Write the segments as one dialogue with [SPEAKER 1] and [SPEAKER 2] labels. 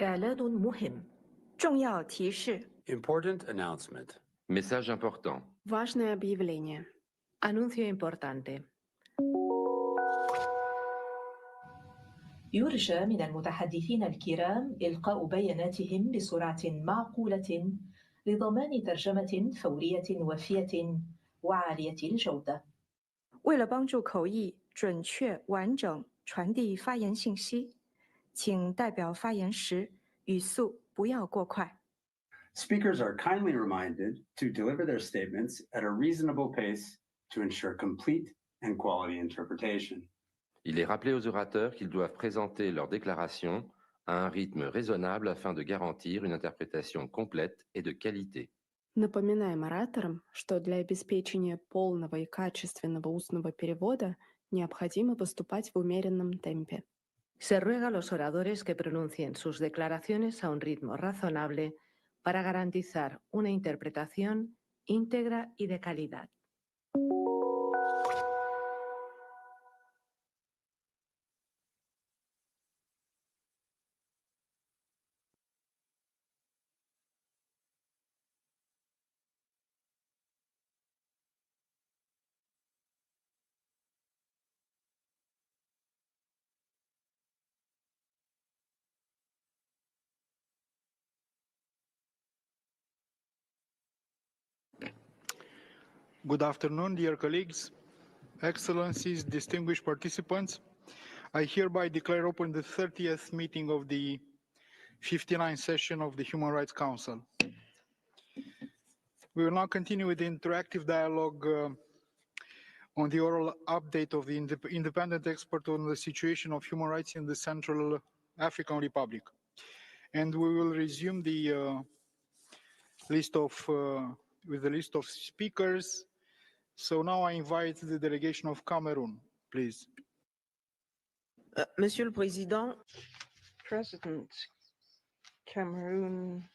[SPEAKER 1] إعلان مهم.
[SPEAKER 2] 重要提示
[SPEAKER 3] Important announcement.
[SPEAKER 4] Message important.
[SPEAKER 5] Важное объявление.
[SPEAKER 1] Anuncio importante.
[SPEAKER 6] يرجى من المتحدثين الكرام إلقاء بياناتهم بسرعة معقولة لضمان ترجمة فورية وافية وعالية الجودة.
[SPEAKER 2] 为了帮助口译准确完整传递发言信息，请代表发言时语速不要过快。
[SPEAKER 3] Speakers are kindly reminded to deliver their statements at a reasonable pace to ensure complete and quality interpretation.
[SPEAKER 4] Il est rappelé aux orateurs qu'ils doivent présenter leur déclaration à un rythme raisonnable afin de garantir une interprétation complète et de qualité.
[SPEAKER 5] Напоминаем ораторам, что для обеспечения полного и качественного устного перевода необходимо выступать в умеренном темпе.
[SPEAKER 1] Se ruega a los oradores que pronuncien sus declaraciones a un ritmo razonable para garantizar una interpretación íntegra y de calidad.
[SPEAKER 7] Good afternoon, dear colleagues, excellencies, distinguished participants. I hereby declare open the 30th meeting of the 59th session of the Human Rights Council. We will now continue with the interactive dialogue on the oral update of the independent expert on the situation of human rights in the Central African Republic. And we will resume the list of speakers. So now I invite the delegation of Cameroon, please.
[SPEAKER 8] Monsieur le Président, Cameroon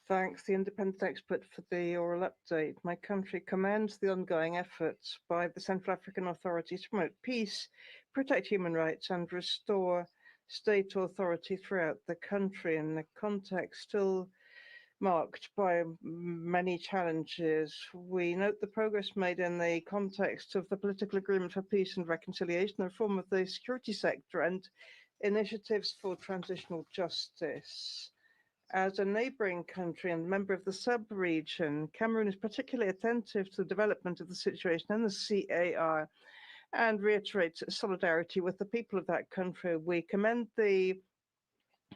[SPEAKER 8] thanks the independent expert for the oral update. My country commends the ongoing efforts by the Central African authorities to promote peace, protect human rights, and restore state authority throughout the country in a context still marked by many challenges. We note the progress made in the context of the political agreement for peace and reconciliation, the reform of the security sector, and initiatives for transitional justice. As a neighboring country and member of the sub-region, Cameroon is particularly attentive to the development of the situation in the CAR and reiterates its solidarity with the people of that country. We commend the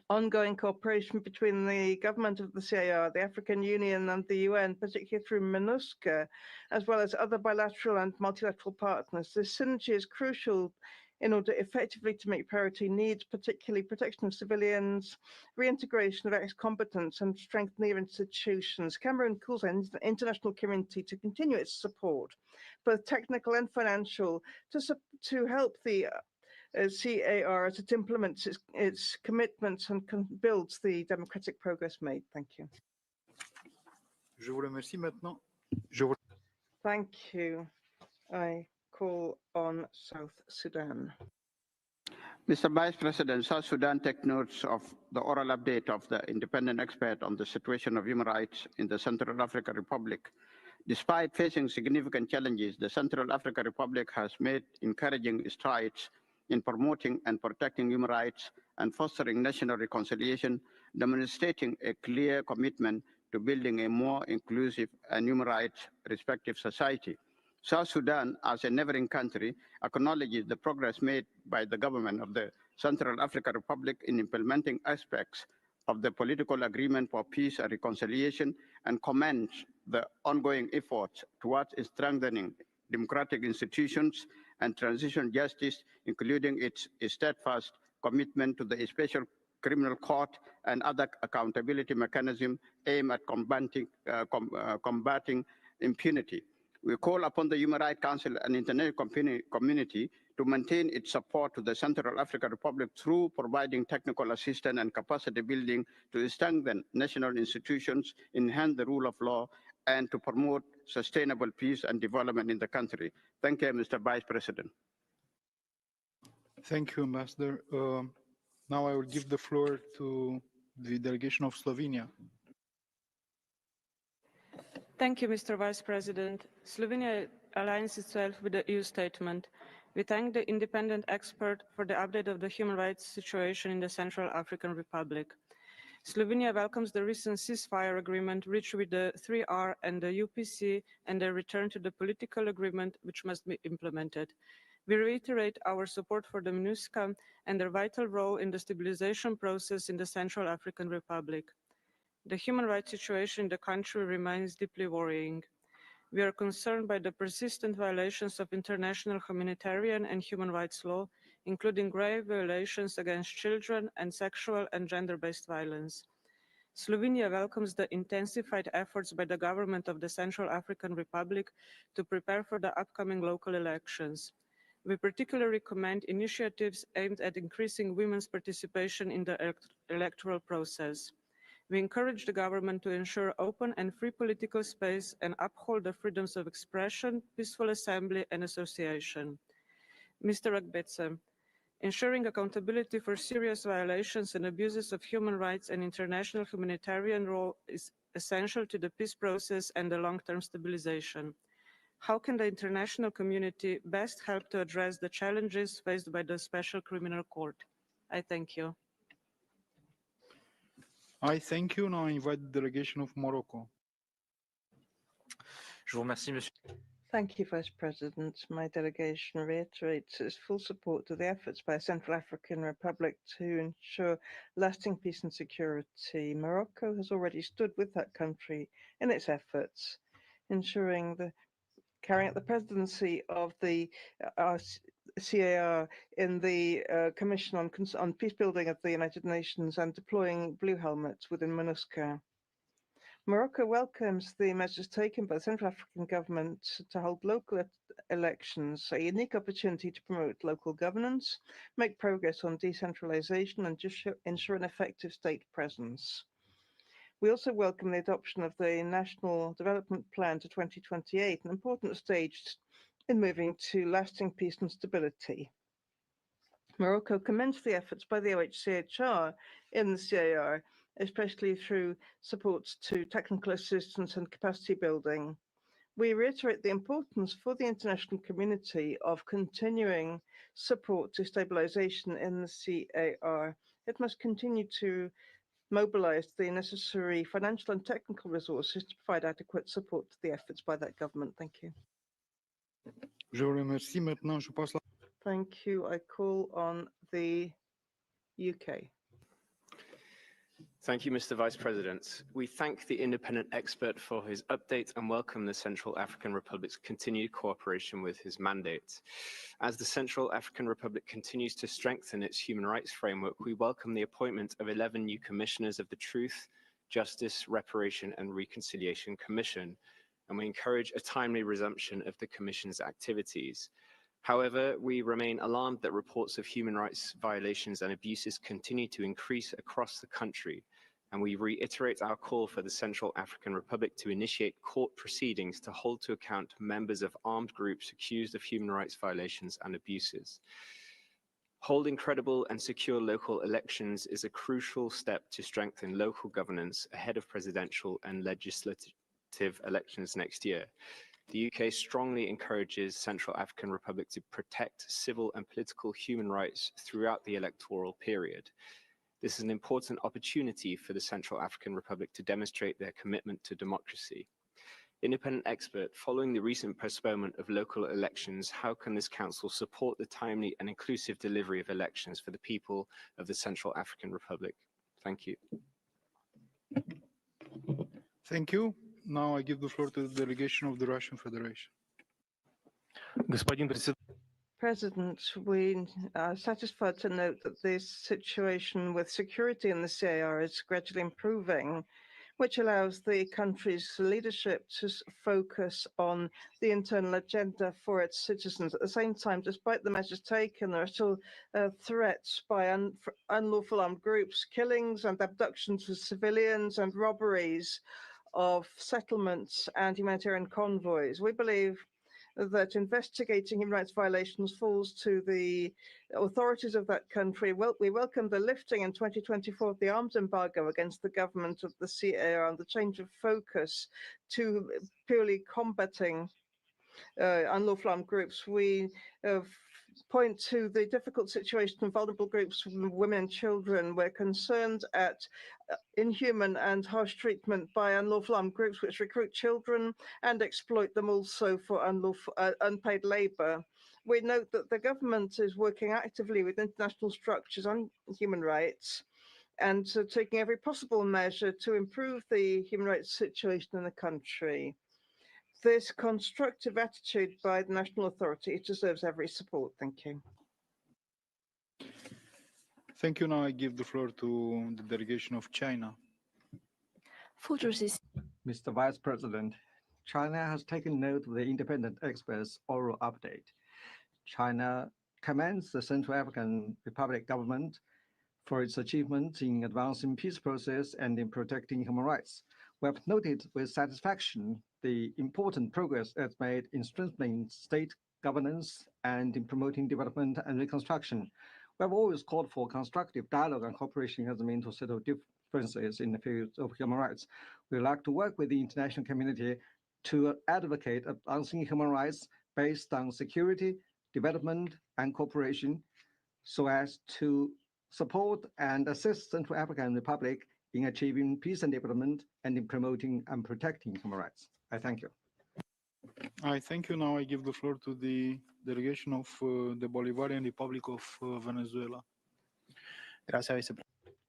[SPEAKER 8] ongoing cooperation between the government of the CAR, the African Union, and the UN, particularly through MINUSCA, as well as other bilateral and multilateral partners. This synergy is crucial in order effectively to meet priority needs, particularly protection of civilians, reintegration of ex-combatants, and strengthening of institutions. Cameroon calls on the international community to continue its support, both technical and financial, to help the CAR as it implements its commitments and builds the democratic progress made. Thank you.
[SPEAKER 7] Je vous remercie maintenant.
[SPEAKER 8] Thank you. I call on South Sudan.
[SPEAKER 9] Mr. Vice President, South Sudan takes notes of the oral update of the independent expert on the situation of human rights in the Central African Republic. Despite facing significant challenges, the Central African Republic has made encouraging strides in promoting and protecting human rights and fostering national reconciliation, demonstrating a clear commitment to building a more inclusive and human rights respective society. South Sudan, as a neighboring country, acknowledges the progress made by the government of the Central African Republic in implementing aspects of the political agreement for peace and reconciliation, and commends the ongoing efforts towards strengthening democratic institutions and transition justice, including its steadfast commitment to the Special Criminal Court and other accountability mechanisms aimed at combating impunity. We call upon the Human Rights Council and international community to maintain its support to the Central African Republic through providing technical assistance and capacity building to strengthen national institutions, enhance the rule of law, and to promote sustainable peace and development in the country. Thank you, Mr. Vice President.
[SPEAKER 7] Thank you, Ambassador. Now I will give the floor to the delegation of Slovenia.
[SPEAKER 10] Thank you, Mr. Vice President. Slovenia aligns itself with the EU statement. We thank the independent expert for the update of the human rights situation in the Central African Republic. Slovenia welcomes the recent ceasefire agreement reached with the 3R and the UPC and the return to the political agreement which must be implemented. We reiterate our support for the MINUSCA and their vital role in the stabilization process in the Central African Republic. The human rights situation in the country remains deeply worrying. We are concerned by the persistent violations of international humanitarian and human rights law, including grave violations against children and sexual and gender-based violence. Slovenia welcomes the intensified efforts by the government of the Central African Republic to prepare for the upcoming local elections. We particularly commend initiatives aimed at increasing women's participation in the electoral process. We encourage the government to ensure open and free political space and uphold the freedoms of expression, peaceful assembly and association. Mr. Agbece, ensuring accountability for serious violations and abuses of human rights and international humanitarian law is essential to the peace process and the long-term stabilization. How can the international community best help to address the challenges faced by the Special Criminal Court? I thank you.
[SPEAKER 7] I thank you. Now I invite the delegation of Morocco.
[SPEAKER 11] Je vous remercie, Monsieur.
[SPEAKER 8] Thank you, Vice President. My delegation reiterates its full support to the efforts by the Central African Republic to ensure lasting peace and security. Morocco has already stood with that country in its efforts, ensuring carrying out the presidency of the CAR in the Commission on Peace Building of the United Nations and deploying blue helmets within MINUSCA. Morocco welcomes the measures taken by the Central African government to hold local elections, a unique opportunity to promote local governance, make progress on decentralization and just ensure an effective state presence. We also welcome the adoption of the National Development Plan to 2028, an important stage in moving to lasting peace and stability. Morocco commends the efforts by the OHCHR in the CAR, especially through supports to technical assistance and capacity building. We reiterate the importance for the international community of continuing support to stabilization in the CAR. It must continue to mobilize the necessary financial and technical resources to provide adequate support to the efforts by that government. Thank you.
[SPEAKER 7] Je vous remercie. Maintenant, je passe la...
[SPEAKER 8] Thank you. I call on the UK.
[SPEAKER 11] Thank you, Mr. Vice President. We thank the independent expert for his update and welcome the Central African Republic's continued cooperation with his mandate. As the Central African Republic continues to strengthen its human rights framework, we welcome the appointment of 11 new commissioners of the Truth, Justice, Reparation and Reconciliation Commission, and we encourage a timely resumption of the Commission's activities. However, we remain alarmed that reports of human rights violations and abuses continue to increase across the country, and we reiterate our call for the Central African Republic to initiate court proceedings to hold to account members of armed groups accused of human rights violations and abuses. Holding credible and secure local elections is a crucial step to strengthen local governance ahead of presidential and legislative elections next year. The UK strongly encourages Central African Republic to protect civil and political human rights throughout the electoral period. This is an important opportunity for the Central African Republic to demonstrate their commitment to democracy. Independent expert, following the recent postponement of local elections, how can this council support the timely and inclusive delivery of elections for the people of the Central African Republic? Thank you.
[SPEAKER 7] Thank you. Now I give the floor to the delegation of the Russian Federation.
[SPEAKER 8] President, we are satisfied to note that this situation with security in the CAR is gradually improving, which allows the country's leadership to focus on the internal agenda for its citizens. At the same time, despite the measures taken, there are still threats by unlawful armed groups, killings and abductions of civilians and robberies of settlements and humanitarian convoys. We believe that investigating human rights violations falls to the authorities of that country. Well, we welcome the lifting in 2024 of the arms embargo against the government of the CAR and the change of focus to purely combating unlawful armed groups. We point to the difficult situation of vulnerable groups, women and children. We're concerned at inhuman and harsh treatment by unlawful armed groups which recruit children and exploit them also for unpaid labor. We note that the government is working actively with international structures on human rights and taking every possible measure to improve the human rights situation in the country. This constructive attitude by the national authorities deserves every support. Thank you.
[SPEAKER 7] Thank you. Now I give the floor to the delegation of China.
[SPEAKER 12] Mr. Vice President, China has taken note of the independent experts' oral update. China commends the Central African Republic government for its achievements in advancing peace process and in protecting human rights. We have noted with satisfaction the important progress that's made in strengthening state governance and in promoting development and reconstruction. We have always called for constructive dialogue and cooperation as a means to settle differences in the field of human rights. We would like to work with the international community to advocate advancing human rights based on security, development, and cooperation, so as to support and assist Central African Republic in achieving peace and development and in promoting and protecting human rights. I thank you.
[SPEAKER 7] I thank you. Now I give the floor to the delegation of the Bolivarian Republic of Venezuela.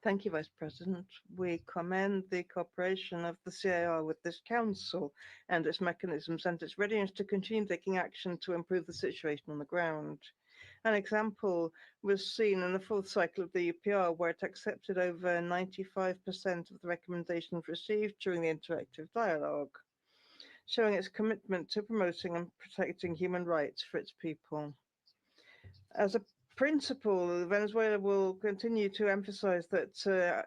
[SPEAKER 8] Thank you, Vice President. We commend the cooperation of the CAR with this council and its mechanisms and its readiness to continue taking action to improve the situation on the ground. An example was seen in the fourth cycle of the UPR, where it accepted over 95% of the recommendations received during the interactive dialogue, showing its commitment to promoting and protecting human rights for its people. As a principle, Venezuela will continue to emphasize that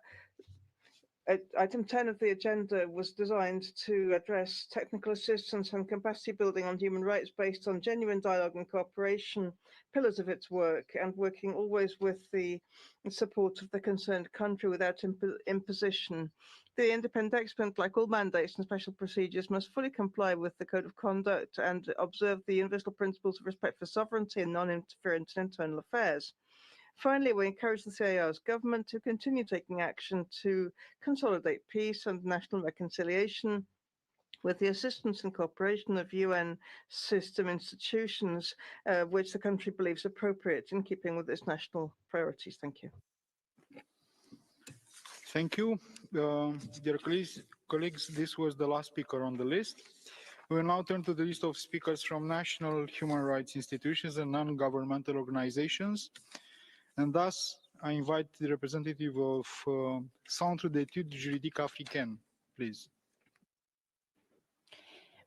[SPEAKER 8] Item 10 of the agenda was designed to address technical assistance and capacity building on human rights based on genuine dialogue and cooperation, pillars of its work, and working always with the support of the concerned country without imposition. The independent expert, like all mandates and special procedures, must fully comply with the Code of Conduct and observe the universal principles of respect for sovereignty and non-interference in internal affairs. Finally, we encourage the CAR's government to continue taking action to consolidate peace and national reconciliation with the assistance and cooperation of UN system institutions, which the country believes appropriate in keeping with its national priorities. Thank you.
[SPEAKER 7] Thank you. Dear colleagues, this was the last speaker on the list. We will now turn to the list of speakers from national human rights institutions and non-governmental organizations. And thus, I invite the representative of Centre d'études juridiques africaines, please.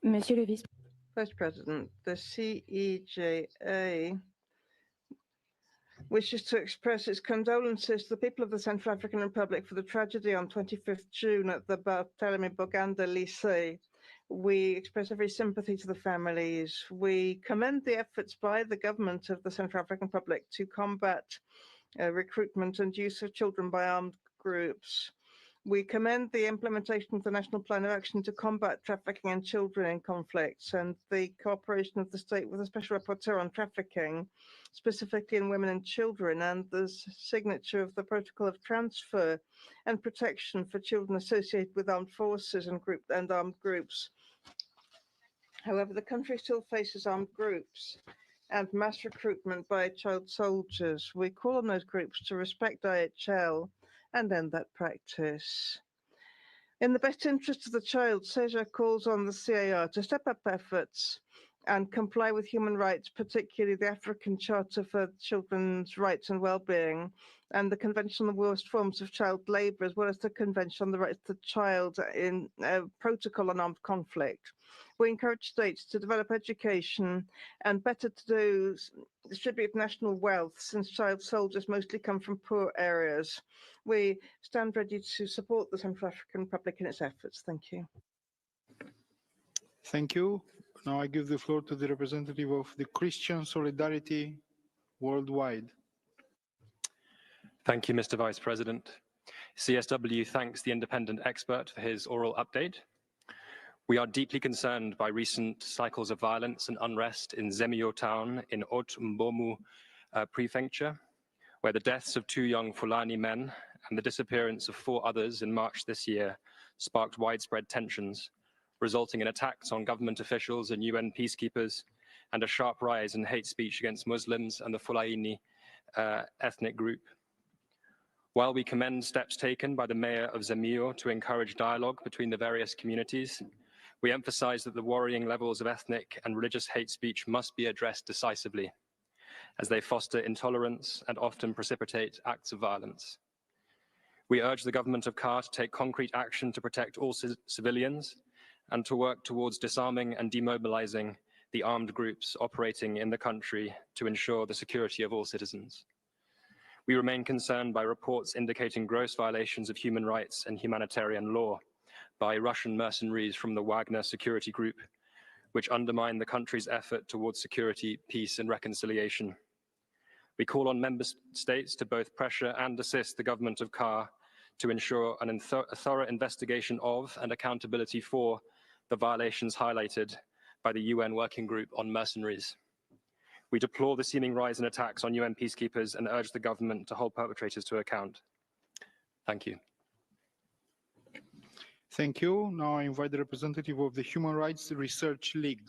[SPEAKER 2] Monsieur le
[SPEAKER 8] Vice President, the CEJA wishes to express its condolences to the people of the Central African Republic for the tragedy on 25th June at the Barthélemy Boganda Lycée. We express every sympathy to the families. We commend the efforts by the government of the Central African Republic to combat recruitment and use of children by armed groups. We commend the implementation of the National Plan of Action to combat trafficking in children in conflicts and the cooperation of the state with a special rapporteur on trafficking, specifically in women and children, and the signature of the Protocol of Transfer and Protection for Children associated with armed forces and armed groups. However, the country still faces armed groups and mass recruitment by child soldiers. We call on those groups to respect IHL and end that practice. In the best interest of the child, CEJA calls on the CAR to step up efforts and comply with human rights, particularly the African Charter for Children's Rights and Wellbeing and the Convention on the Worst Forms of Child Labour, as well as the Convention on the Rights of the Child in Protocol on Armed Conflict. We encourage states to develop education and better to distribute national wealth, since child soldiers mostly come from poor areas. We stand ready to support the Central African Republic in its efforts. Thank you.
[SPEAKER 7] Thank you. Now I give the floor to the representative of the Christian Solidarity Worldwide.
[SPEAKER 13] Thank you, Mr. Vice President. CSW thanks the independent expert for his oral update. We are deeply concerned by recent cycles of violence and unrest in Zemio town in Haute-Mbomu prefecture, where the deaths of 2 young Fulani men and the disappearance of 4 others in March this year sparked widespread tensions, resulting in attacks on government officials and UN peacekeepers, and a sharp rise in hate speech against Muslims and the Fulani ethnic group. While we commend steps taken by the mayor of Zemio to encourage dialogue between the various communities, we emphasize that the worrying levels of ethnic and religious hate speech must be addressed decisively, as they foster intolerance and often precipitate acts of violence. We urge the government of CAR to take concrete action to protect all civilians and to work towards disarming and demobilizing the armed groups operating in the country to ensure the security of all citizens. We remain concerned by reports indicating gross violations of human rights and humanitarian law by Russian mercenaries from the Wagner security group, which undermine the country's effort towards security, peace, and reconciliation. We call on member states to both pressure and assist the government of CAR to ensure a thorough investigation of and accountability for the violations highlighted by the UN Working Group on Mercenaries. We deplore the seeming rise in attacks on UN peacekeepers and urge the government to hold perpetrators to account. Thank you.
[SPEAKER 7] Thank you. Now I invite the representative of the Human Rights Research League.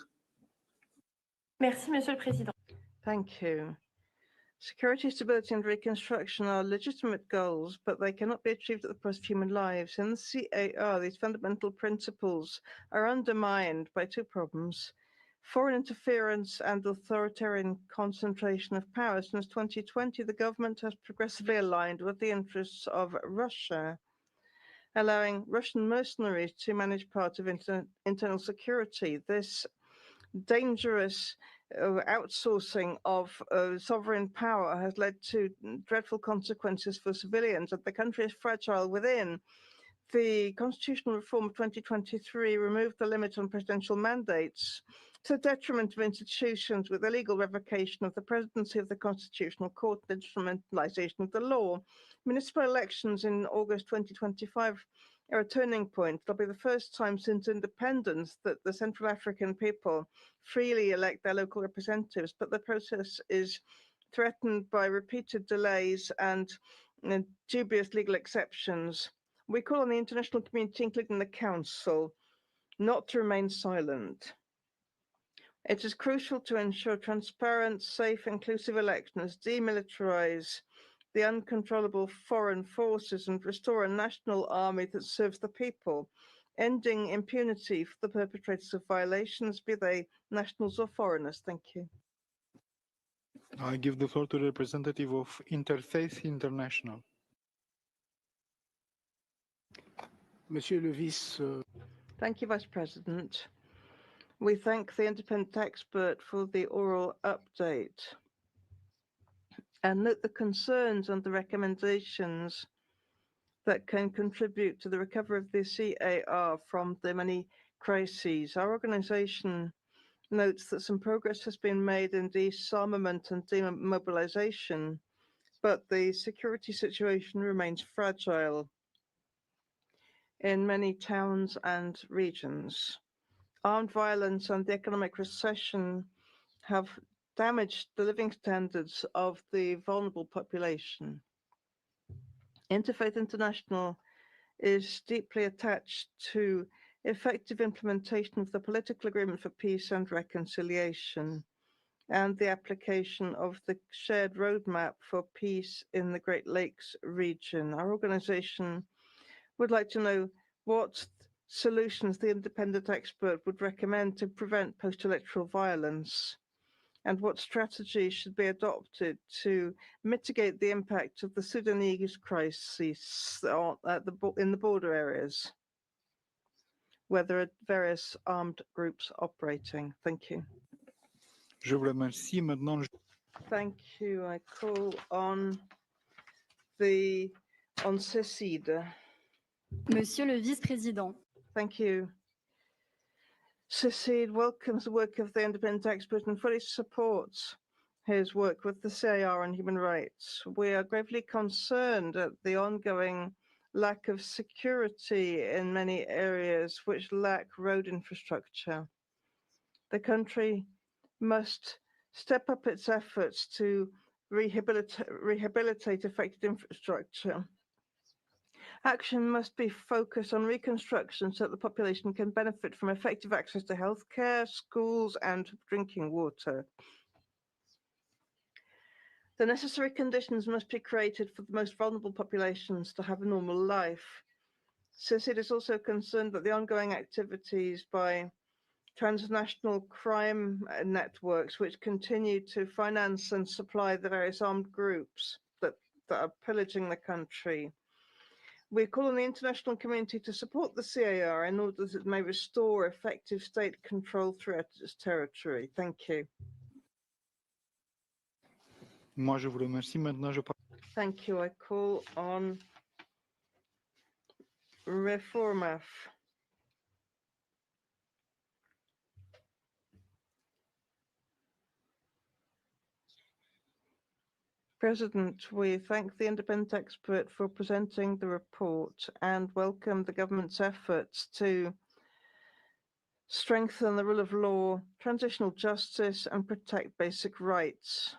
[SPEAKER 8] Merci, Monsieur le Président. Thank you. Security, stability, and reconstruction are legitimate goals, but they cannot be achieved at the price of human lives. In the CAR, these fundamental principles are undermined by 2 problems: foreign interference and authoritarian concentration of power. Since 2020, the government has progressively aligned with the interests of Russia, allowing Russian mercenaries to manage part of internal security. This dangerous outsourcing of sovereign power has led to dreadful consequences for civilians, and the country is fragile within. The constitutional reform of 2023 removed the limit on presidential mandates to the detriment of institutions, with illegal revocation of the presidency of the Constitutional Court and instrumentalization of the law. Municipal elections in August 2025 are a turning point. They'll be the first time since independence that the Central African people freely elect their local representatives, but the process is threatened by repeated delays and dubious legal exceptions. We call on the international community, including the Council, not to remain silent. It is crucial to ensure transparent, safe, inclusive elections, demilitarize the uncontrollable foreign forces, and restore a national army that serves the people, ending impunity for the perpetrators of violations, be they nationals or foreigners. Thank you.
[SPEAKER 7] I give the floor to the representative of Interfaith International.
[SPEAKER 14] Monsieur le Vice.
[SPEAKER 8] Thank you, Vice President. We thank the independent expert for the oral update and note the concerns and the recommendations that can contribute to the recovery of the CAR from the many crises. Our organization notes that some progress has been made in disarmament and demobilization, but the security situation remains fragile in many towns and regions. Armed violence and the economic recession have damaged the living standards of the vulnerable population. Interfaith International is deeply attached to effective implementation of the political agreement for peace and reconciliation and the application of the shared roadmap for peace in the Great Lakes region. Our organization would like to know what solutions the independent expert would recommend to prevent post-electoral violence, and what strategies should be adopted to mitigate the impact of the Sudanese crisis in the border areas, where there are various armed groups operating. Thank you.
[SPEAKER 7] Je vous remercie. Maintenant,
[SPEAKER 8] Thank you. I call on Cécile.
[SPEAKER 15] Monsieur le Vice-président.
[SPEAKER 8] Thank you. CICID welcomes the work of the independent expert and fully supports his work with the CAR on human rights. We are gravely concerned at the ongoing lack of security in many areas which lack road infrastructure. The country must step up its efforts to rehabilitate affected infrastructure. Action must be focused on reconstruction so that the population can benefit from effective access to healthcare, schools, and drinking water. The necessary conditions must be created for the most vulnerable populations to have a normal life. CICID is also concerned that the ongoing activities by transnational crime networks, which continue to finance and supply the various armed groups that are pillaging the country. We call on the international community to support the CAR in order that it may restore effective state control throughout its territory. Thank you.
[SPEAKER 7] Moi, je vous remercie. Maintenant, je...
[SPEAKER 8] Thank you. I call on Reformaf. President, we thank the independent expert for presenting the report and welcome the government's efforts to strengthen the rule of law, transitional justice, and protect basic rights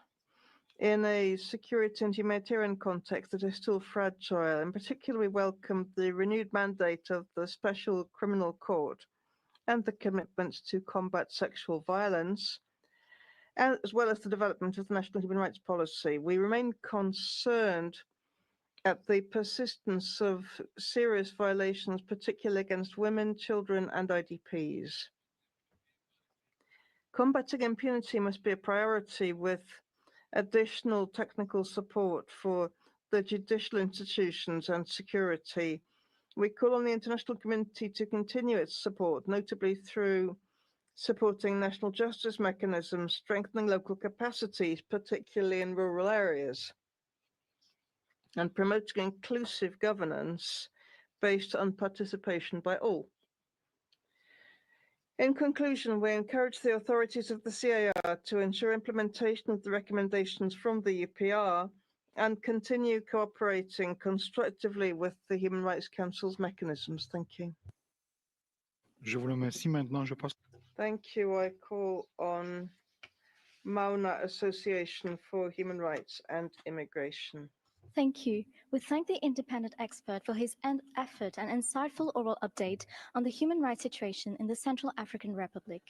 [SPEAKER 8] in a security and humanitarian context that is still fragile. In particular, we welcome the renewed mandate of the Special Criminal Court and the commitments to combat sexual violence, as well as the development of the National Human Rights Policy. We remain concerned at the persistence of serious violations, particularly against women, children, and IDPs. Combating impunity must be a priority with additional technical support for the judicial institutions and security. We call on the international community to continue its support, notably through supporting national justice mechanisms, strengthening local capacities, particularly in rural areas, and promoting inclusive governance based on participation by all. In conclusion, we encourage the authorities of the CAR to ensure implementation of the recommendations from the UPR and continue cooperating constructively with the Human Rights Council's mechanisms. Thank you.
[SPEAKER 7] Je vous remercie. Maintenant, je passe...
[SPEAKER 8] Thank you. I call on Mauna Association for Human Rights and Immigration.
[SPEAKER 15] Thank you. We thank the independent expert for his effort and insightful oral update on the human rights situation in the Central African Republic.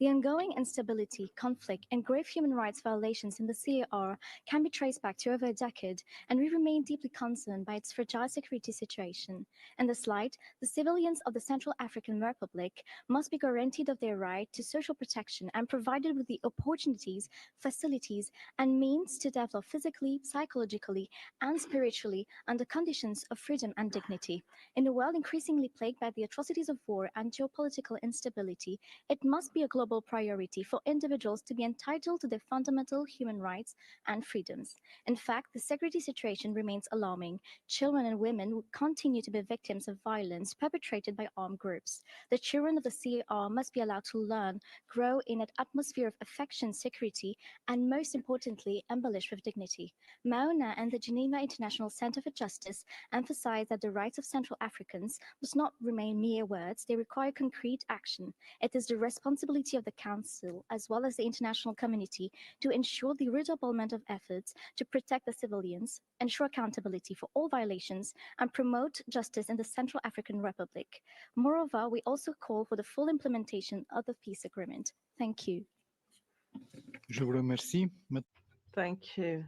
[SPEAKER 15] The ongoing instability, conflict, and grave human rights violations in the CAR can be traced back to over a decade, and we remain deeply concerned by its fragile security situation. In this light, the civilians of the Central African Republic must be guaranteed of their right to social protection and provided with the opportunities, facilities, and means to develop physically, psychologically, and spiritually under conditions of freedom and dignity. In a world increasingly plagued by the atrocities of war and geopolitical instability, it must be a global priority for individuals to be entitled to their fundamental human rights and freedoms. In fact, the security situation remains alarming. Children and women will continue to be victims of violence perpetrated by armed groups. The children of the CAR must be allowed to learn, grow in an atmosphere of affection, security, and most importantly, embellished with dignity. Mauna and the Geneva International Center for Justice emphasize that the rights of Central Africans must not remain mere words, they require concrete action. It is the responsibility of the Council, as well as the international community, to ensure the redoublement of efforts to protect the civilians, ensure accountability for all violations, and promote justice in the Central African Republic. Moreover, we also call for the full implementation of the peace agreement. Thank you.
[SPEAKER 7] Je vous remercie.
[SPEAKER 8] Thank you.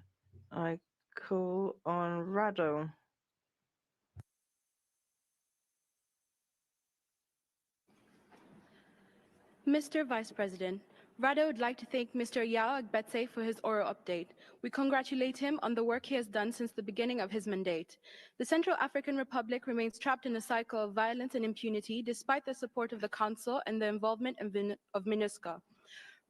[SPEAKER 8] I call on Rado.
[SPEAKER 5] Mr. Vice President, Rado would like to thank Mr. Yao Agbetse for his oral update. We congratulate him on the work he has done since the beginning of his mandate. The Central African Republic remains trapped in a cycle of violence and impunity despite the support of the Council and the involvement of MINUSCA.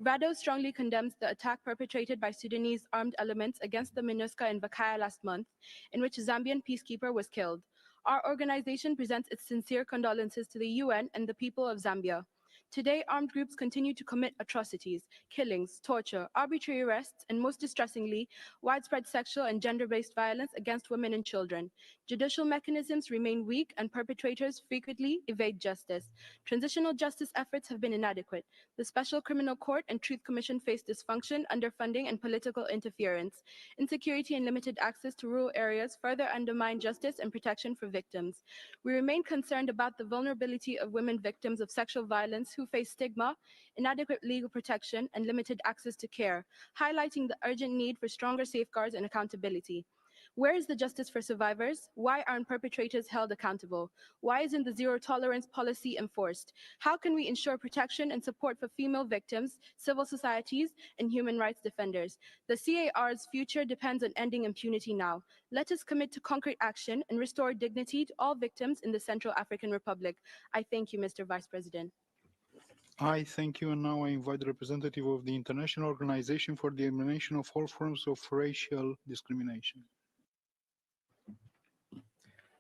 [SPEAKER 5] Rado strongly condemns the attack perpetrated by Sudanese armed elements against the MINUSCA in Bakaya last month, in which a Zambian peacekeeper was killed. Our organization presents its sincere condolences to the UN and the people of Zambia. Today, armed groups continue to commit atrocities, killings, torture, arbitrary arrests, and most distressingly, widespread sexual and gender-based violence against women and children. Judicial mechanisms remain weak and perpetrators frequently evade justice. Transitional justice efforts have been inadequate. The Special Criminal Court and Truth Commission face dysfunction, underfunding, and political interference. Insecurity and limited access to rural areas further undermine justice and protection for victims. We remain concerned about the vulnerability of women victims of sexual violence who face stigma, inadequate legal protection, and limited access to care, highlighting the urgent need for stronger safeguards and accountability. Where is the justice for survivors? Why aren't perpetrators held accountable? Why isn't the zero tolerance policy enforced? How can we ensure protection and support for female victims, civil societies, and human rights defenders? The CAR's future depends on ending impunity now. Let us commit to concrete action and restore dignity to all victims in the Central African Republic. I thank you, Mr. Vice President.
[SPEAKER 7] I thank you, and now I invite the representative of the International Organization for the Elimination of All Forms of Racial Discrimination.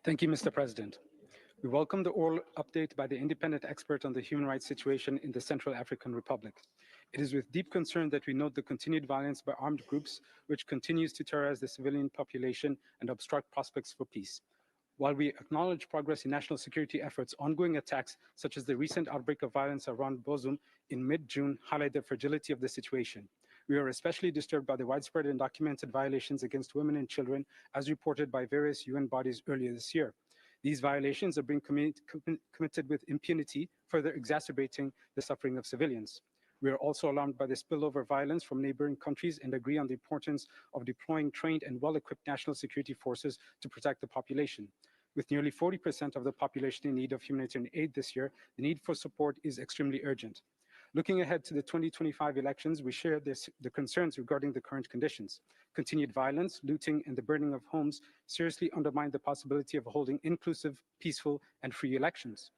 [SPEAKER 16] Thank you, Mr. President. We welcome the oral update by the independent expert on the human rights situation in the Central African Republic. It is with deep concern that we note the continued violence by armed groups, which continues to terrorize the civilian population and obstruct prospects for peace. While we acknowledge progress in national security efforts, ongoing attacks, such as the recent outbreak of violence around Bozum in mid-June, highlight the fragility of the situation. We are especially disturbed by the widespread and documented violations against women and children, as reported by various UN bodies earlier this year. These violations are being committed with impunity, further exacerbating the suffering of civilians. We are also alarmed by the spillover violence from neighboring countries and agree on the importance of deploying trained and well-equipped national security forces to protect the population. With nearly 40% of the population in need of humanitarian aid this year, the need for support is extremely urgent. Looking ahead to the 2025 elections, we share the concerns regarding the current conditions. Continued violence, looting, and the burning of homes seriously undermine the possibility of holding inclusive, peaceful, and free elections.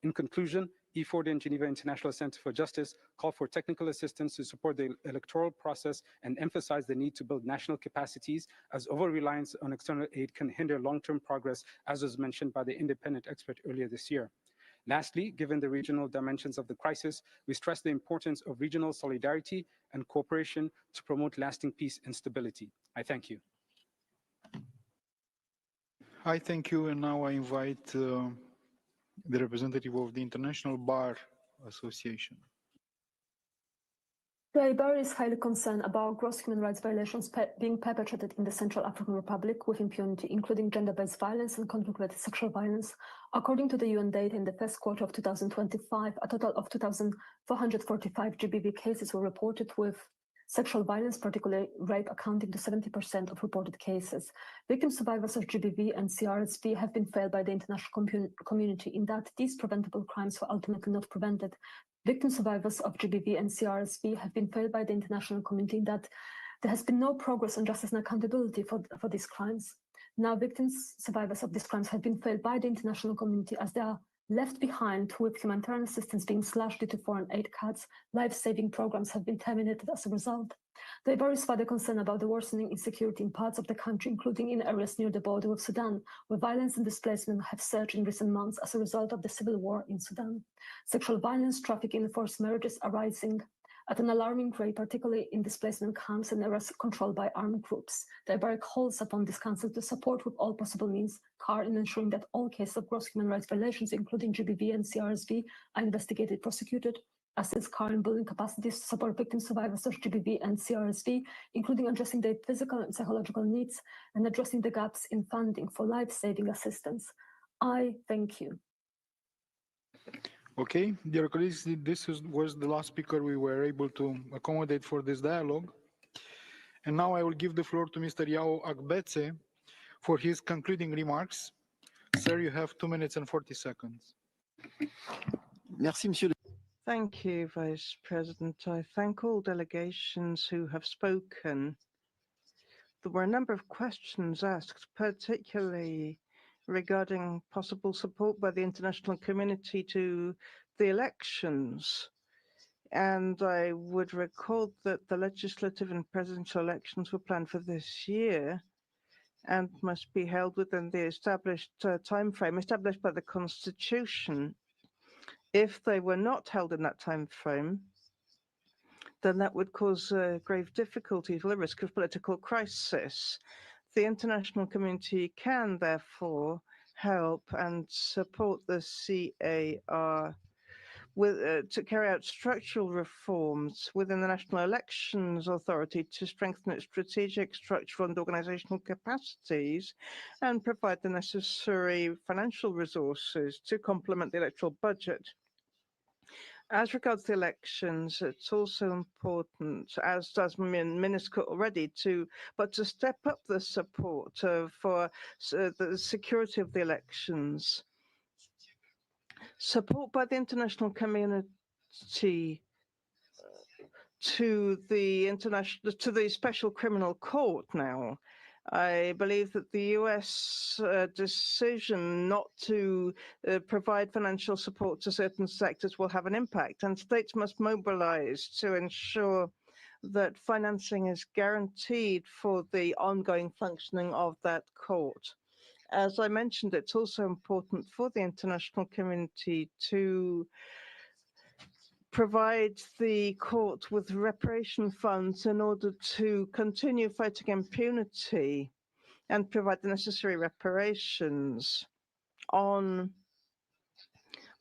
[SPEAKER 16] In conclusion, E40 and Geneva International Center for Justice call for technical assistance to support the electoral process and emphasize the need to build national capacities, as over-reliance on external aid can hinder long-term progress, as was mentioned by the independent expert earlier this year. Lastly, given the regional dimensions of the crisis, we stress the importance of regional solidarity and cooperation to promote lasting peace and stability. I thank you.
[SPEAKER 7] I thank you, and now I invite the representative of the International Bar Association.
[SPEAKER 17] The IBAR is highly concerned about gross human rights violations being perpetrated in the Central African Republic with impunity, including gender-based violence and conflict-related sexual violence. According to the UN data, in the first quarter of 2025, a total of 2,445 GBV cases were reported, with sexual violence, particularly rape, accounting to 70% of reported cases. Victim survivors of GBV and CRSV have been failed by the international community in that these preventable crimes were ultimately not prevented. Victim survivors of GBV and CRSV have been failed by the international community in that there has been no progress on justice and accountability for these crimes. Now, victims, survivors of these crimes have been failed by the international community as they are left behind, with humanitarian assistance being slashed due to foreign aid cuts. Life-saving programs have been terminated as a result. The IBAR is further concerned about the worsening insecurity in parts of the country, including in areas near the border with Sudan, where violence and displacement have surged in recent months as a result of the civil war in Sudan. Sexual violence, trafficking, and forced marriages are rising at an alarming rate, particularly in displacement camps and areas controlled by armed groups. The IBAR calls upon this council to support with all possible means CAR in ensuring that all cases of gross human rights violations, including GBV and CRSV, are investigated, prosecuted, assist CAR in building capacities to support victim survivors of GBV and CRSV, including addressing their physical and psychological needs and addressing the gaps in funding for life-saving assistance. I thank you.
[SPEAKER 7] Okay, dear colleagues, this was the last speaker we were able to accommodate for this dialogue. And now I will give the floor to Mr. Yao Agbetse for his concluding remarks. Sir, you have 2 minutes and 40 seconds.
[SPEAKER 8] Merci, Monsieur. Thank you, Vice President. I thank all delegations who have spoken. There were a number of questions asked, particularly regarding possible support by the international community to the elections. And I would recall that the legislative and presidential elections were planned for this year and must be held within the established time frame established by the Constitution. If they were not held in that time frame, then that would cause grave difficulties with a risk of political crisis. The international community can therefore help and support the CAR to carry out structural reforms within the National Elections Authority to strengthen its strategic, structural and organizational capacities and provide the necessary financial resources to complement the electoral budget. As regards the elections, it's also important, as does MINUSCA already, to step up the support for the security of the elections. Support by the international community to the Special Criminal Court now. I believe that the US decision not to provide financial support to certain sectors will have an impact, and states must mobilize to ensure that financing is guaranteed for the ongoing functioning of that court. As I mentioned, it's also important for the international community to provide the court with reparation funds in order to continue fighting impunity and provide the necessary reparations on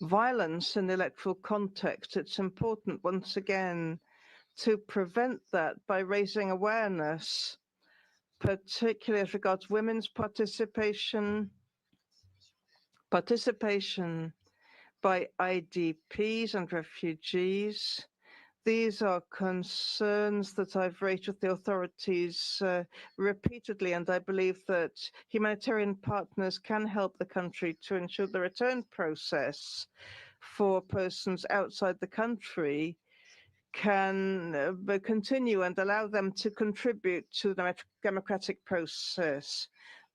[SPEAKER 8] violence in the electoral context. It's important, once again, to prevent that by raising awareness, particularly as regards women's participation by IDPs and refugees. These are concerns that I've raised with the authorities repeatedly, and I believe that humanitarian partners can help the country to ensure the return process for persons outside the country can continue and allow them to contribute to the democratic process.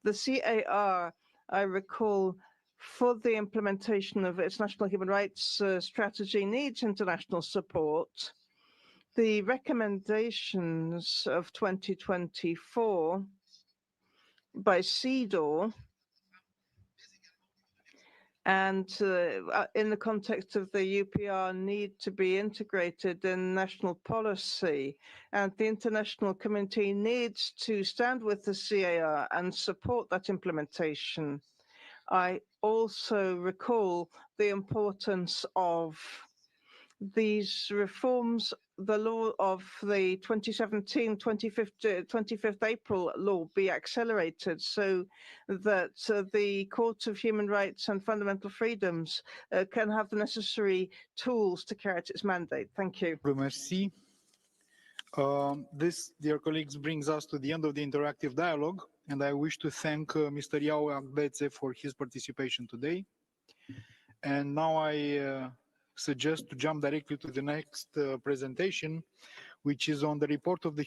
[SPEAKER 8] The CAR, I recall, for the implementation of its national human rights strategy needs international support. The recommendations of 2024 by CEDAW and in the context of the UPR need to be integrated in national policy, and the international community needs to stand with the CAR and support that implementation. I also recall the importance of these reforms, the law of the 2017 25th April law be accelerated so that the Court of Human Rights and Fundamental Freedoms can have the necessary tools to carry out its mandate. Thank you.
[SPEAKER 7] Merci. This, dear colleagues, brings us to the end of the interactive dialogue, and I wish to thank Mr. Yao Agbetse for his participation today. And now I suggest to jump directly to the next presentation, which is on the report of the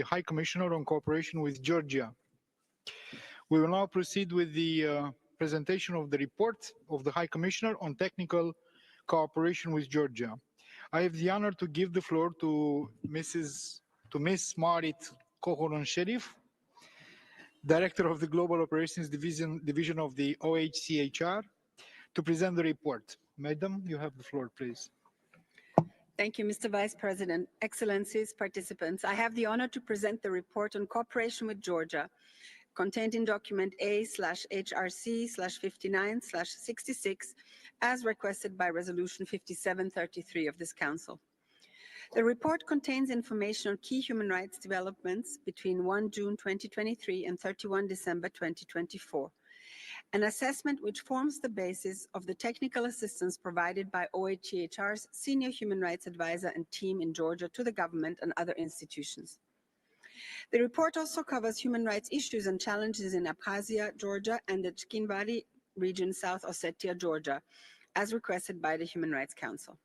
[SPEAKER 7] High Commissioner on cooperation with Georgia. We will now proceed with the presentation of the report of the High Commissioner on technical cooperation with Georgia. I have the honor to give the floor to Miss Marit Kohoron-Sherif, Director of the Global Operations Division of the OHCHR, to present the report. Madam, you have the floor, please.
[SPEAKER 18] Thank you, Mr. Vice President. Excellencies, participants, I have the honor to present the report on cooperation with Georgia, contained in document A/HRC/59/66, as requested by Resolution 5733 of this Council. The report contains information on key human rights developments between 1 June 2023 and 31 December 2024. An assessment which forms the basis of the technical assistance provided by OHCHR's Senior Human Rights Advisor and team in Georgia to the government and other institutions. The report also covers human rights issues and challenges in Abkhazia, Georgia, and the Chkinvali region, South Ossetia, Georgia, as requested by the Human Rights Council.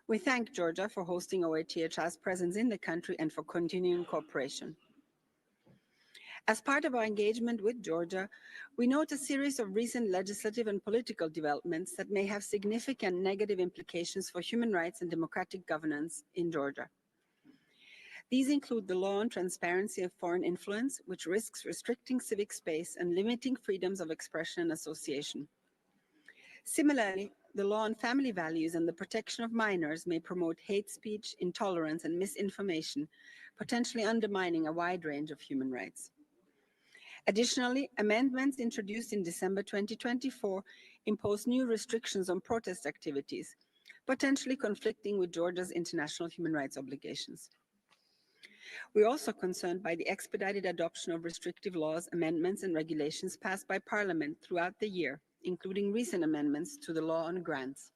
[SPEAKER 18] We thank Georgia for hosting OHCHR's presence in the country and for continuing cooperation. As part of our engagement with Georgia, we note a series of recent legislative and political developments that may have significant negative implications for human rights and democratic governance in Georgia. These include the law on transparency of foreign influence, which risks restricting civic space and limiting freedoms of expression and association. Similarly, the law on family values and the protection of minors may promote hate speech, intolerance, and misinformation, potentially undermining a wide range of human rights. Additionally, amendments introduced in December 2024 impose new restrictions on protest activities, potentially conflicting with Georgia's international human rights obligations. We are also concerned by the expedited adoption of restrictive laws, amendments, and regulations passed by Parliament throughout the year, including recent amendments to the law on grants.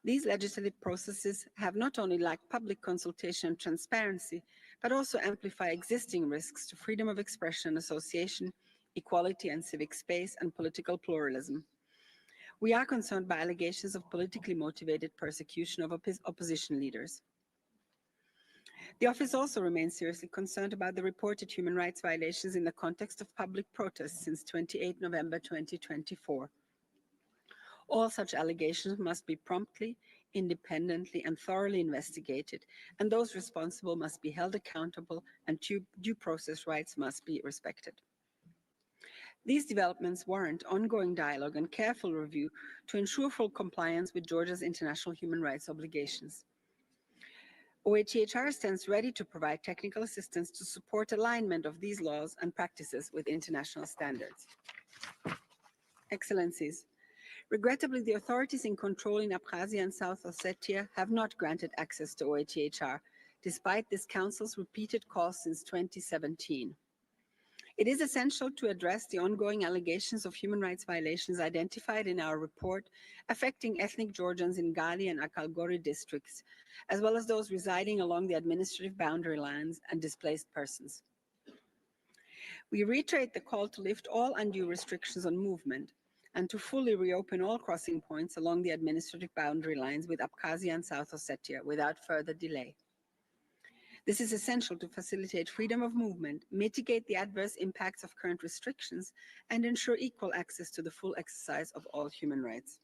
[SPEAKER 18] These legislative processes have not only lacked public consultation and transparency, but also amplify existing risks to freedom of expression, association, equality and civic space, and political pluralism. We are concerned by allegations of politically motivated persecution of opposition leaders. The office also remains seriously concerned about the reported human rights violations in the context of public protests since 28 November 2024. All such allegations must be promptly, independently, and thoroughly investigated, and those responsible must be held accountable, and due process rights must be respected. These developments warrant ongoing dialogue and careful review to ensure full compliance with Georgia's international human rights obligations. OHCHR stands ready to provide technical assistance to support alignment of these laws and practices with international standards. Excellencies, regrettably, the authorities in control in Abkhazia and South Ossetia have not granted access to OHCHR, despite this Council's repeated calls since 2017. It is essential to address the ongoing allegations of human rights violations identified in our report affecting ethnic Georgians in Gali and Akalgori districts, as well as those residing along the administrative boundary lines and displaced persons. We reiterate the call to lift all undue restrictions on movement and to fully reopen all crossing points along the administrative boundary lines with Abkhazia and South Ossetia without further delay. This is essential to facilitate freedom of movement, mitigate the adverse impacts of current restrictions, and ensure equal access to the full exercise of all human rights.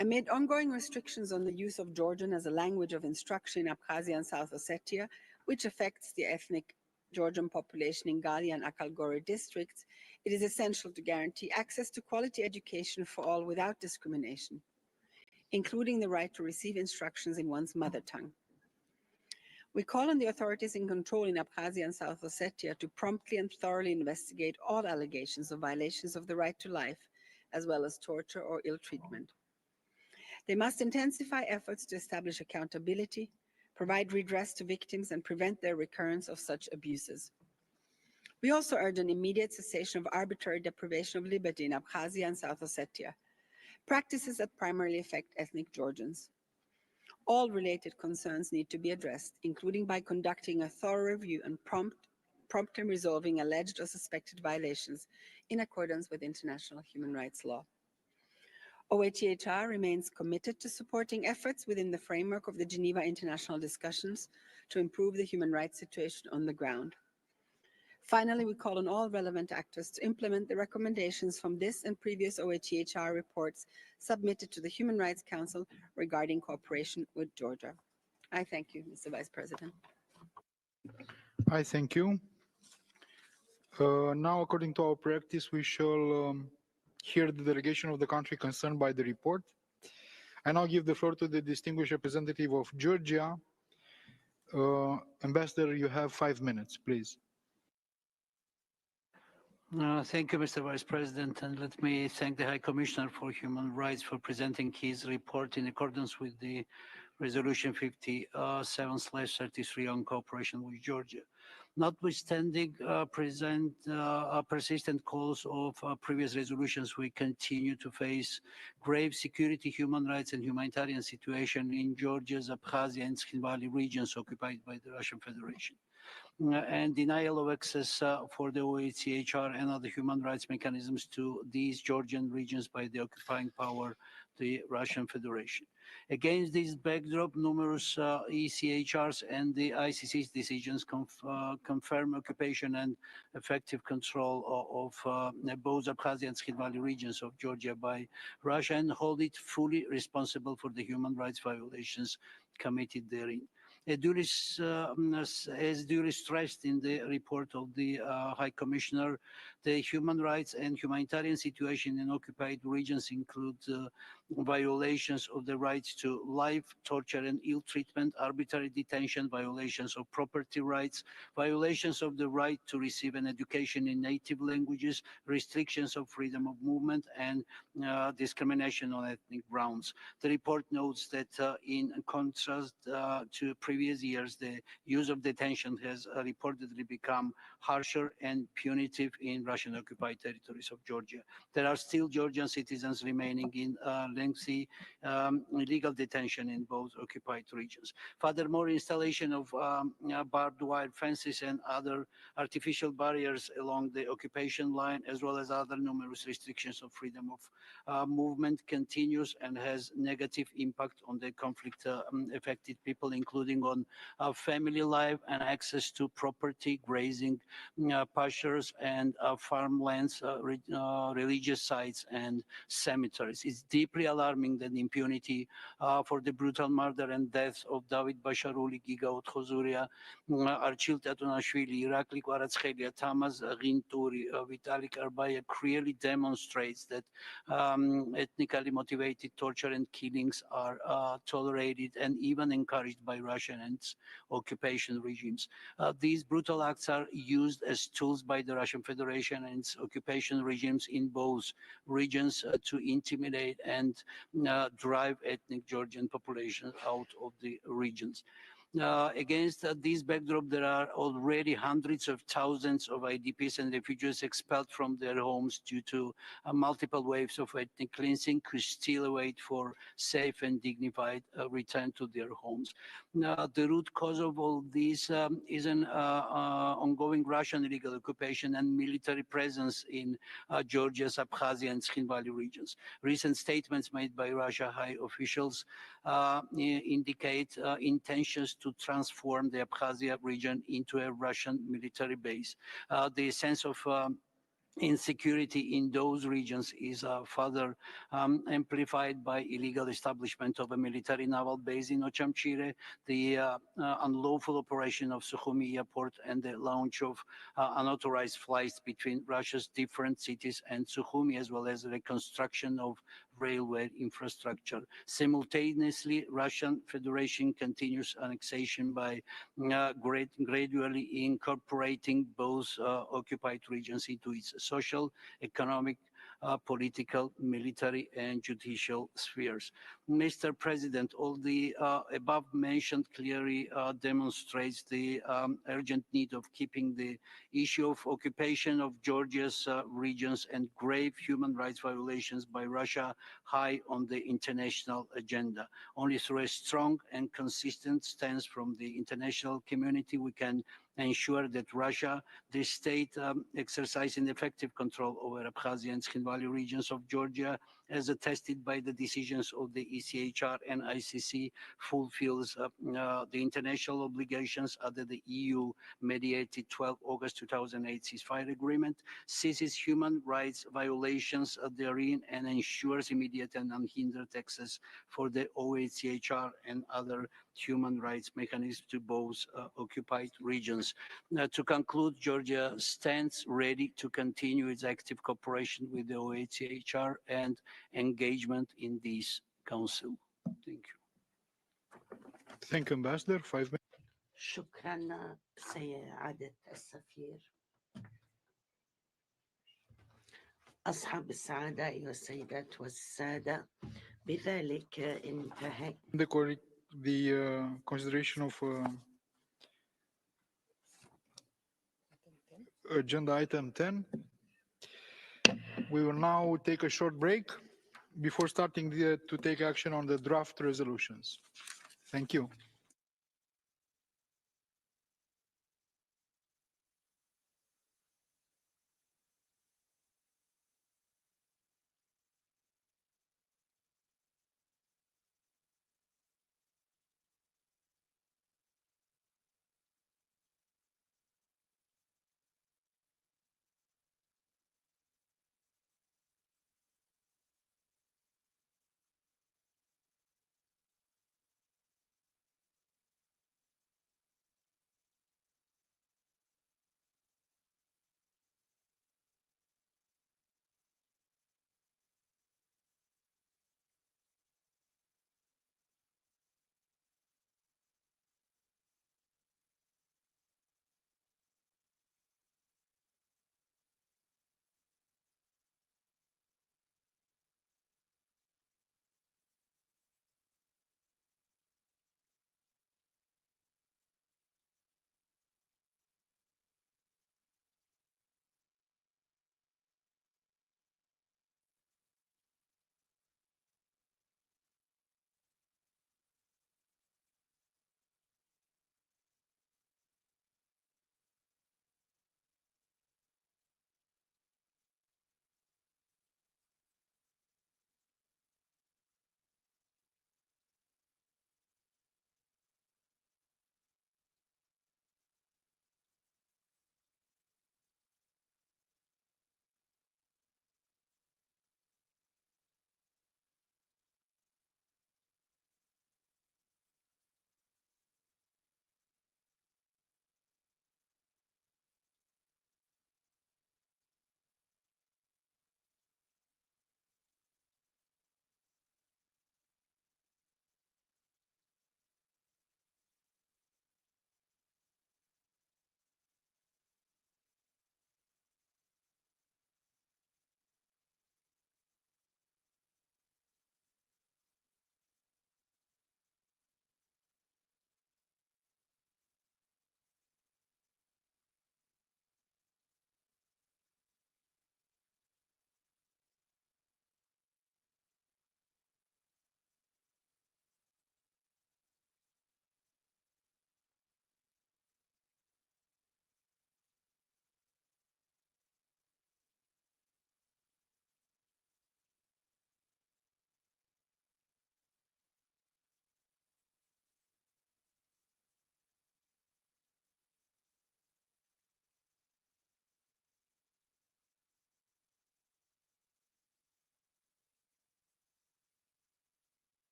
[SPEAKER 18] Amid ongoing restrictions on the use of Georgian as a language of instruction in Abkhazia and South Ossetia, which affects the ethnic Georgian population in Gali and Akalgori districts, it is essential to guarantee access to quality education for all without discrimination, including the right to receive instructions in one's mother tongue. We call on the authorities in control in Abkhazia and South Ossetia to promptly and thoroughly investigate all allegations of violations of the right to life, as well as torture or ill treatment. They must intensify efforts to establish accountability, provide redress to victims, and prevent their recurrence of such abuses. We also urge an immediate cessation of arbitrary deprivation of liberty in Abkhazia and South Ossetia, practices that primarily affect ethnic Georgians. All related concerns need to be addressed, including by conducting a thorough review and promptly resolving alleged or suspected violations in accordance with international human rights law. OHCHR remains committed to supporting efforts within the framework of the Geneva international discussions to improve the human rights situation on the ground. Finally, we call on all relevant actors to implement the recommendations from this and previous OHCHR reports submitted to the Human Rights Council regarding cooperation with Georgia. I thank you, Mr. Vice President.
[SPEAKER 7] I thank you. Now, according to our practice, we shall hear the delegation of the country concerned by the report. I now give the floor to the distinguished representative of Georgia. Ambassador, you have 5 minutes, please.
[SPEAKER 19] Thank you, Mr. Vice President, and let me thank the High Commissioner for Human Rights for presenting his report in accordance with the Resolution 57/33 on cooperation with Georgia. Notwithstanding persistent calls of previous resolutions, we continue to face grave security, human rights, and humanitarian situation in Georgia's Abkhazia and Geneva regions occupied by the Russian Federation. And denial of access for the OHCHR and other human rights mechanisms to these Georgian regions by the occupying power, the Russian Federation. Against this backdrop, numerous ECHRs and the ICC's decisions confirm occupation and effective control of both Abkhazia and Geneva regions of Georgia by Russia and hold it fully responsible for the human rights violations committed therein. As duly stressed in the report of the High Commissioner, the human rights and humanitarian situation in occupied regions include violations of the rights to life, torture and ill treatment, arbitrary detention, violations of property rights, violations of the right to receive an education in native languages, restrictions of freedom of movement, and discrimination on ethnic grounds. The report notes that in contrast to previous years, the use of detention has reportedly become harsher and punitive in Russian-occupied territories of Georgia. There are still Georgian citizens remaining in lengthy illegal detention in both occupied regions. Furthermore, installation of barbed wire fences and other artificial barriers along the occupation line, as well as other numerous restrictions of freedom of movement, continues and has negative impact on the conflict affected people, including on family life and access to property, grazing, pastures and farmlands, religious sites and cemeteries. It's deeply alarming that impunity for the brutal murder and deaths of David Basharuli, Giga Othozuria, Archil Tatunashvili, Irakli Kvaratskhelia, Tamaz Ginturi, Vitalik Arbaya clearly demonstrates that ethnically motivated torture and killings are tolerated and even encouraged by Russia and its occupation regimes. These brutal acts are used as tools by the Russian Federation and its occupation regimes in both regions to intimidate and drive ethnic Georgian populations out of the regions. Against this backdrop, there are already hundreds of thousands of IDPs and refugees expelled from their homes due to multiple waves of ethnic cleansing who still await for safe and dignified return to their homes. The root cause of all this is an ongoing Russian illegal occupation and military presence in Georgia's Abkhazia and Skhin Valley regions. Recent statements made by Russia high officials indicate intentions to transform the Abkhazia region into a Russian military base. The sense of insecurity in those regions is further amplified by illegal establishment of a military naval base in Ochamchire, the unlawful operation of Sukhumi airport, and the launch of unauthorized flights between Russia's different cities and Sukhumi, as well as reconstruction of railway infrastructure. Simultaneously, Russian Federation continues annexation by gradually incorporating both occupied regions into its social, economic, political, military, and judicial spheres. Mr. President, all the above mentioned clearly demonstrates the urgent need of keeping the issue of occupation of Georgia's regions and grave human rights violations by Russia high on the international agenda. Only through a strong and consistent stance from the international community we can ensure that Russia, the state exercising effective control over Abkhazia and Skhin Valley regions of Georgia, as attested by the decisions of the ECHR and ICC, fulfills the international obligations under the EU-mediated 12 August 2008 ceasefire agreement, ceases human rights violations therein, and ensures immediate and unhindered access for the OHCHR and other human rights mechanisms to both occupied regions. To conclude, Georgia stands ready to continue its active cooperation with the OHCHR and engagement in this council. Thank you.
[SPEAKER 7] Thank you, Ambassador. 5 minutes.
[SPEAKER 20] شكرا سيادة السفير. أصحاب السعادة أيها السيدات والسادة، بذلك انتهى
[SPEAKER 7] The consideration of agenda item 10. We will now take a short break before starting to take action on the draft resolutions. Thank you.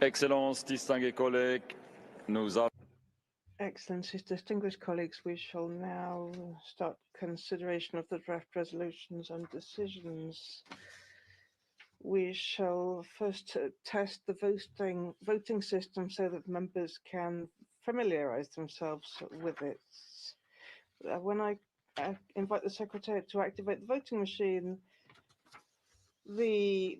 [SPEAKER 21] Excellences, distingués collègues, nous avons...
[SPEAKER 8] Excellencies, distinguished colleagues, we shall now start consideration of the draft resolutions and decisions. We shall first test the voting system so that members can familiarize themselves with it. When I invite the Secretariat to activate the voting machine, the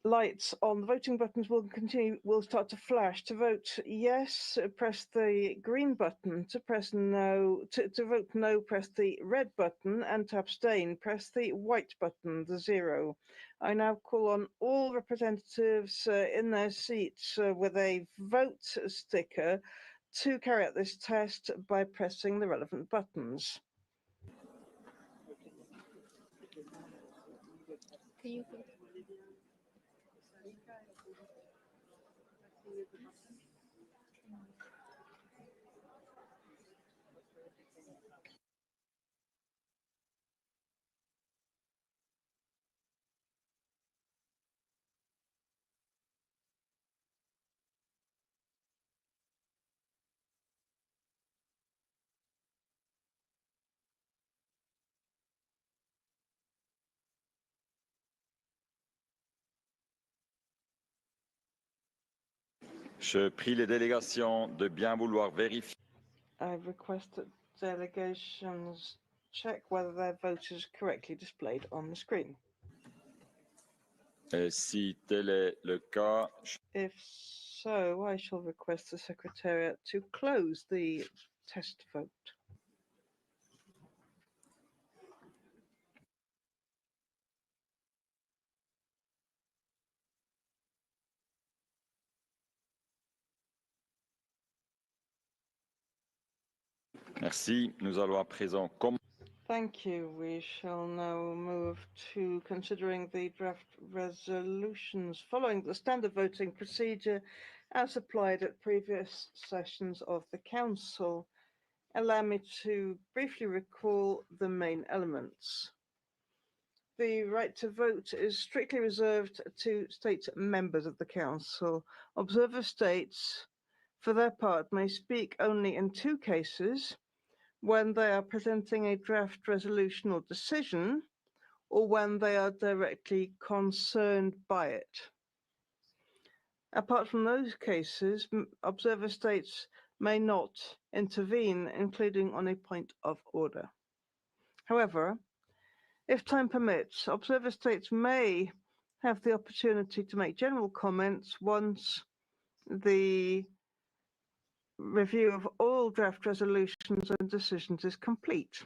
[SPEAKER 8] lights on the voting buttons will start to flash. To vote yes, press the green button. To press no, to vote no, press the red button, and to abstain, press the white button, the 0. I now call on all representatives in their seats with a vote sticker to carry out this test by pressing the relevant buttons.
[SPEAKER 21] Je prie les délégations de bien vouloir vérifier.
[SPEAKER 8] I request that delegations check whether their vote is correctly displayed on the screen.
[SPEAKER 21] Si tel est le cas,
[SPEAKER 8] If so, I shall request the Secretariat to close the test vote.
[SPEAKER 21] merci. Nous allons à présent
[SPEAKER 8] Thank you. We shall now move to considering the draft resolutions following the standard voting procedure as applied at previous sessions of the Council. Allow me to briefly recall the main elements. The right to vote is strictly reserved to state members of the Council. Observer states, for their part, may speak only in 2 cases: when they are presenting a draft resolution or decision, or when they are directly concerned by it. Apart from those cases, observer states may not intervene, including on a point of order. However, if time permits, observer states may have the opportunity to make general comments once the review of all draft resolutions and decisions is complete.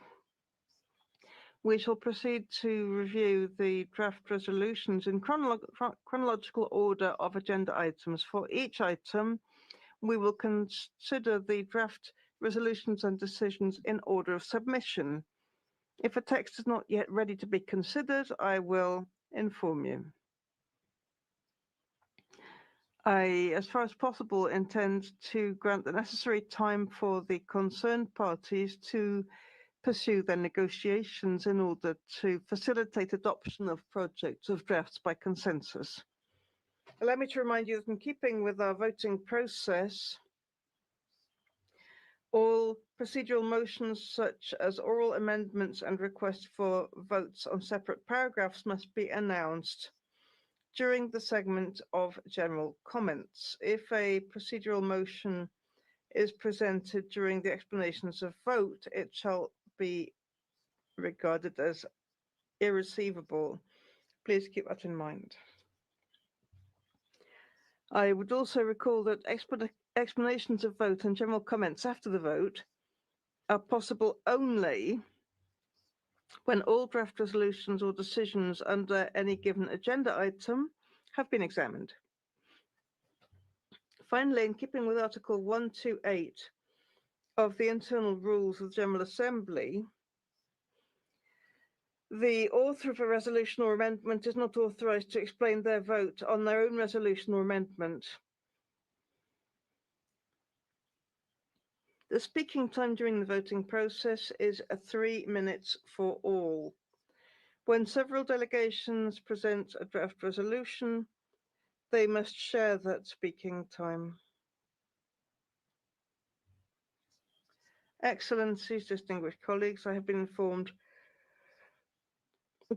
[SPEAKER 8] We shall proceed to review the draft resolutions in chronological order of agenda items. For each item, we will consider the draft resolutions and decisions in order of submission. If a text is not yet ready to be considered, I will inform you. I, as far as possible, intend to grant the necessary time for the concerned parties to pursue their negotiations in order to facilitate adoption of projects of drafts by consensus. Allow me to remind you that in keeping with our voting process, all procedural motions such as oral amendments and requests for votes on separate paragraphs must be announced during the segment of general comments. If a procedural motion is presented during the explanations of vote, it shall be regarded as irreceivable. Please keep that in mind. I would also recall that explanations of vote and general comments after the vote are possible only when all draft resolutions or decisions under any given agenda item have been examined. Finally, in keeping with Article 128 of the Internal Rules of the General Assembly, the author of a resolution or amendment is not authorized to explain their vote on their own resolution or amendment. The speaking time during the voting process is 3 minutes for all. When several delegations present a draft resolution, they must share that speaking time. Excellencies, distinguished colleagues, I have been informed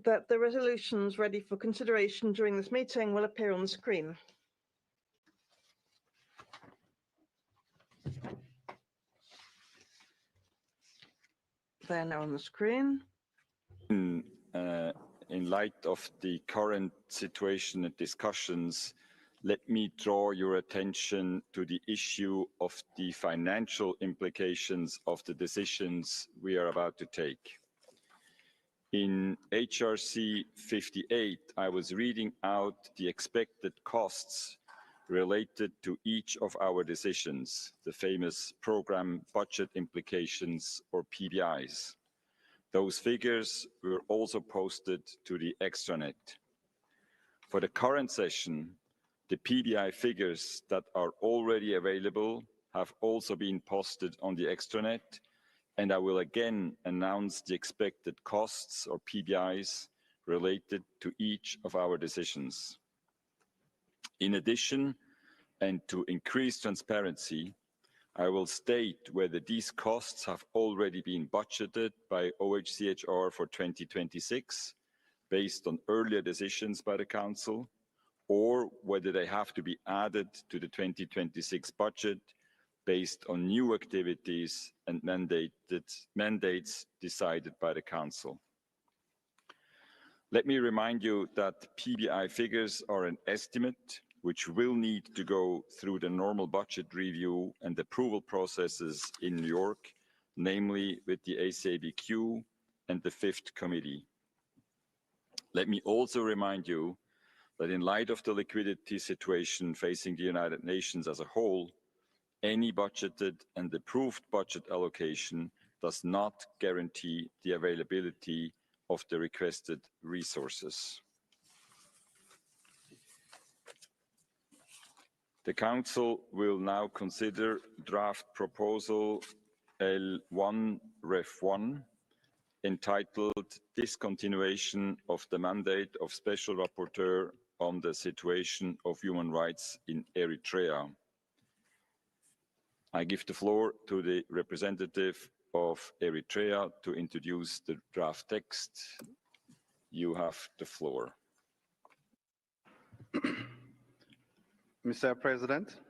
[SPEAKER 8] that the resolutions ready for consideration during this meeting will appear on the screen. They are now on the screen.
[SPEAKER 21] In light of the current situation and discussions, let me draw your attention to the issue of the financial implications of the decisions we are about to take. In HRC 58, I was reading out the expected costs related to each of our decisions, the famous program budget implications, or PBIs. Those figures were also posted to the extranet. For the current session, the PBI figures that are already available have also been posted on the extranet, and I will again announce the expected costs or PBIs related to each of our decisions. In addition, and to increase transparency, I will state whether these costs have already been budgeted by OHCHR for 2026, based on earlier decisions by the Council, or whether they have to be added to the 2026 budget based on new activities and mandates decided by the Council. Let me remind you that PBI figures are an estimate which will need to go through the normal budget review and approval processes in New York, namely with the ACABQ and the Fifth Committee. Let me also remind you that in light of the liquidity situation facing the United Nations as a whole, any budgeted and approved budget allocation does not guarantee the availability of the requested resources. The Council will now consider draft proposal L1 Ref 1, entitled Discontinuation of the Mandate of Special Rapporteur on the Situation of Human Rights in Eritrea. I give the floor to the representative of Eritrea to introduce the draft text. You have the floor.
[SPEAKER 6] Mr. President,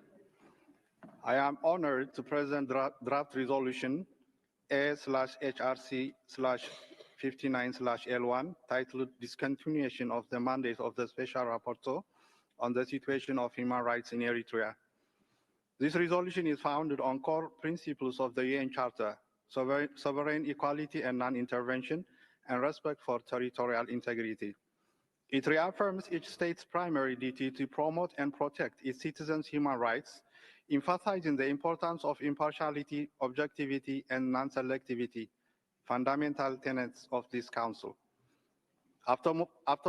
[SPEAKER 6] I am honored to present draft resolution A/HRC/59/L1 titled Discontinuation of the Mandate of the Special Rapporteur on the Situation of Human Rights in Eritrea. This resolution is founded on core principles of the UN Charter, sovereign equality and non-intervention, and respect for territorial integrity. It reaffirms each state's primary duty to promote and protect its citizens' human rights, emphasizing the importance of impartiality, objectivity, and non-selectivity, fundamental tenets of this Council. After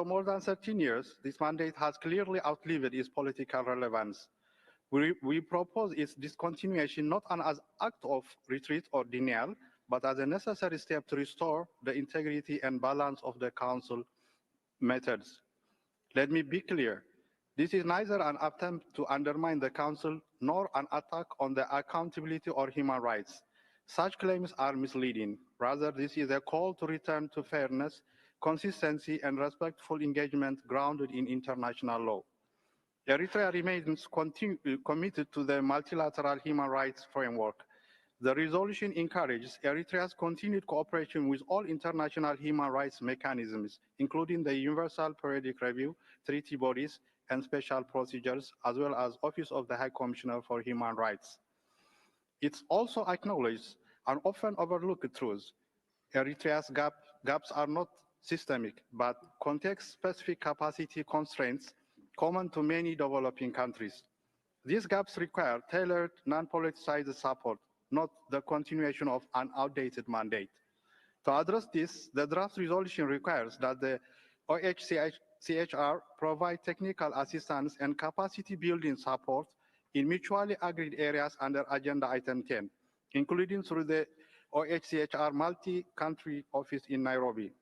[SPEAKER 6] more than 13 years, this mandate has clearly outlived its political relevance. We propose its discontinuation not as an act of retreat or denial, but as a necessary step to restore the integrity and balance of the Council methods. Let me be clear. This is neither an attempt to undermine the Council nor an attack on the accountability or human rights. Such claims are misleading. Rather, this is a call to return to fairness, consistency, and respectful engagement grounded in international law. Eritrea remains committed to the multilateral human rights framework. The resolution encourages Eritrea's continued cooperation with all international human rights mechanisms, including the Universal Periodic Review, treaty bodies, and special procedures, as well as Office of the High Commissioner for Human Rights. It also acknowledges an often overlooked truth. Eritrea's gaps are not systemic, but context-specific capacity constraints common to many developing countries. These gaps require tailored, non-politicized support, not the continuation of an outdated mandate. To address this, the draft resolution requires that the OHCHR provide technical assistance and capacity building support in mutually agreed areas under Agenda Item 10, including through the OHCHR multi-country office in Nairobi.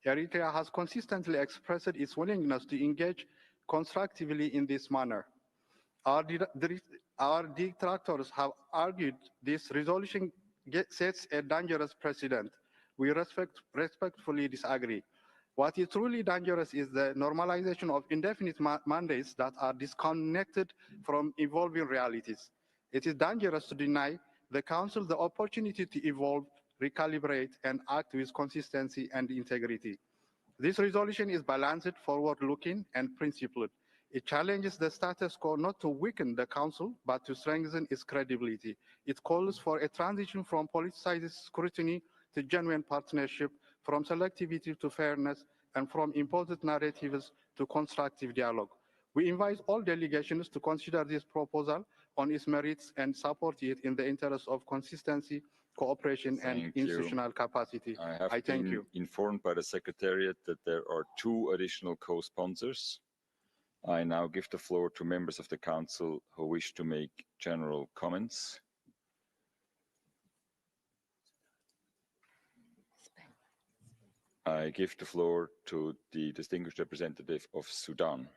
[SPEAKER 6] Eritrea has consistently expressed its willingness to engage constructively in this manner. Our detractors have argued this resolution sets a dangerous precedent. We respectfully disagree. What is truly dangerous is the normalization of indefinite mandates that are disconnected from evolving realities. It is dangerous to deny the Council the opportunity to evolve, recalibrate, and act with consistency and integrity. This resolution is balanced, forward-looking, and principled. It challenges the status quo not to weaken the Council, but to strengthen its credibility. It calls for a transition from politicized scrutiny to genuine partnership, from selectivity to fairness, and from imposed narratives to constructive dialogue. We invite all delegations to consider this proposal on its merits and support it in the interest of consistency, cooperation, and institutional capacity.
[SPEAKER 21] I have been informed by the Secretariat that there are 2 additional co-sponsors. I now give the floor to members of the Council who wish to make general comments. I give the floor to the distinguished representative of Sudan.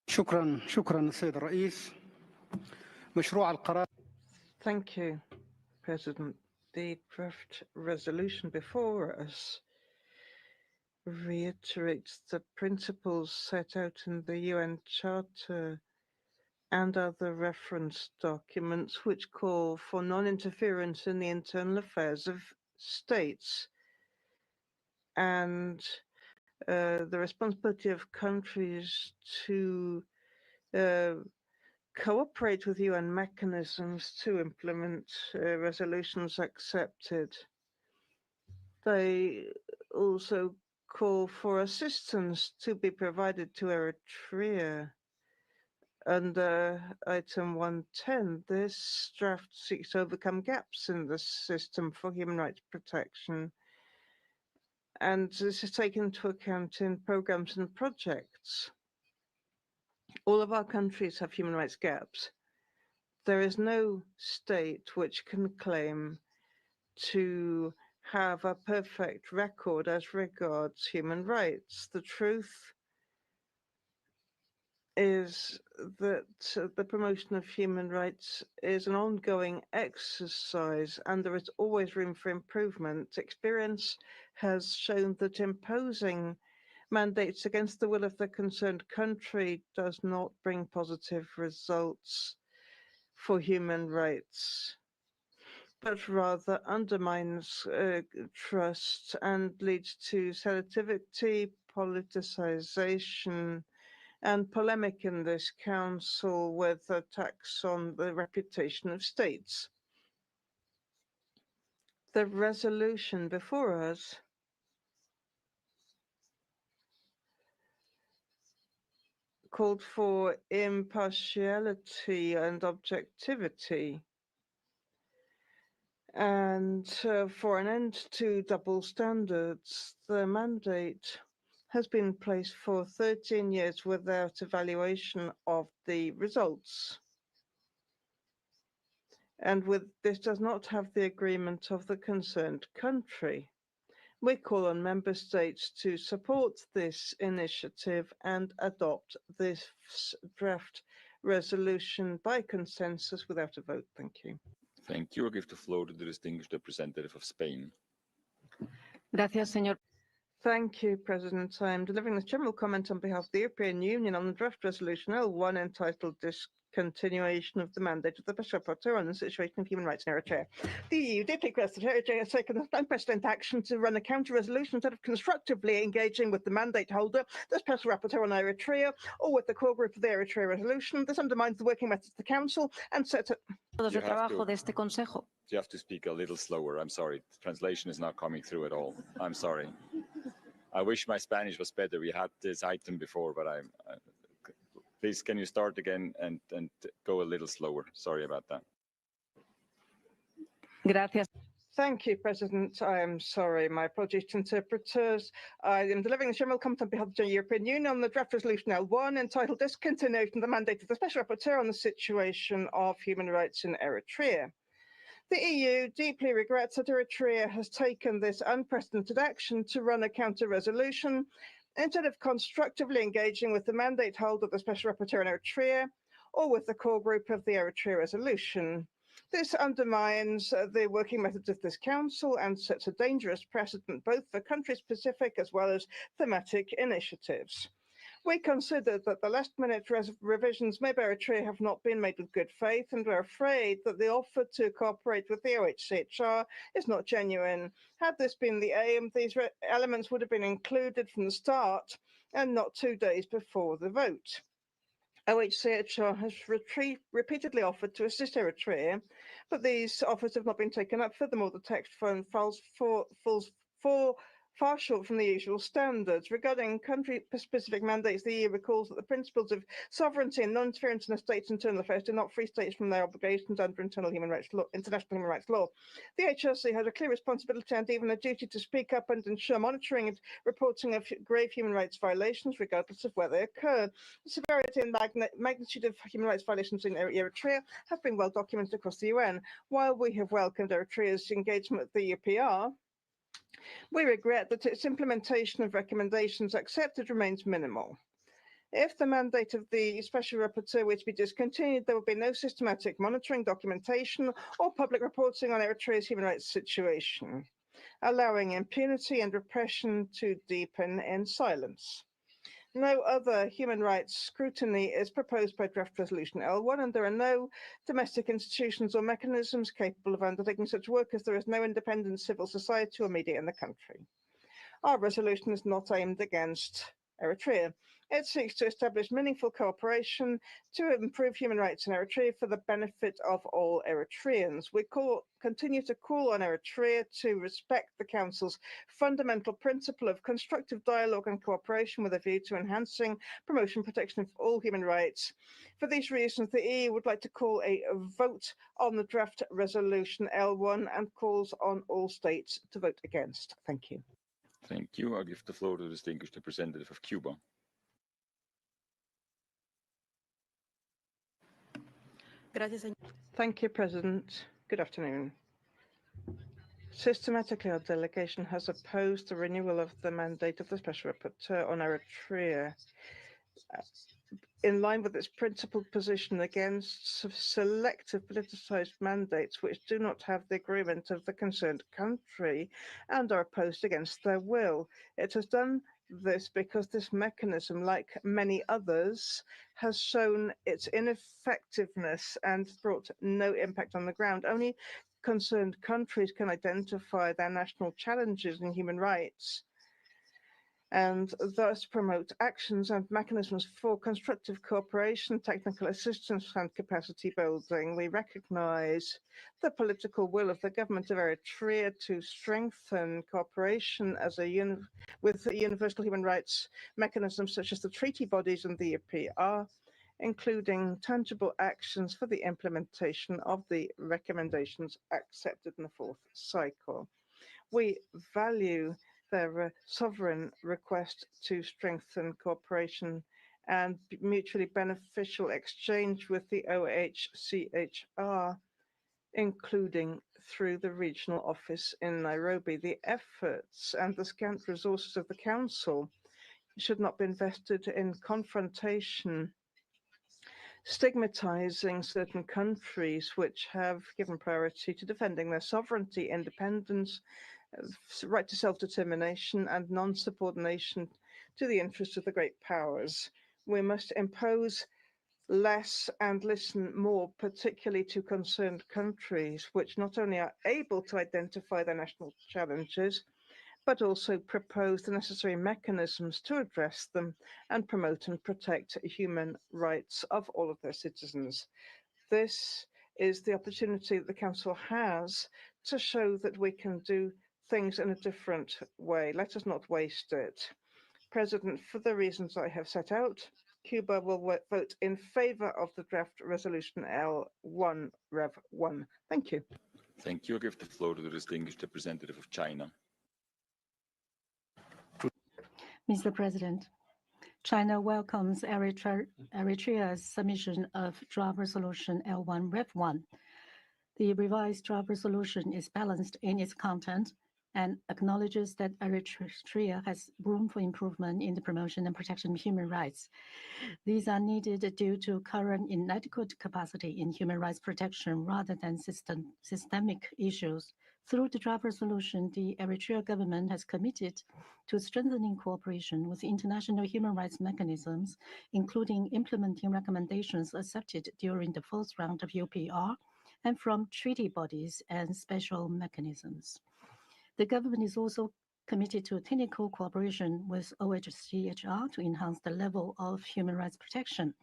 [SPEAKER 14] شكرا السيد الرئيس. مشروع القرار.
[SPEAKER 8] Thank you, President. The draft resolution before us reiterates the principles set out in the UN Charter and other reference documents which call for non-interference in the internal affairs of states and the responsibility of countries to cooperate with UN mechanisms to implement resolutions accepted. They also call for assistance to be provided to Eritrea. Under item 110, this draft seeks to overcome gaps in the system for human rights protection. And this is taken into account in programs and projects. All of our countries have human rights gaps. There is no state which can claim to have a perfect record as regards human rights. The truth is that the promotion of human rights is an ongoing exercise and there is always room for improvement. Experience has shown that imposing mandates against the will of the concerned country does not bring positive results for human rights, but rather undermines trust and leads to selectivity, politicization, and polemic in this council with attacks on the reputation of states. The resolution before us called for impartiality and objectivity and for an end to double standards. The mandate has been in place for 13 years without evaluation of the results. And this does not have the agreement of the concerned country. We call on member states to support this initiative and adopt this draft resolution by consensus without a vote. Thank you.
[SPEAKER 21] Thank you. I give the floor to the distinguished representative of Spain.
[SPEAKER 2] Gracias, señor. Thank you, President. I am delivering this general comment on behalf of the European Union on the draft resolution L1 entitled Discontinuation of the Mandate of the Special Rapporteur on the Situation of Human Rights in Eritrea. The EU deeply regrets that Eritrea has taken unprecedented action to run a counter-resolution instead of constructively engaging with the mandate holder, the Special Rapporteur on Eritrea, or with the core group of the Eritrea resolution. This undermines the working methods of the Council and sets a...
[SPEAKER 21] You have to speak a little slower. I'm sorry. The translation is not coming through at all. I'm sorry. I wish my Spanish was better. We had this item before, but please, can you start again and go a little slower? Sorry about that.
[SPEAKER 2] Gracias. Thank you, President. I am sorry. My apologies to interpreters. I am delivering the general comment on behalf of the European Union on the draft resolution L1 entitled Discontinuation of the Mandate of the Special Rapporteur on the Situation of Human Rights in Eritrea. The EU deeply regrets that Eritrea has taken this unprecedented action to run a counter-resolution instead of constructively engaging with the mandate holder, the Special Rapporteur in Eritrea, or with the core group of the Eritrea resolution. This undermines the working methods of this Council and sets a dangerous precedent both for country-specific as well as thematic initiatives. We consider that the last-minute revisions made by Eritrea have not been made with good faith, and we're afraid that the offer to cooperate with the OHCHR is not genuine. Had this been the aim, these elements would have been included from the start and not 2 days before the vote. OHCHR has repeatedly offered to assist Eritrea, but these offers have not been taken up. Furthermore, the text falls far short from the usual standards. Regarding country-specific mandates, the EU recalls that the principles of sovereignty and non-interference in a state's internal affairs do not free states from their obligations under international human rights law. The HRC has a clear responsibility and even a duty to speak up and ensure monitoring and reporting of grave human rights violations, regardless of where they occur. The severity and magnitude of human rights violations in Eritrea have been well documented across the UN. While we have welcomed Eritrea's engagement with the UPR, we regret that its implementation of recommendations accepted remains minimal. If the mandate of the Special Rapporteur were to be discontinued, there would be no systematic monitoring, documentation, or public reporting on Eritrea's human rights situation, allowing impunity and repression to deepen in silence. No other human rights scrutiny is proposed by draft resolution L1, and there are no domestic institutions or mechanisms capable of undertaking such work, as there is no independent civil society or media in the country. Our resolution is not aimed against Eritrea. It seeks to establish meaningful cooperation to improve human rights in Eritrea for the benefit of all Eritreans. We continue to call on Eritrea to respect the Council's fundamental principle of constructive dialogue and cooperation with a view to enhancing promotion and protection of all human rights. For these reasons, the EU would like to call a vote on the draft resolution L1 and calls on all states to vote against. Thank you.
[SPEAKER 21] Thank you. I'll give the floor to the distinguished representative of Cuba.
[SPEAKER 2] Thank you, President. Good afternoon. Systematically, our delegation has opposed the renewal of the mandate of the Special Rapporteur on Eritrea, in line with its principled position against selective politicized mandates which do not have the agreement of the concerned country and are opposed against their will. It has done this because this mechanism, like many others, has shown its ineffectiveness and brought no impact on the ground. Only concerned countries can identify their national challenges in human rights and thus promote actions and mechanisms for constructive cooperation, technical assistance, and capacity building. We recognize the political will of the government of Eritrea to strengthen cooperation as with universal human rights mechanisms such as the treaty bodies and the UPR, including tangible actions for the implementation of the recommendations accepted in the fourth cycle. We value their sovereign request to strengthen cooperation and mutually beneficial exchange with the OHCHR, including through the regional office in Nairobi. The efforts and the scant resources of the Council should not be invested in confrontation, stigmatizing certain countries which have given priority to defending their sovereignty, independence, right to self-determination, and non-subordination to the interests of the great powers. We must impose less and listen more, particularly to concerned countries, which not only are able to identify their national challenges, but also propose the necessary mechanisms to address them and promote and protect human rights of all of their citizens. This is the opportunity that the Council has to show that we can do things in a different way. Let us not waste it. President, for the reasons I have set out, Cuba will vote in favor of the draft resolution L1 Rev 1. Thank you.
[SPEAKER 21] Thank you. I give the floor to the distinguished representative of China.
[SPEAKER 3] Mr. President, China welcomes Eritrea's submission of draft resolution L1 Rev 1. The revised draft resolution is balanced in its content, and acknowledges that Eritrea has room for improvement in the promotion and protection of human rights. These are needed due to current inadequate capacity in human rights protection rather than systemic issues. Through the draft resolution, the Eritrea government has committed to strengthening cooperation with international human rights mechanisms, including implementing recommendations accepted during the first round of UPR and from treaty bodies and special mechanisms. The government is also committed to technical cooperation with UNHRC to enhance the level of human rights protection.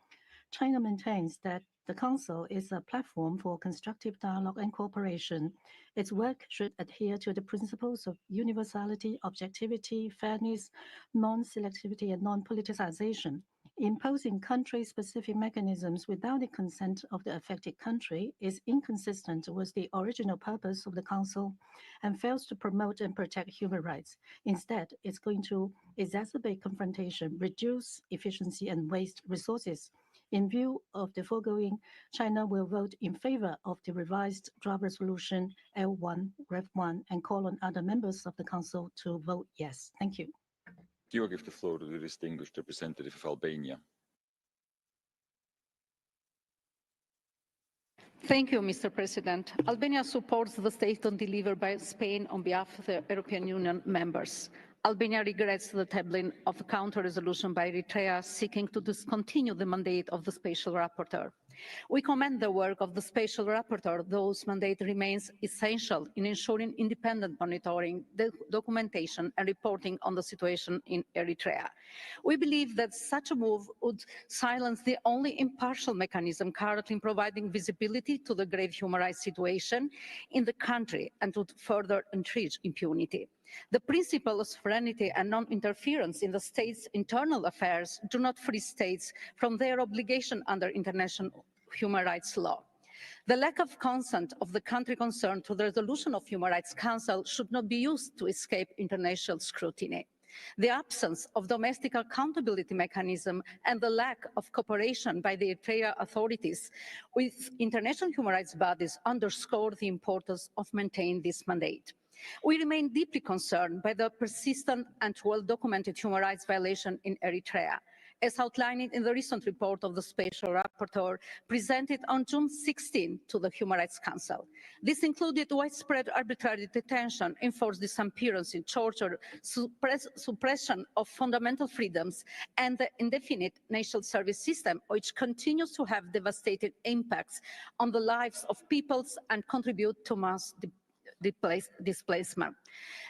[SPEAKER 3] China maintains that the Council is a platform for constructive dialogue and cooperation. Its work should adhere to the principles of universality, objectivity, fairness, non-selectivity, and non-politicization. Imposing country-specific mechanisms without the consent of the affected country is inconsistent with the original purpose of the Council and fails to promote and protect human rights. Instead, it's going to exacerbate confrontation, reduce efficiency, and waste resources. In view of the foregoing, China will vote in favor of the revised draft resolution L1, Rev 1, and call on other members of the Council to vote yes. Thank you.
[SPEAKER 21] You give the floor to the distinguished representative of Albania.
[SPEAKER 4] Thank you, Mr. President. Albania supports the statement delivered by Spain on behalf of the European Union members. Albania regrets the tabling of a counter-resolution by Eritrea seeking to discontinue the mandate of the Special Rapporteur. We commend the work of the Special Rapporteur, whose mandate remains essential in ensuring independent monitoring, documentation and reporting on the situation in Eritrea. We believe that such a move would silence the only impartial mechanism currently providing visibility to the grave human rights situation in the country and would further entrench impunity. The principle of sovereignty and non-interference in the state's internal affairs do not free states from their obligation under international human rights law. The lack of consent of the country concerned to the resolution of Human Rights Council should not be used to escape international scrutiny. The absence of domestic accountability mechanism and the lack of cooperation by the Eritrea authorities with international human rights bodies underscore the importance of maintaining this mandate. We remain deeply concerned by the persistent and well-documented human rights violation in Eritrea, as outlined in the recent report of the Special Rapporteur presented on June 16 to the Human Rights Council. This included widespread arbitrary detention, enforced disappearance, torture, suppression of fundamental freedoms, and the indefinite national service system, which continues to have devastating impacts on the lives of peoples and contribute to mass displacement.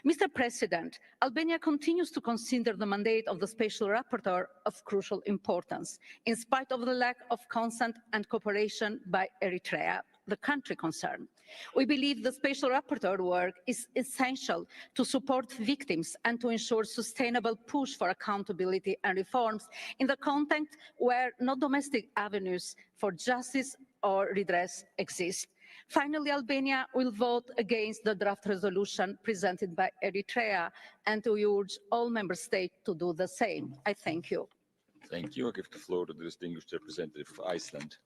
[SPEAKER 4] Mr. President, Albania continues to consider the mandate of the Special Rapporteur of crucial importance, in spite of the lack of consent and cooperation by Eritrea, the country concerned. We believe the Special Rapporteur work is essential to support victims and to ensure sustainable push for accountability and reforms in the context where no domestic avenues for justice or redress exist. Finally, Albania will vote against the draft resolution presented by Eritrea, and we urge all member states to do the same. I thank you.
[SPEAKER 21] Thank you. I give the floor to the distinguished representative of Iceland.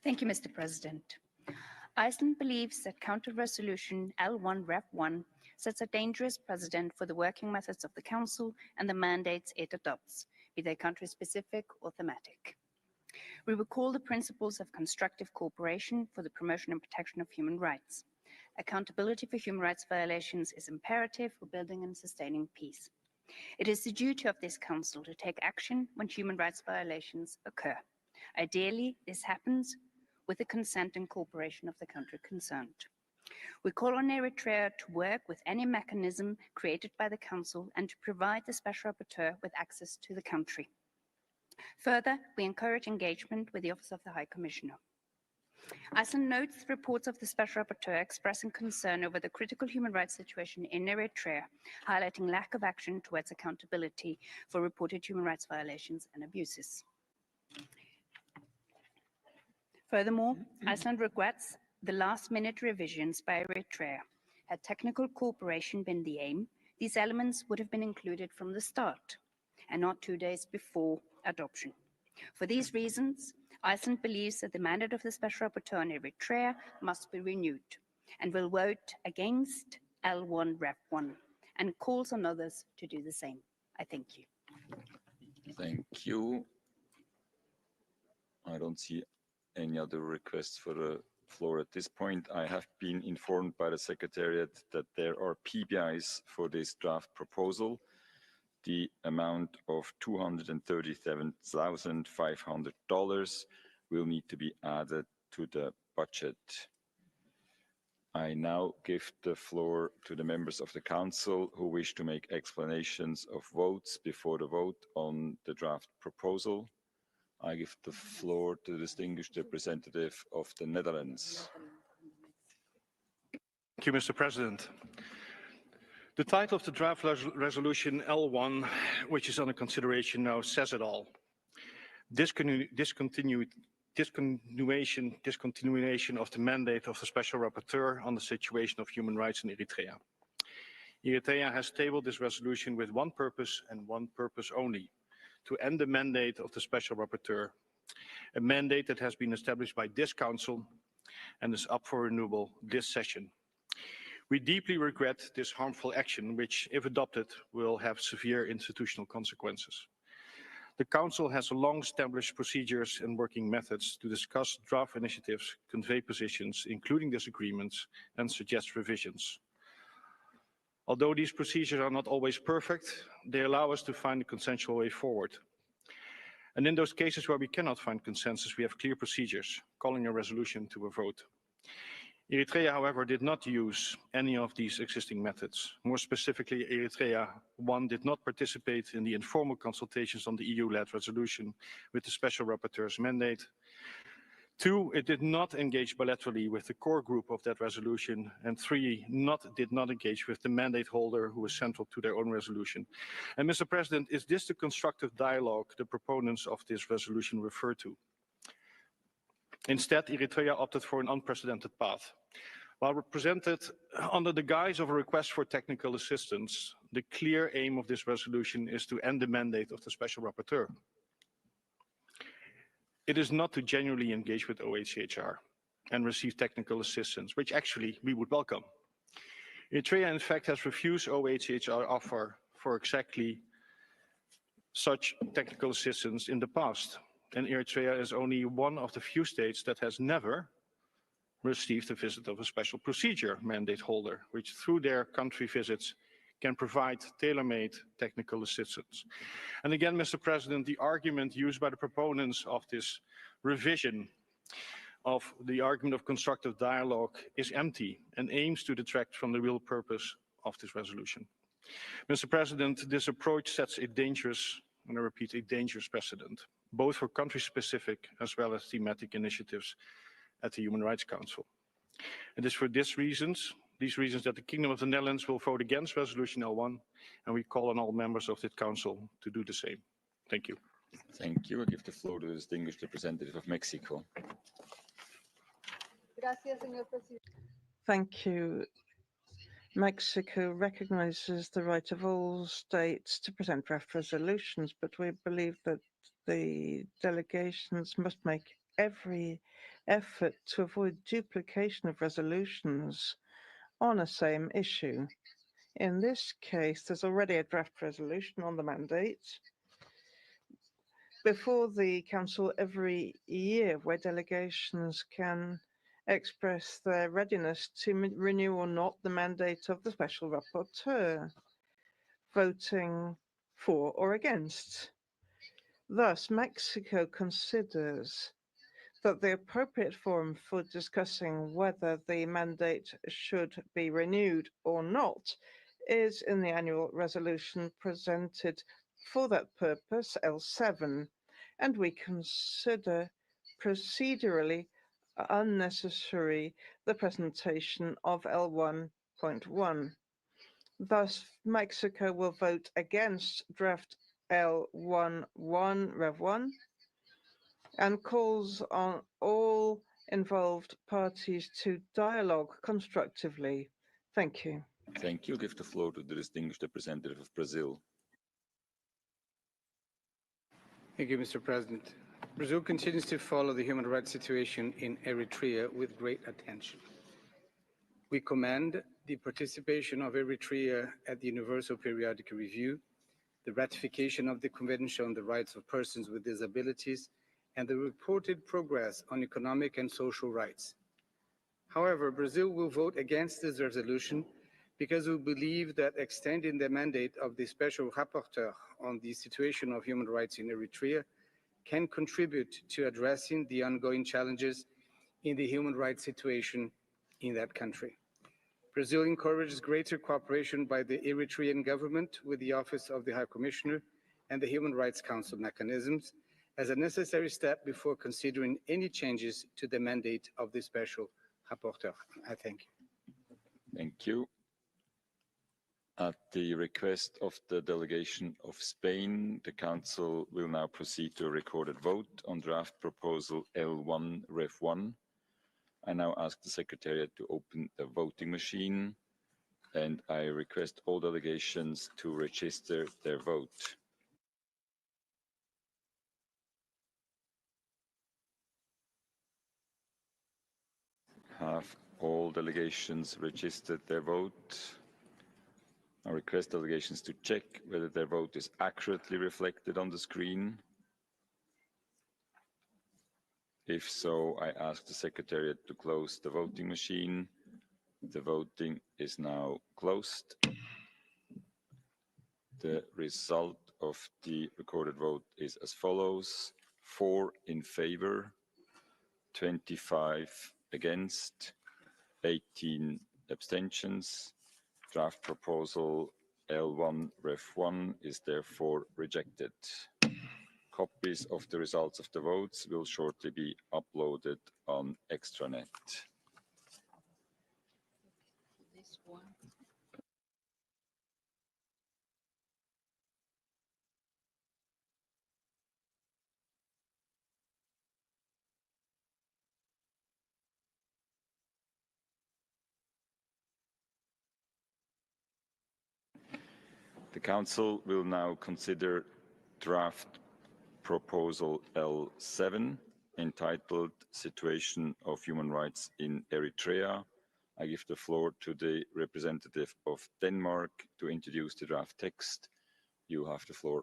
[SPEAKER 22] Thank you, Mr. President. Iceland believes that counter-resolution L1 Rev 1 sets a dangerous precedent for the working methods of the Council and the mandates it adopts, be they country-specific or thematic. We recall the principles of constructive cooperation for the promotion and protection of human rights. Accountability for human rights violations is imperative for building and sustaining peace. It is the duty of this Council to take action when human rights violations occur. Ideally, this happens with the consent and cooperation of the country concerned. We call on Eritrea to work with any mechanism created by the Council and to provide the Special Rapporteur with access to the country. Further, we encourage engagement with the Office of the High Commissioner. Iceland notes reports of the Special Rapporteur expressing concern over the critical human rights situation in Eritrea, highlighting lack of action towards accountability for reported human rights violations and abuses. Furthermore, Iceland regrets the last-minute revisions by Eritrea. Had technical cooperation been the aim, these elements would have been included from the start and not 2 days before adoption. For these reasons, Iceland believes that the mandate of the Special Rapporteur on Eritrea must be renewed and will vote against L1 Ref 1 and calls on others to do the same. I thank you.
[SPEAKER 21] Thank you. I don't see any other requests for the floor at this point. I have been informed by the Secretariat that there are PBIs for this draft proposal. The amount of $237,500 will need to be added to the budget. I now give the floor to the members of the Council who wish to make explanations of votes before the vote on the draft proposal. I give the floor to the distinguished representative of the Netherlands.
[SPEAKER 1] Thank you, Mr. President. The title of the draft resolution L1, which is under consideration now, says it all. Discontinuation of the mandate of the Special Rapporteur on the situation of human rights in Eritrea. Eritrea has tabled this resolution with one purpose and one purpose only: to end the mandate of the Special Rapporteur, a mandate that has been established by this Council and is up for renewal this session. We deeply regret this harmful action, which, if adopted, will have severe institutional consequences. The Council has long-established procedures and working methods to discuss draft initiatives, convey positions, including disagreements, and suggest revisions. Although these procedures are not always perfect, they allow us to find a consensual way forward. And in those cases where we cannot find consensus, we have clear procedures, calling a resolution to a vote. Eritrea, however, did not use any of these existing methods. More specifically, Eritrea, 1, did not participate in the informal consultations on the EU-led resolution with the Special Rapporteur's mandate. 2, it did not engage bilaterally with the core group of that resolution. And 3, did not engage with the mandate holder who was central to their own resolution. And Mr. President, is this the constructive dialogue the proponents of this resolution refer to? Instead, Eritrea opted for an unprecedented path. While represented under the guise of a request for technical assistance, the clear aim of this resolution is to end the mandate of the Special Rapporteur. It is not to genuinely engage with OHCHR and receive technical assistance, which actually we would welcome. Eritrea, in fact, has refused OHCHR offer for exactly such technical assistance in the past. And Eritrea is only one of the few states that has never received a visit of a special procedure mandate holder, which through their country visits can provide tailor-made technical assistance. And again, Mr. President, the argument used by the proponents of this revision of the argument of constructive dialogue is empty and aims to detract from the real purpose of this resolution. Mr. President, this approach sets a dangerous, and I repeat, a dangerous precedent, both for country-specific as well as thematic initiatives at the Human Rights Council. It is for these reasons that the Kingdom of the Netherlands will vote against Resolution L1, and we call on all members of this Council to do the same. Thank you.
[SPEAKER 21] Thank you. I give the floor to the distinguished representative of Mexico.
[SPEAKER 2] Thank you. Mexico recognizes the right of all states to present draft resolutions, but we believe that the delegations must make every effort to avoid duplication of resolutions on a same issue. In this case, there's already a draft resolution on the mandate before the Council every year, where delegations can express their readiness to renew or not the mandate of the Special Rapporteur, voting for or against. Thus, Mexico considers that the appropriate forum for discussing whether the mandate should be renewed or not is in the annual resolution presented for that purpose, L7, and we consider procedurally unnecessary the presentation of L1.1. Thus, Mexico will vote against draft L11 Rev 1 and calls on all involved parties to dialogue constructively. Thank you.
[SPEAKER 21] Thank you. Give the floor to the distinguished representative of Brazil.
[SPEAKER 14] Thank you, Mr. President. Brazil continues to follow the human rights situation in Eritrea with great attention. We commend the participation of Eritrea at the Universal Periodic Review, the ratification of the Convention on the Rights of Persons with Disabilities, and the reported progress on economic and social rights. However, Brazil will vote against this resolution because we believe that extending the mandate of the Special Rapporteur on the situation of human rights in Eritrea can contribute to addressing the ongoing challenges in the human rights situation in that country. Brazil encourages greater cooperation by the Eritrean government with the Office of the High Commissioner and the Human Rights Council mechanisms as a necessary step before considering any changes to the mandate of the Special Rapporteur. I thank you.
[SPEAKER 21] Thank you. At the request of the delegation of Spain, the Council will now proceed to a recorded vote on draft proposal L1 Ref 1. I now ask the Secretariat to open the voting machine, and I request all delegations to register their vote. Have all delegations registered their vote? I request delegations to check whether their vote is accurately reflected on the screen. If so, I ask the Secretariat to close the voting machine. The voting is now closed. The result of the recorded vote is as follows: 4 in favor, 25 against, 18 abstentions. Draft proposal L1 Ref 1 is therefore rejected. Copies of the results of the votes will shortly be uploaded on extranet.
[SPEAKER 4] This one.
[SPEAKER 21] The Council will now consider draft proposal L7 entitled Situation of Human Rights in Eritrea. I give the floor to the representative of Denmark to introduce the draft text. You have the floor.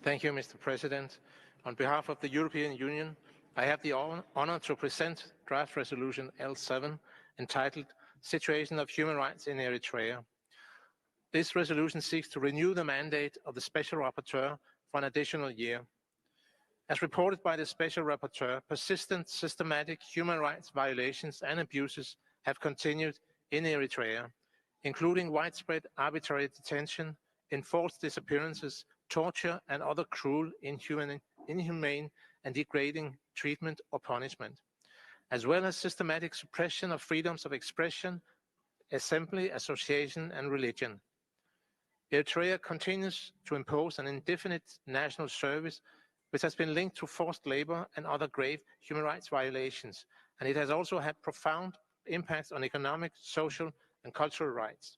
[SPEAKER 9] Thank you, Mr. President. On behalf of the European Union, I have the honor to present draft resolution L7 entitled Situation of Human Rights in Eritrea. This resolution seeks to renew the mandate of the Special Rapporteur for an additional year. As reported by the Special Rapporteur, persistent systematic human rights violations and abuses have continued in Eritrea, including widespread arbitrary detention, enforced disappearances, torture, and other cruel, inhumane, and degrading treatment or punishment, as well as systematic suppression of freedoms of expression, assembly, association, and religion. Eritrea continues to impose an indefinite national service which has been linked to forced labor and other grave human rights violations, and it has also had profound impacts on economic, social, and cultural rights.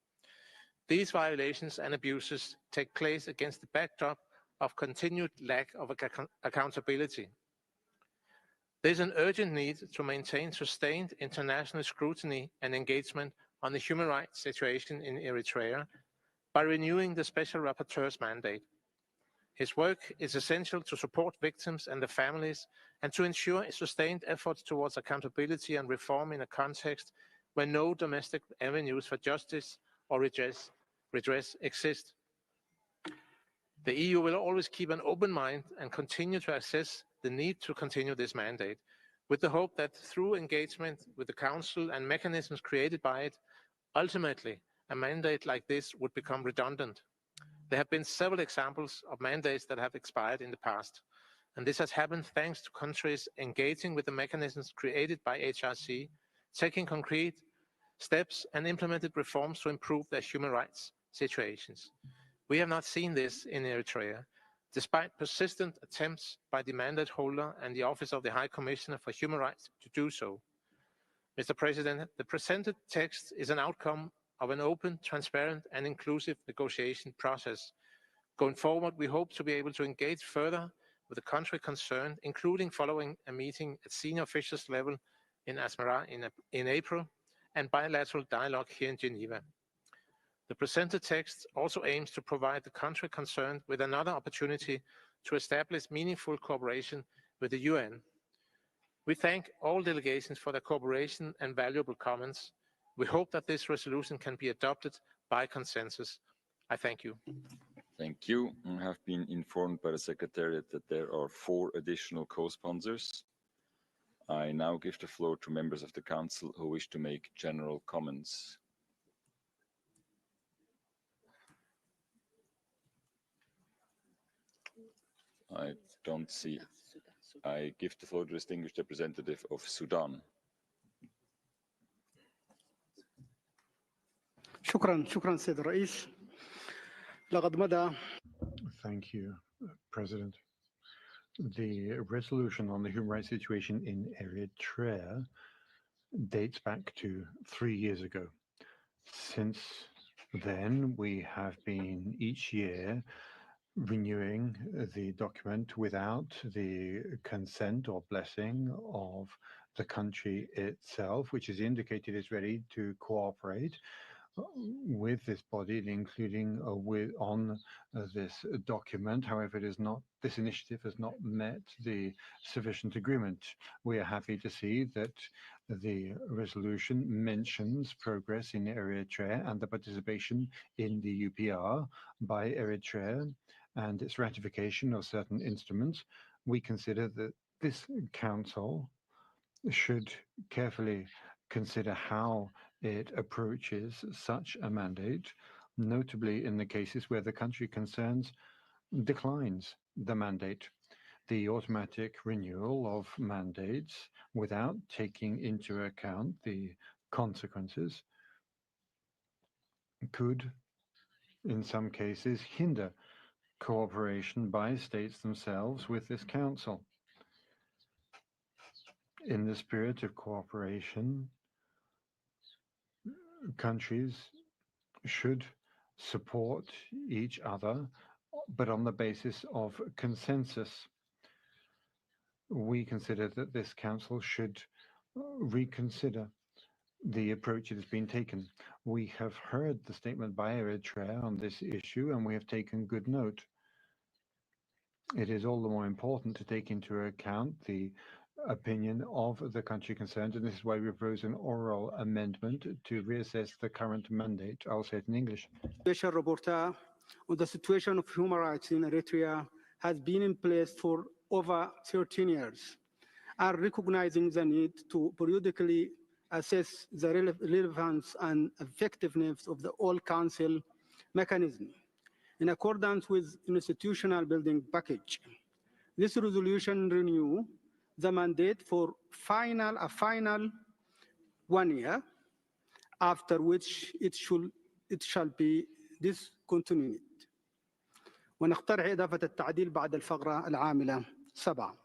[SPEAKER 9] These violations and abuses take place against the backdrop of continued lack of accountability. There is an urgent need to maintain sustained international scrutiny and engagement on the human rights situation in Eritrea by renewing the Special Rapporteur's mandate. His work is essential to support victims and their families and to ensure sustained efforts towards accountability and reform in a context where no domestic avenues for justice or redress exist. The EU will always keep an open mind and continue to assess the need to continue this mandate, with the hope that through engagement with the Council and mechanisms created by it, ultimately a mandate like this would become redundant. There have been several examples of mandates that have expired in the past, and this has happened thanks to countries engaging with the mechanisms created by HRC, taking concrete steps and implemented reforms to improve their human rights situations. We have not seen this in Eritrea, despite persistent attempts by the mandate holder and the Office of the High Commissioner for Human Rights to do so. Mr. President, the presented text is an outcome of an open, transparent, and inclusive negotiation process. Going forward, we hope to be able to engage further with the country concerned, including following a meeting at senior officials level in Asmara in April, and bilateral dialogue here in Geneva. The presented text also aims to provide the country concerned with another opportunity to establish meaningful cooperation with the UN. We thank all delegations for their cooperation and valuable comments. We hope that this resolution can be adopted by consensus. I thank you.
[SPEAKER 21] Thank you. I have been informed by the Secretariat that there are 4 additional co-sponsors. I now give the floor to members of the Council who wish to make general comments. I don't see. I give the floor to the distinguished representative of Sudan.
[SPEAKER 10] شكرا سيد الرئيس. لقد مضى.
[SPEAKER 11] Thank you, President. The resolution on the human rights situation in Eritrea dates back to 3 years ago. Since then, we have been each year renewing the document without the consent or blessing of the country itself, which is indicated is ready to cooperate with this body, including on this document. However, this initiative has not met the sufficient agreement. We are happy to see that the resolution mentions progress in Eritrea and the participation in the UPR by Eritrea and its ratification of certain instruments. We consider that this council should carefully consider how it approaches such a mandate, notably in the cases where the country concerns declines the mandate. The automatic renewal of mandates without taking into account the consequences could, in some cases, hinder cooperation by states themselves with this council. In the spirit of cooperation, countries should support each other, but on the basis of consensus. We consider that this council should reconsider the approach that has been taken. We have heard the statement by Eritrea on this issue, and we have taken good note. It is all the more important to take into account the opinion of the country concerned, and this is why we propose an oral amendment to reassess the current mandate. I'll say it in English.
[SPEAKER 10] Special rapporteur on the situation of human rights in Eritrea has been in place for over 13 years, and recognizing the need to periodically assess the relevance and effectiveness of the all-council mechanism in accordance with institutional building package. This resolution renews the mandate for a final 1 year, after which it shall be discontinued. ونقترح إضافة التعديل بعد الفقرة العاملة 7.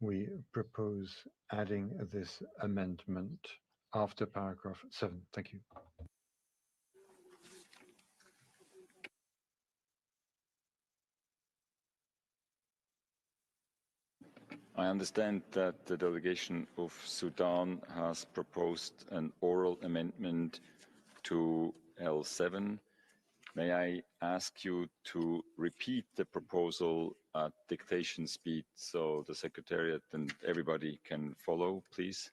[SPEAKER 11] We propose adding this amendment after paragraph 7. Thank you.
[SPEAKER 21] I understand that the delegation of Sudan has proposed an oral amendment to L7. May I ask you to repeat the proposal at dictation speed so the Secretariat and everybody can follow, please?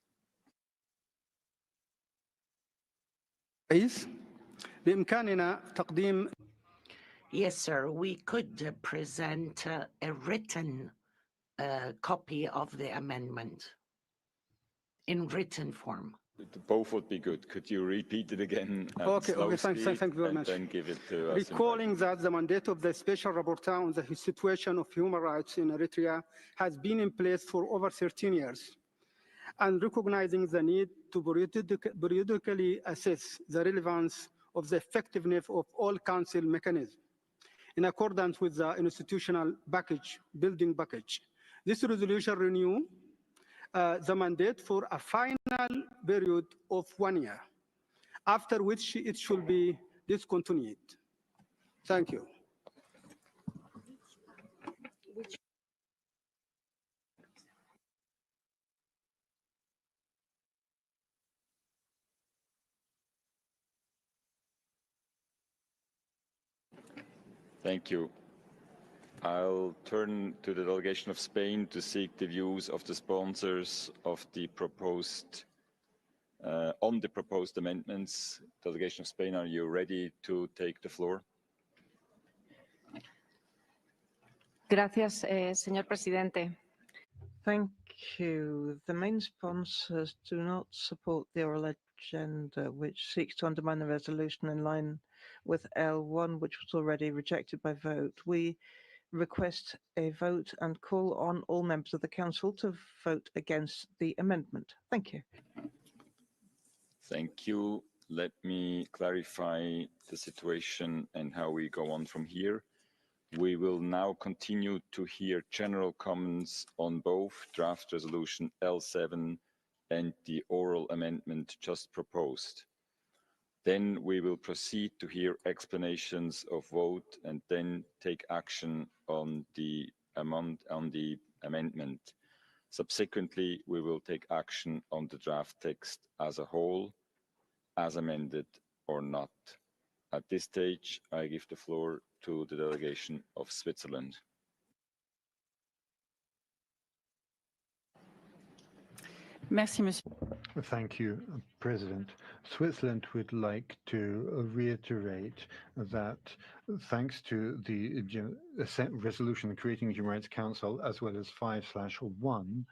[SPEAKER 20] Yes, sir. We could present a written copy of the amendment in written form.
[SPEAKER 21] Both would be good. Could you repeat it again at
[SPEAKER 10] Okay,
[SPEAKER 21] slow
[SPEAKER 10] thank you very much.
[SPEAKER 21] then give it to us?
[SPEAKER 10] Recalling that the mandate of the Special Rapporteur on the situation of human rights in Eritrea has been in place for over 13 years, and recognizing the need to periodically assess the relevance of the effectiveness of all council mechanisms in accordance with the institutional building package. This resolution renews the mandate for a final period of 1 year, after which it should be discontinued. Thank you.
[SPEAKER 21] Thank you. I'll turn to the delegation of Spain to seek the views of the sponsors of the proposed on the proposed amendments. Delegation of Spain, are you ready to take the floor?
[SPEAKER 12] Gracias, señor presidente.
[SPEAKER 2] Thank you. The main sponsors do not support the oral agenda, which seeks to undermine the resolution in line with L1, which was already rejected by vote. We request a vote and call on all members of the Council to vote against the amendment. Thank you.
[SPEAKER 21] Thank you. Let me clarify the situation and how we go on from here. We will now continue to hear general comments on both draft resolution L7 and the oral amendment just proposed. Then we will proceed to hear explanations of vote and then take action on the amendment. Subsequently, we will take action on the draft text as a whole, as amended or not. At this stage, I give the floor to the delegation of Switzerland.
[SPEAKER 12] Merci, Monsieur.
[SPEAKER 11] Thank you, President. Switzerland would like to reiterate that thanks to the resolution creating the Human Rights Council, as well as 5/1,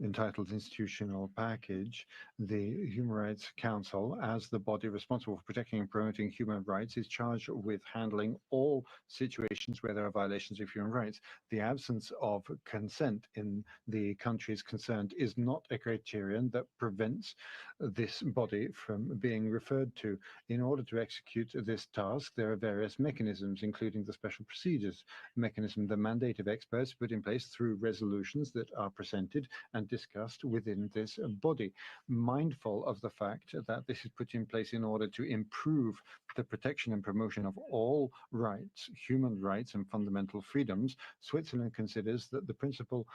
[SPEAKER 11] entitled Institutional Package, the Human Rights Council, as the body responsible for protecting and promoting human rights, is charged with handling all situations where there are violations of human rights. The absence of consent in the countries concerned is not a criterion that prevents this body from being referred to. In order to execute this task, there are various mechanisms, including the special procedures mechanism, the mandate of experts put in place through resolutions that are presented and discussed within this body. Mindful of the fact that this is put in place in order to improve the protection and promotion of all rights, human rights and fundamental freedoms, Switzerland considers that the principal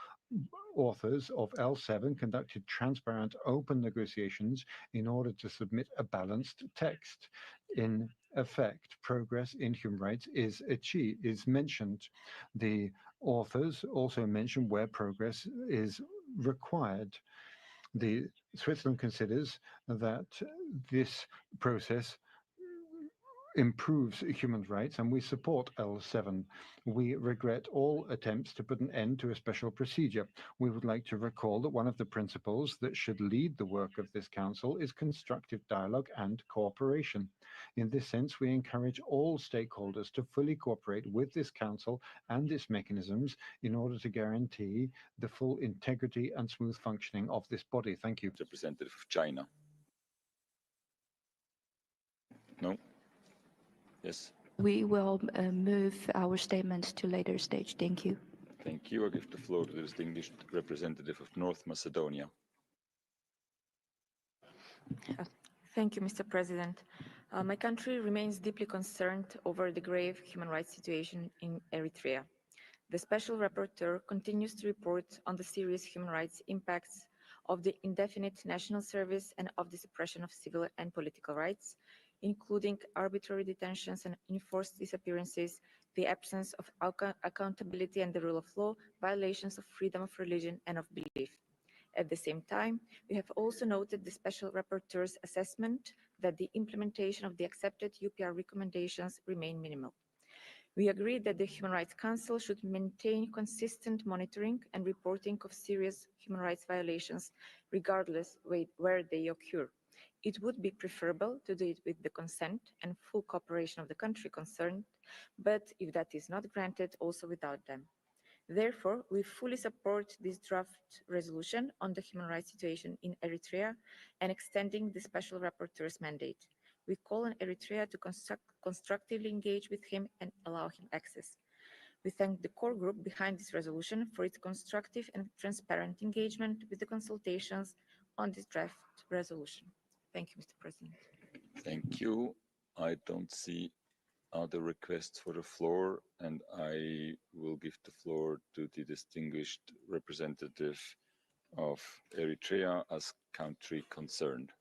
[SPEAKER 11] authors of L7 conducted transparent, open negotiations in order to submit a balanced text. In effect, progress in human rights is mentioned. The authors also mention where progress is required. Switzerland considers that this process improves human rights, and we support L7. We regret all attempts to put an end to a special procedure. We would like to recall that one of the principles that should lead the work of this council is constructive dialogue and cooperation. In this sense, we encourage all stakeholders to fully cooperate with this council and its mechanisms in order to guarantee the full integrity and smooth functioning of this body. Thank you.
[SPEAKER 21] Representative of China. No. Yes.
[SPEAKER 13] We will move our statements to later stage. Thank you.
[SPEAKER 21] Thank you. I give the floor to the distinguished representative of North Macedonia.
[SPEAKER 23] Thank you, Mr. President. My country remains deeply concerned over the grave human rights situation in Eritrea. The Special Rapporteur continues to report on the serious human rights impacts of the indefinite national service and of the suppression of civil and political rights, including arbitrary detentions and enforced disappearances, the absence of accountability and the rule of law, violations of freedom of religion and of belief. At the same time, we have also noted the Special Rapporteur's assessment that the implementation of the accepted UPR recommendations remain minimal. We agree that the Human Rights Council should maintain consistent monitoring and reporting of serious human rights violations, regardless where they occur. It would be preferable to do it with the consent and full cooperation of the country concerned, but if that is not granted, also without them. Therefore, we fully support this draft resolution on the human rights situation in Eritrea and extending the Special Rapporteur's mandate. We call on Eritrea to constructively engage with him and allow him access. We thank the core group behind this resolution for its constructive and transparent engagement with the consultations on this draft resolution. Thank you, Mr. President.
[SPEAKER 21] Thank you. I don't see other requests for the floor, and I will give the floor to the distinguished representative of Eritrea as country concerned.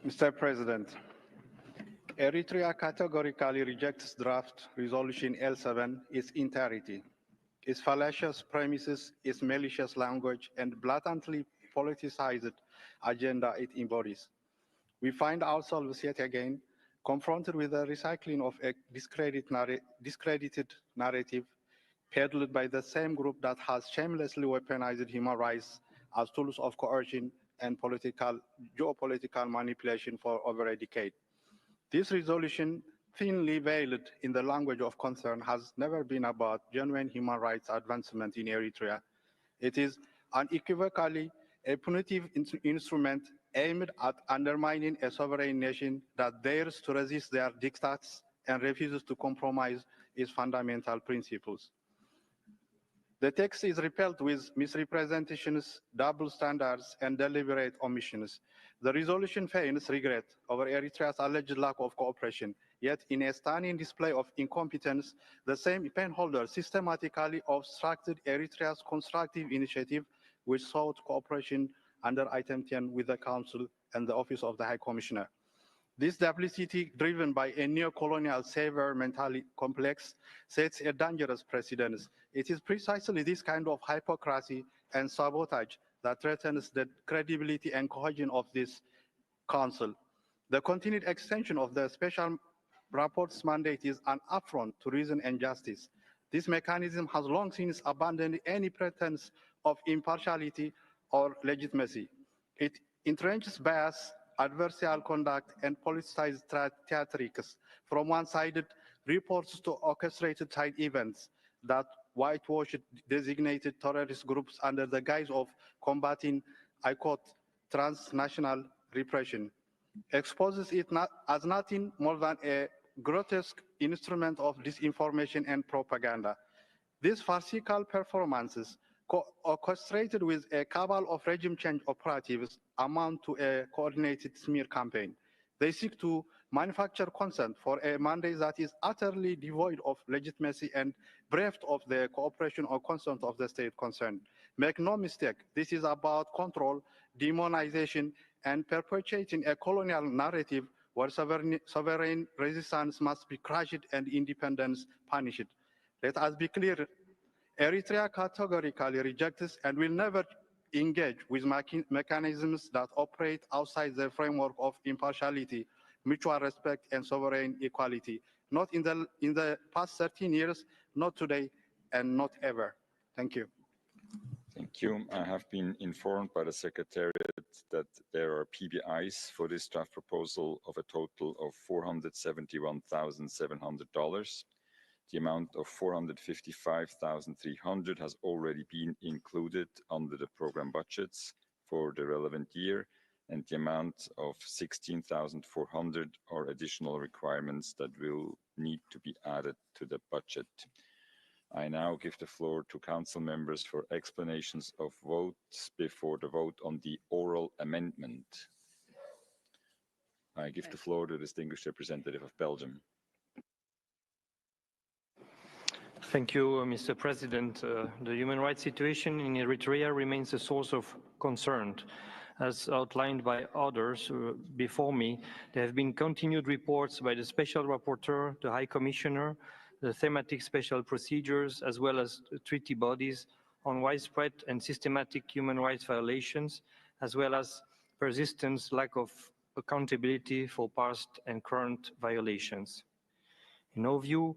[SPEAKER 6] Mr. President, Eritrea categorically rejects draft resolution L7 in its entirety. Its fallacious premises, its malicious language, and blatantly politicized agenda it embodies. We find ourselves yet again confronted with the recycling of a discredited narrative peddled by the same group that has shamelessly weaponized human rights as tools of coercion and geopolitical manipulation for over a decade. This resolution, thinly veiled in the language of concern, has never been about genuine human rights advancement in Eritrea. It is unequivocally a punitive instrument aimed at undermining a sovereign nation that dares to resist their diktats and refuses to compromise its fundamental principles. The text is repelled with misrepresentations, double standards, and deliberate omissions. The resolution feigns regret over Eritrea's alleged lack of cooperation, yet in a stunning display of incompetence, the same penholder systematically obstructed Eritrea's constructive initiative, which sought cooperation under Item 10 with the Council and the Office of the High Commissioner. This duplicity, driven by a neo-colonial savior mentality complex, sets a dangerous precedent. It is precisely this kind of hypocrisy and sabotage that threatens the credibility and cohesion of this Council. The continued extension of the special rapport's mandate is an affront to reason and justice. This mechanism has long since abandoned any pretense of impartiality or legitimacy. It entrenches bias, adversarial conduct, and politicized theatrics, from one-sided reports to orchestrated side events that whitewashed designated terrorist groups under the guise of combating, I quote, transnational repression, exposes it as nothing more than a grotesque instrument of disinformation and propaganda. These farcical performances, orchestrated with a cabal of regime change operatives, amount to a coordinated smear campaign. They seek to manufacture consent for a mandate that is utterly devoid of legitimacy and bereft of the cooperation or consent of the state concerned. Make no mistake, this is about control, demonization, and perpetuating a colonial narrative where sovereign resistance must be crushed and independence punished. Let us be clear, Eritrea categorically rejects and will never engage with mechanisms that operate outside the framework of impartiality, mutual respect, and sovereign equality. Not in the past 13 years, not today, and not ever. Thank you.
[SPEAKER 21] Thank you. I have been informed by the Secretariat that there are PBIs for this draft proposal of a total of $471,700. The amount of $455,300 has already been included under the program budgets for the relevant year, and the amount of $16,400 are additional requirements that will need to be added to the budget. I now give the floor to Council members for explanations of votes before the vote on the oral amendment. I give the floor to the distinguished representative of Belgium.
[SPEAKER 5] Thank you, Mr. President. The human rights situation in Eritrea remains a source of concern. As outlined by others before me, there have been continued reports by the Special Rapporteur, the High Commissioner, the thematic special procedures, as well as treaty bodies on widespread and systematic human rights violations, as well as persistent lack of accountability for past and current violations. In our view,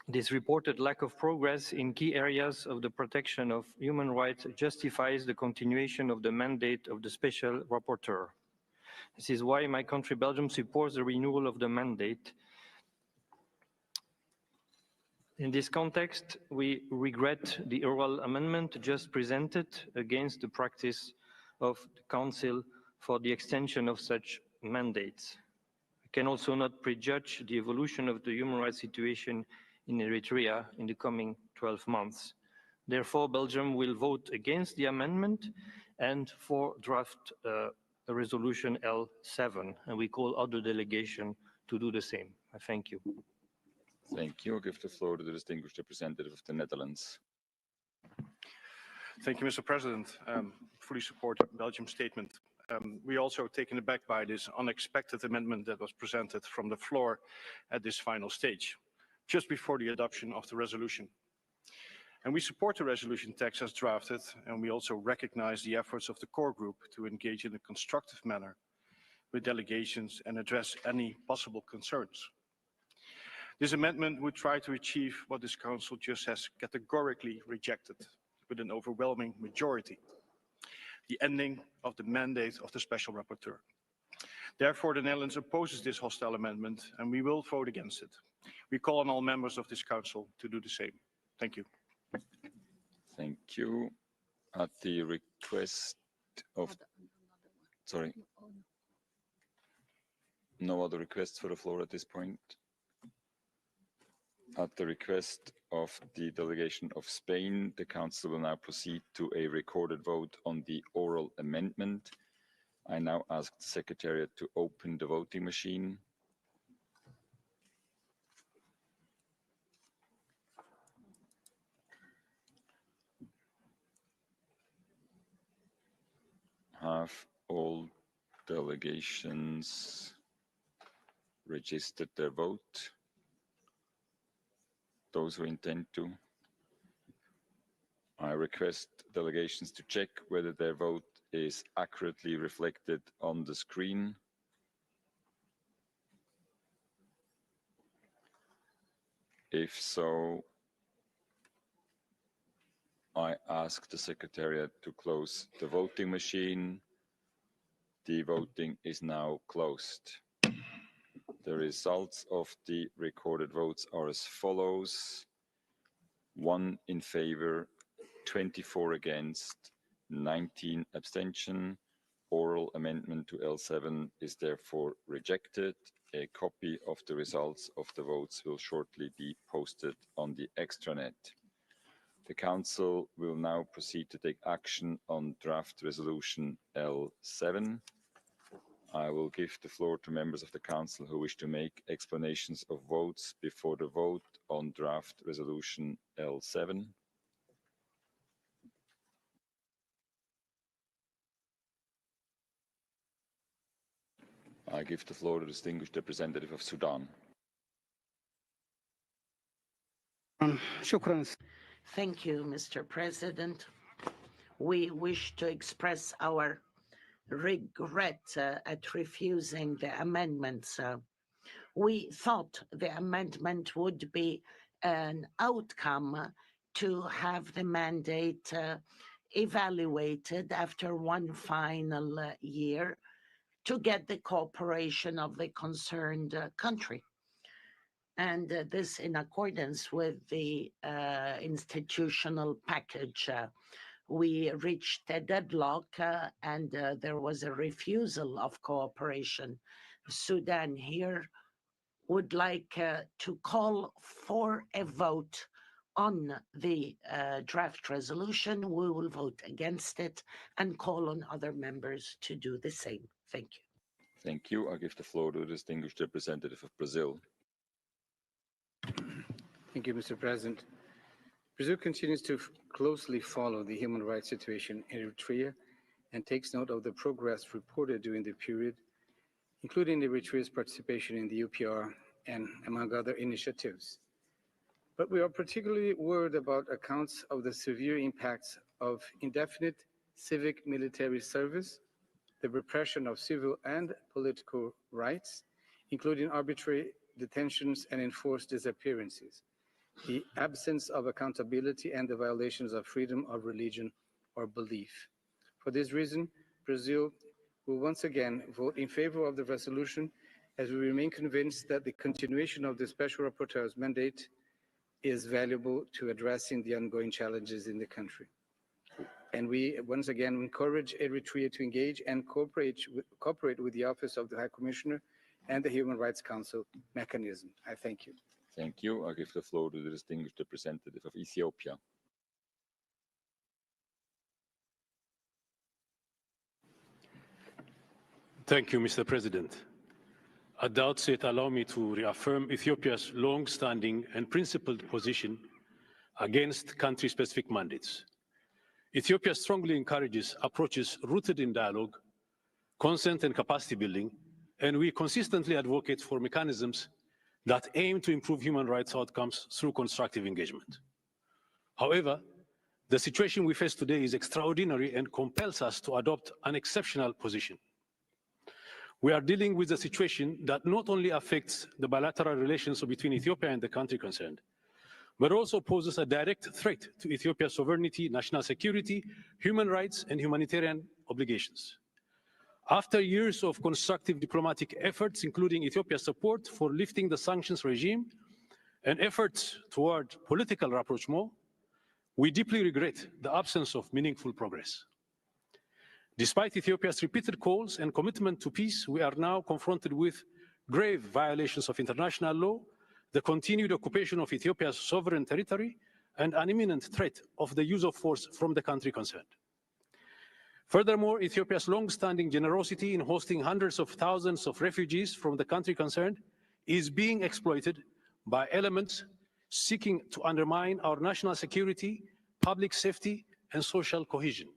[SPEAKER 5] this reported lack of progress in key areas of the protection of human rights justifies the continuation of the mandate of the Special Rapporteur. This is why my country, Belgium, supports the renewal of the mandate. In this context, we regret the oral amendment just presented against the practice of the Council for the extension of such mandates. We can also not prejudge the evolution of the human rights situation in Eritrea in the coming 12 months. Therefore, Belgium will vote against the amendment and for draft resolution L7, and we call other delegation to do the same. I thank you.
[SPEAKER 21] Thank you. I give the floor to the distinguished representative of the Netherlands.
[SPEAKER 1] Thank you, Mr. President. Fully support Belgium's statement. We also taken aback by this unexpected amendment that was presented from the floor at this final stage, just before the adoption of the resolution. And we support the resolution text as drafted, and we also recognize the efforts of the core group to engage in a constructive manner with delegations and address any possible concerns. This amendment would try to achieve what this Council just has categorically rejected with an overwhelming majority: the ending of the mandate of the Special Rapporteur. Therefore, the Netherlands opposes this hostile amendment, and we will vote against it. We call on all members of this Council to do the same. Thank you.
[SPEAKER 21] Thank you. At the request of... Sorry. No other requests for the floor at this point. At the request of the delegation of Spain, the Council will now proceed to a recorded vote on the oral amendment. I now ask the Secretariat to open the voting machine. Have all delegations registered their vote? Those who intend to. I request delegations to check whether their vote is accurately reflected on the screen. If so, I ask the Secretariat to close the voting machine. The voting is now closed. The results of the recorded votes are as follows: 1 in favor, 24 against, 19 abstention. Oral amendment to L7 is therefore rejected. A copy of the results of the votes will shortly be posted on the extranet. The Council will now proceed to take action on draft resolution L7. I will give the floor to members of the Council who wish to make explanations of votes before the vote on draft resolution L7. I give the floor to the distinguished representative of Sudan.
[SPEAKER 20] Thank you, Mr. President. We wish to express our regret at refusing the amendments. We thought the amendment would be an outcome to have the mandate evaluated after one final year to get the cooperation of the concerned country. And this in accordance with the institutional package. We reached a deadlock and there was a refusal of cooperation. Sudan here would like to call for a vote on the draft resolution. We will vote against it and call on other members to do the same. Thank you.
[SPEAKER 21] Thank you. I give the floor to the distinguished representative of Brazil.
[SPEAKER 14] Thank you, Mr. President. Brazil continues to closely follow the human rights situation in Eritrea and takes note of the progress reported during the period, including Eritrea's participation in the UPR and among other initiatives. But we are particularly worried about accounts of the severe impacts of indefinite civic military service, the repression of civil and political rights, including arbitrary detentions and enforced disappearances, the absence of accountability, and the violations of freedom of religion or belief. For this reason, Brazil will once again vote in favor of the resolution, as we remain convinced that the continuation of the Special Rapporteur's mandate is valuable to addressing the ongoing challenges in the country. And we once again encourage Eritrea to engage and cooperate with the Office of the High Commissioner and the Human Rights Council mechanism. I thank you.
[SPEAKER 21] Thank you. I give the floor to the distinguished representative of Ethiopia.
[SPEAKER 15] Thank you, Mr. President. At the outset, allow me to reaffirm Ethiopia's long-standing and principled position against country-specific mandates. Ethiopia strongly encourages approaches rooted in dialogue, consent and capacity building, and we consistently advocate for mechanisms that aim to improve human rights outcomes through constructive engagement. However, the situation we face today is extraordinary and compels us to adopt an exceptional position. We are dealing with a situation that not only affects the bilateral relations between Ethiopia and the country concerned, but also poses a direct threat to Ethiopia's sovereignty, national security, human rights, and humanitarian obligations. After years of constructive diplomatic efforts, including Ethiopia's support for lifting the sanctions regime and efforts toward political rapprochement, we deeply regret the absence of meaningful progress. Despite Ethiopia's repeated calls and commitment to peace, we are now confronted with grave violations of international law, the continued occupation of Ethiopia's sovereign territory, and an imminent threat of the use of force from the country concerned. Furthermore, Ethiopia's long-standing generosity in hosting hundreds of thousands of refugees from the country concerned is being exploited by elements seeking to undermine our national security, public safety, and social cohesion.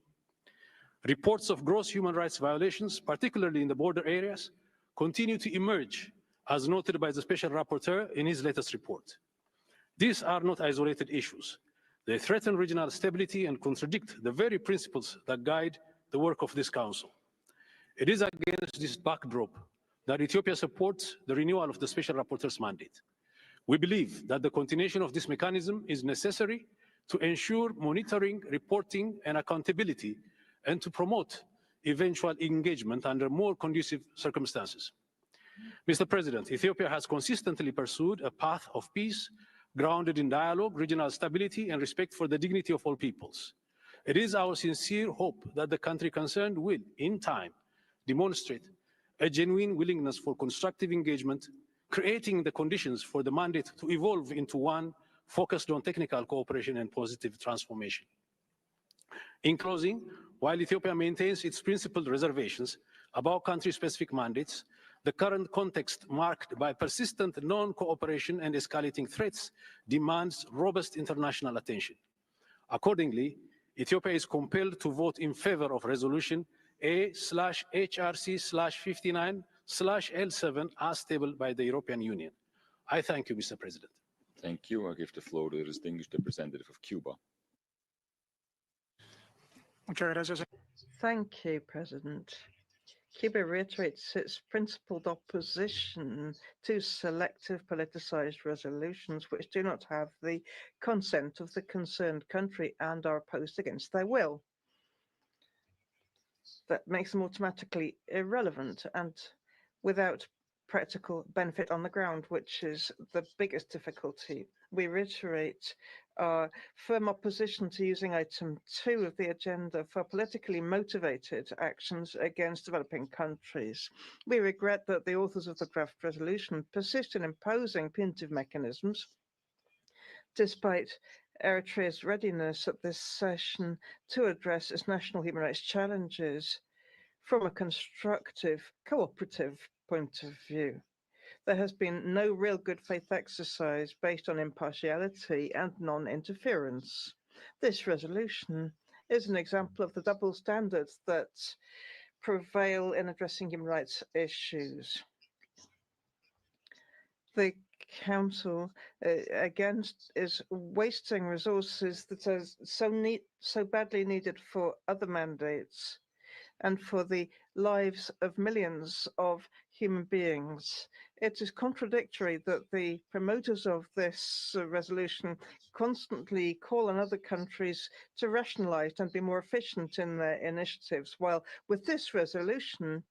[SPEAKER 15] Reports of gross human rights violations, particularly in the border areas, continue to emerge, as noted by the Special Rapporteur in his latest report. These are not isolated issues. They threaten regional stability and contradict the very principles that guide the work of this Council. It is against this backdrop that Ethiopia supports the renewal of the Special Rapporteur's mandate. We believe that the continuation of this mechanism is necessary to ensure monitoring, reporting, and accountability, and to promote eventual engagement under more conducive circumstances. Mr. President, Ethiopia has consistently pursued a path of peace grounded in dialogue, regional stability, and respect for the dignity of all peoples. It is our sincere hope that the country concerned will, in time, demonstrate a genuine willingness for constructive engagement, creating the conditions for the mandate to evolve into one focused on technical cooperation and positive transformation. In closing, while Ethiopia maintains its principled reservations about country-specific mandates, the current context marked by persistent non-cooperation and escalating threats demands robust international attention. Accordingly, Ethiopia is compelled to vote in favor of Resolution A/HRC/59/L7 as tabled by the European Union. I thank you, Mr. President.
[SPEAKER 21] Thank you. I give the floor to the distinguished representative of Cuba.
[SPEAKER 2] Thank you, President. Cuba reiterates its principled opposition to selective politicized resolutions which do not have the consent of the concerned country and are opposed against their will. That makes them automatically irrelevant and without practical benefit on the ground, which is the biggest difficulty. We reiterate our firm opposition to using item 2 of the agenda for politically motivated actions against developing countries. We regret that the authors of the draft resolution persist in imposing punitive mechanisms, despite Eritrea's readiness at this session to address its national human rights challenges from a constructive, cooperative point of view. There has been no real good faith exercise based on impartiality and non-interference. This resolution is an example of the double standards that prevail in addressing human rights issues. The Council, again, is wasting resources that are so badly needed for other mandates and for the lives of millions of human beings. It is contradictory that the promoters of this resolution constantly call on other countries to rationalize and be more efficient in their initiatives, while with this resolution,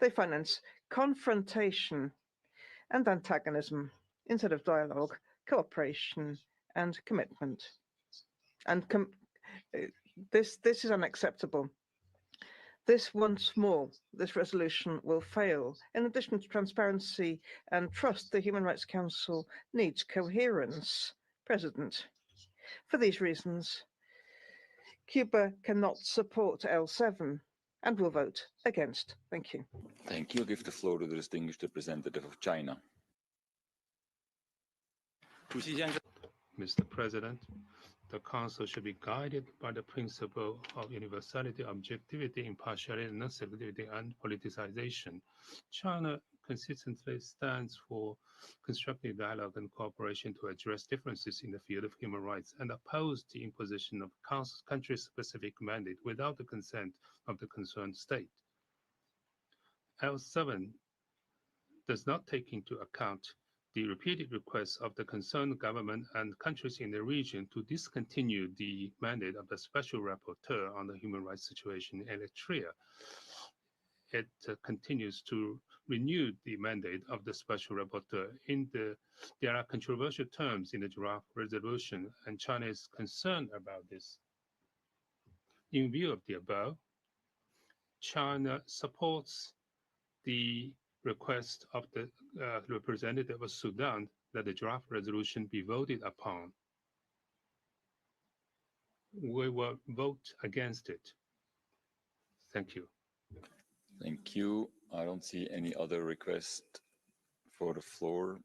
[SPEAKER 2] they finance confrontation and antagonism instead of dialogue, cooperation, and commitment. And this is unacceptable. This once more, this resolution will fail. In addition to transparency and trust, the Human Rights Council needs coherence. President, for these reasons, Cuba cannot support L7 and will vote against. Thank you.
[SPEAKER 21] Thank you. I give the floor to the distinguished representative of China.
[SPEAKER 16] Mr. President, the Council should be guided by the principle of universality, objectivity, impartiality, non-selectivity, and politicization. China consistently stands for constructive dialogue and cooperation to address differences in the field of human rights and oppose the imposition of country-specific mandate without the consent of the concerned state. L7 does not take into account the repeated requests of the concerned government and countries in the region to discontinue the mandate of the Special Rapporteur on the human rights situation in Eritrea. It continues to renew the mandate of the Special Rapporteur. There are controversial terms in the draft resolution, and China is concerned about this. In view of the above, China supports the request of the representative of Sudan that the draft resolution be voted upon. We will vote against it. Thank you.
[SPEAKER 21] Thank you. I don't see any other request for the floor.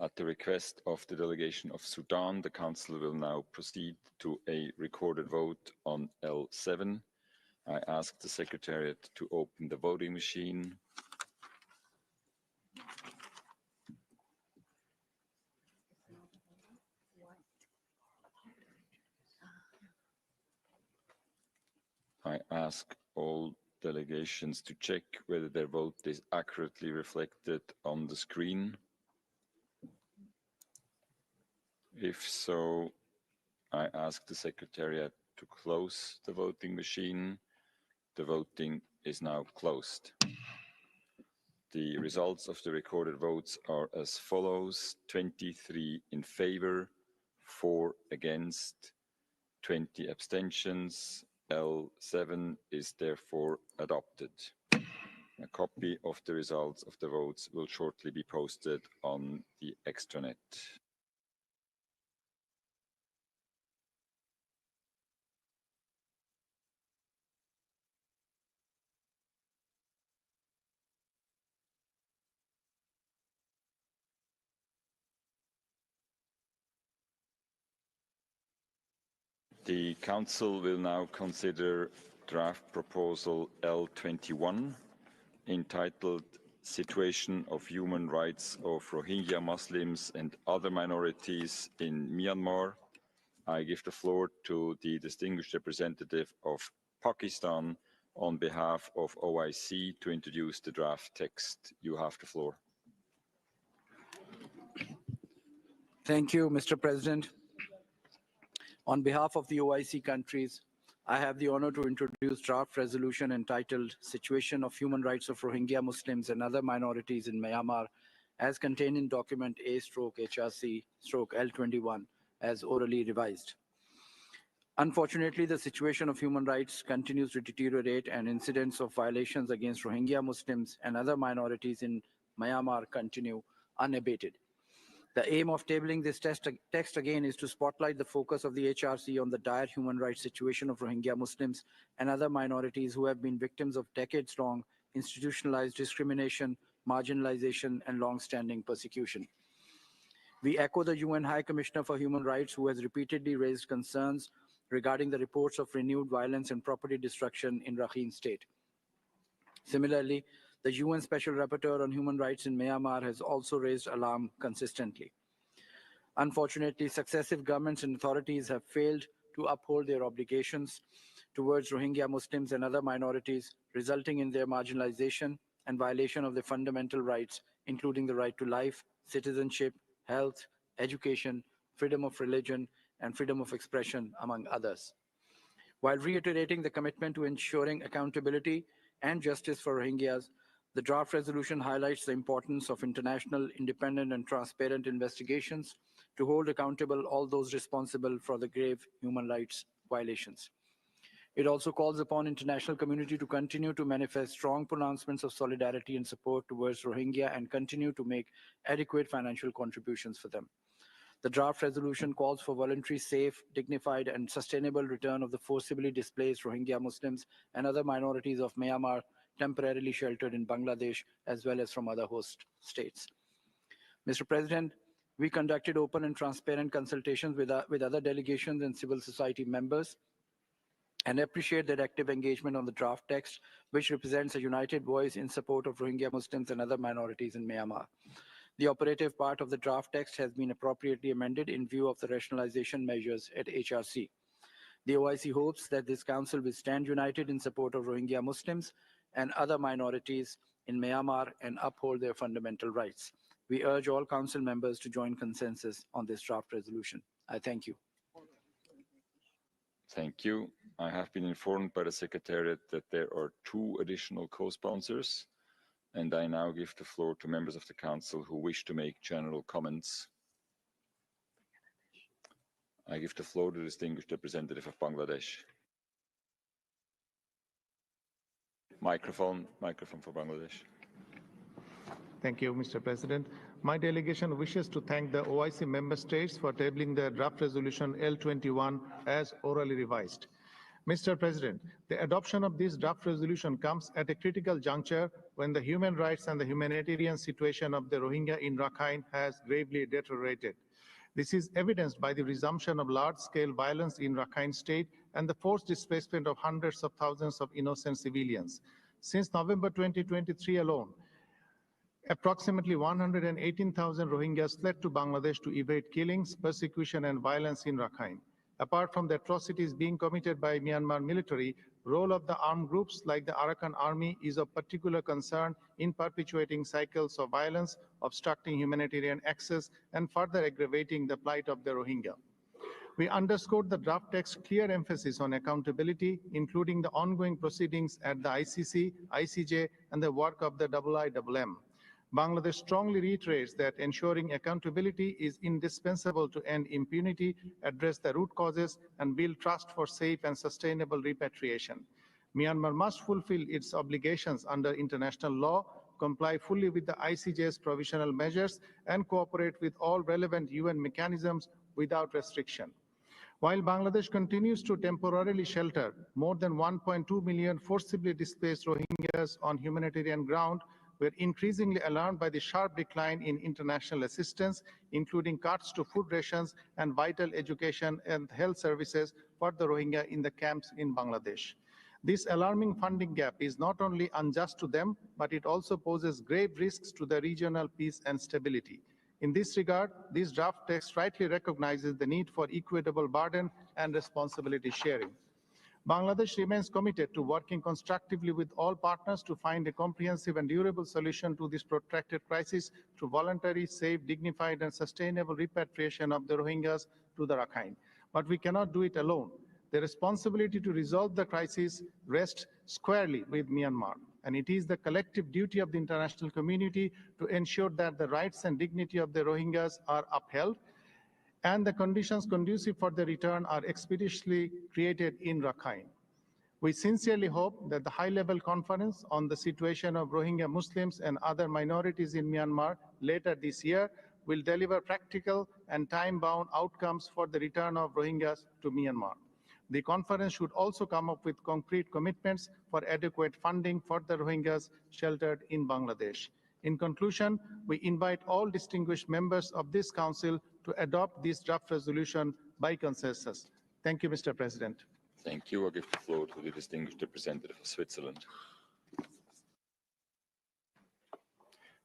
[SPEAKER 21] At the request of the delegation of Sudan, the Council will now proceed to a recorded vote on L7. I ask the Secretariat to open the voting machine. I ask all delegations to check whether their vote is accurately reflected on the screen. If so, I ask the Secretariat to close the voting machine. The voting is now closed. The results of the recorded votes are as follows: 23 in favor, 4 against, 20 abstentions. L7 is therefore adopted. A copy of the results of the votes will shortly be posted on the extranet. The Council will now consider draft proposal L21, entitled Situation of Human Rights of Rohingya Muslims and Other Minorities in Myanmar. I give the floor to the distinguished representative of Pakistan on behalf of OIC to introduce the draft text. You have the floor.
[SPEAKER 17] Thank you, Mr. President. On behalf of the OIC countries, I have the honor to introduce draft resolution entitled Situation of Human Rights of Rohingya Muslims and Other Minorities in Myanmar, as contained in document A/HRC/L21, as orally revised. Unfortunately, the situation of human rights continues to deteriorate, and incidents of violations against Rohingya Muslims and other minorities in Myanmar continue unabated. The aim of tabling this text again is to spotlight the focus of the HRC on the dire human rights situation of Rohingya Muslims and other minorities who have been victims of decades-long institutionalized discrimination, marginalization, and long-standing persecution. We echo the UN High Commissioner for Human Rights, who has repeatedly raised concerns regarding the reports of renewed violence and property destruction in Rakhine State. Similarly, the UN Special Rapporteur on Human Rights in Myanmar has also raised alarm consistently. Unfortunately, successive governments and authorities have failed to uphold their obligations towards Rohingya Muslims and other minorities, resulting in their marginalization and violation of their fundamental rights, including the right to life, citizenship, health, education, freedom of religion, and freedom of expression, among others. While reiterating the commitment to ensuring accountability and justice for Rohingyas, the draft resolution highlights the importance of international, independent, and transparent investigations to hold accountable all those responsible for the grave human rights violations. It also calls upon international community to continue to manifest strong pronouncements of solidarity and support towards Rohingya and continue to make adequate financial contributions for them. The draft resolution calls for voluntary, safe, dignified, and sustainable return of the forcibly displaced Rohingya Muslims and other minorities of Myanmar temporarily sheltered in Bangladesh, as well as from other host states. Mr. President, we conducted open and transparent consultations with other delegations and civil society members and appreciate their active engagement on the draft text, which represents a united voice in support of Rohingya Muslims and other minorities in Myanmar. The operative part of the draft text has been appropriately amended in view of the rationalization measures at HRC. The OIC hopes that this Council will stand united in support of Rohingya Muslims and other minorities in Myanmar and uphold their fundamental rights. We urge all Council members to join consensus on this draft resolution. I thank you.
[SPEAKER 21] Thank you. I have been informed by the Secretariat that there are 2 additional co-sponsors, and I now give the floor to members of the Council who wish to make general comments. I give the floor to the distinguished representative of Bangladesh. Microphone for Bangladesh.
[SPEAKER 7] Thank you, Mr. President. My delegation wishes to thank the OIC member states for tabling the draft resolution L21 as orally revised. Mr. President, the adoption of this draft resolution comes at a critical juncture when the human rights and the humanitarian situation of the Rohingya in Rakhine has gravely deteriorated. This is evidenced by the resumption of large-scale violence in Rakhine State and the forced displacement of hundreds of thousands of innocent civilians. Since November 2023 alone, approximately 118,000 Rohingyas fled to Bangladesh to evade killings, persecution, and violence in Rakhine. Apart from the atrocities being committed by Myanmar military, role of the armed groups like the Arakan Army is of particular concern in perpetuating cycles of violence, obstructing humanitarian access, and further aggravating the plight of the Rohingya. We underscored the draft text's clear emphasis on accountability, including the ongoing proceedings at the ICC, ICJ, and the work of the IIMM. Bangladesh strongly reiterates that ensuring accountability is indispensable to end impunity, address the root causes, and build trust for safe and sustainable repatriation. Myanmar must fulfill its obligations under international law, comply fully with the ICJ's provisional measures, and cooperate with all relevant UN mechanisms without restriction. While Bangladesh continues to temporarily shelter more than 1.2 million forcibly displaced Rohingyas on humanitarian ground, we're increasingly alarmed by the sharp decline in international assistance, including cuts to food rations and vital education and health services for the Rohingya in the camps in Bangladesh. This alarming funding gap is not only unjust to them, but it also poses grave risks to the regional peace and stability. In this regard, this draft text rightly recognizes the need for equitable burden and responsibility sharing. Bangladesh remains committed to working constructively with all partners to find a comprehensive and durable solution to this protracted crisis through voluntary, safe, dignified, and sustainable repatriation of the Rohingyas to the Rakhine. But we cannot do it alone. The responsibility to resolve the crisis rests squarely with Myanmar, and it is the collective duty of the international community to ensure that the rights and dignity of the Rohingyas are upheld and the conditions conducive for the return are expeditiously created in Rakhine. We sincerely hope that the high-level conference on the situation of Rohingya Muslims and other minorities in Myanmar later this year will deliver practical and time-bound outcomes for the return of Rohingyas to Myanmar. The conference should also come up with concrete commitments for adequate funding for the Rohingyas sheltered in Bangladesh. In conclusion, we invite all distinguished members of this Council to adopt this draft resolution by consensus. Thank you, Mr. President.
[SPEAKER 21] Thank you. I give the floor to the distinguished representative of Switzerland.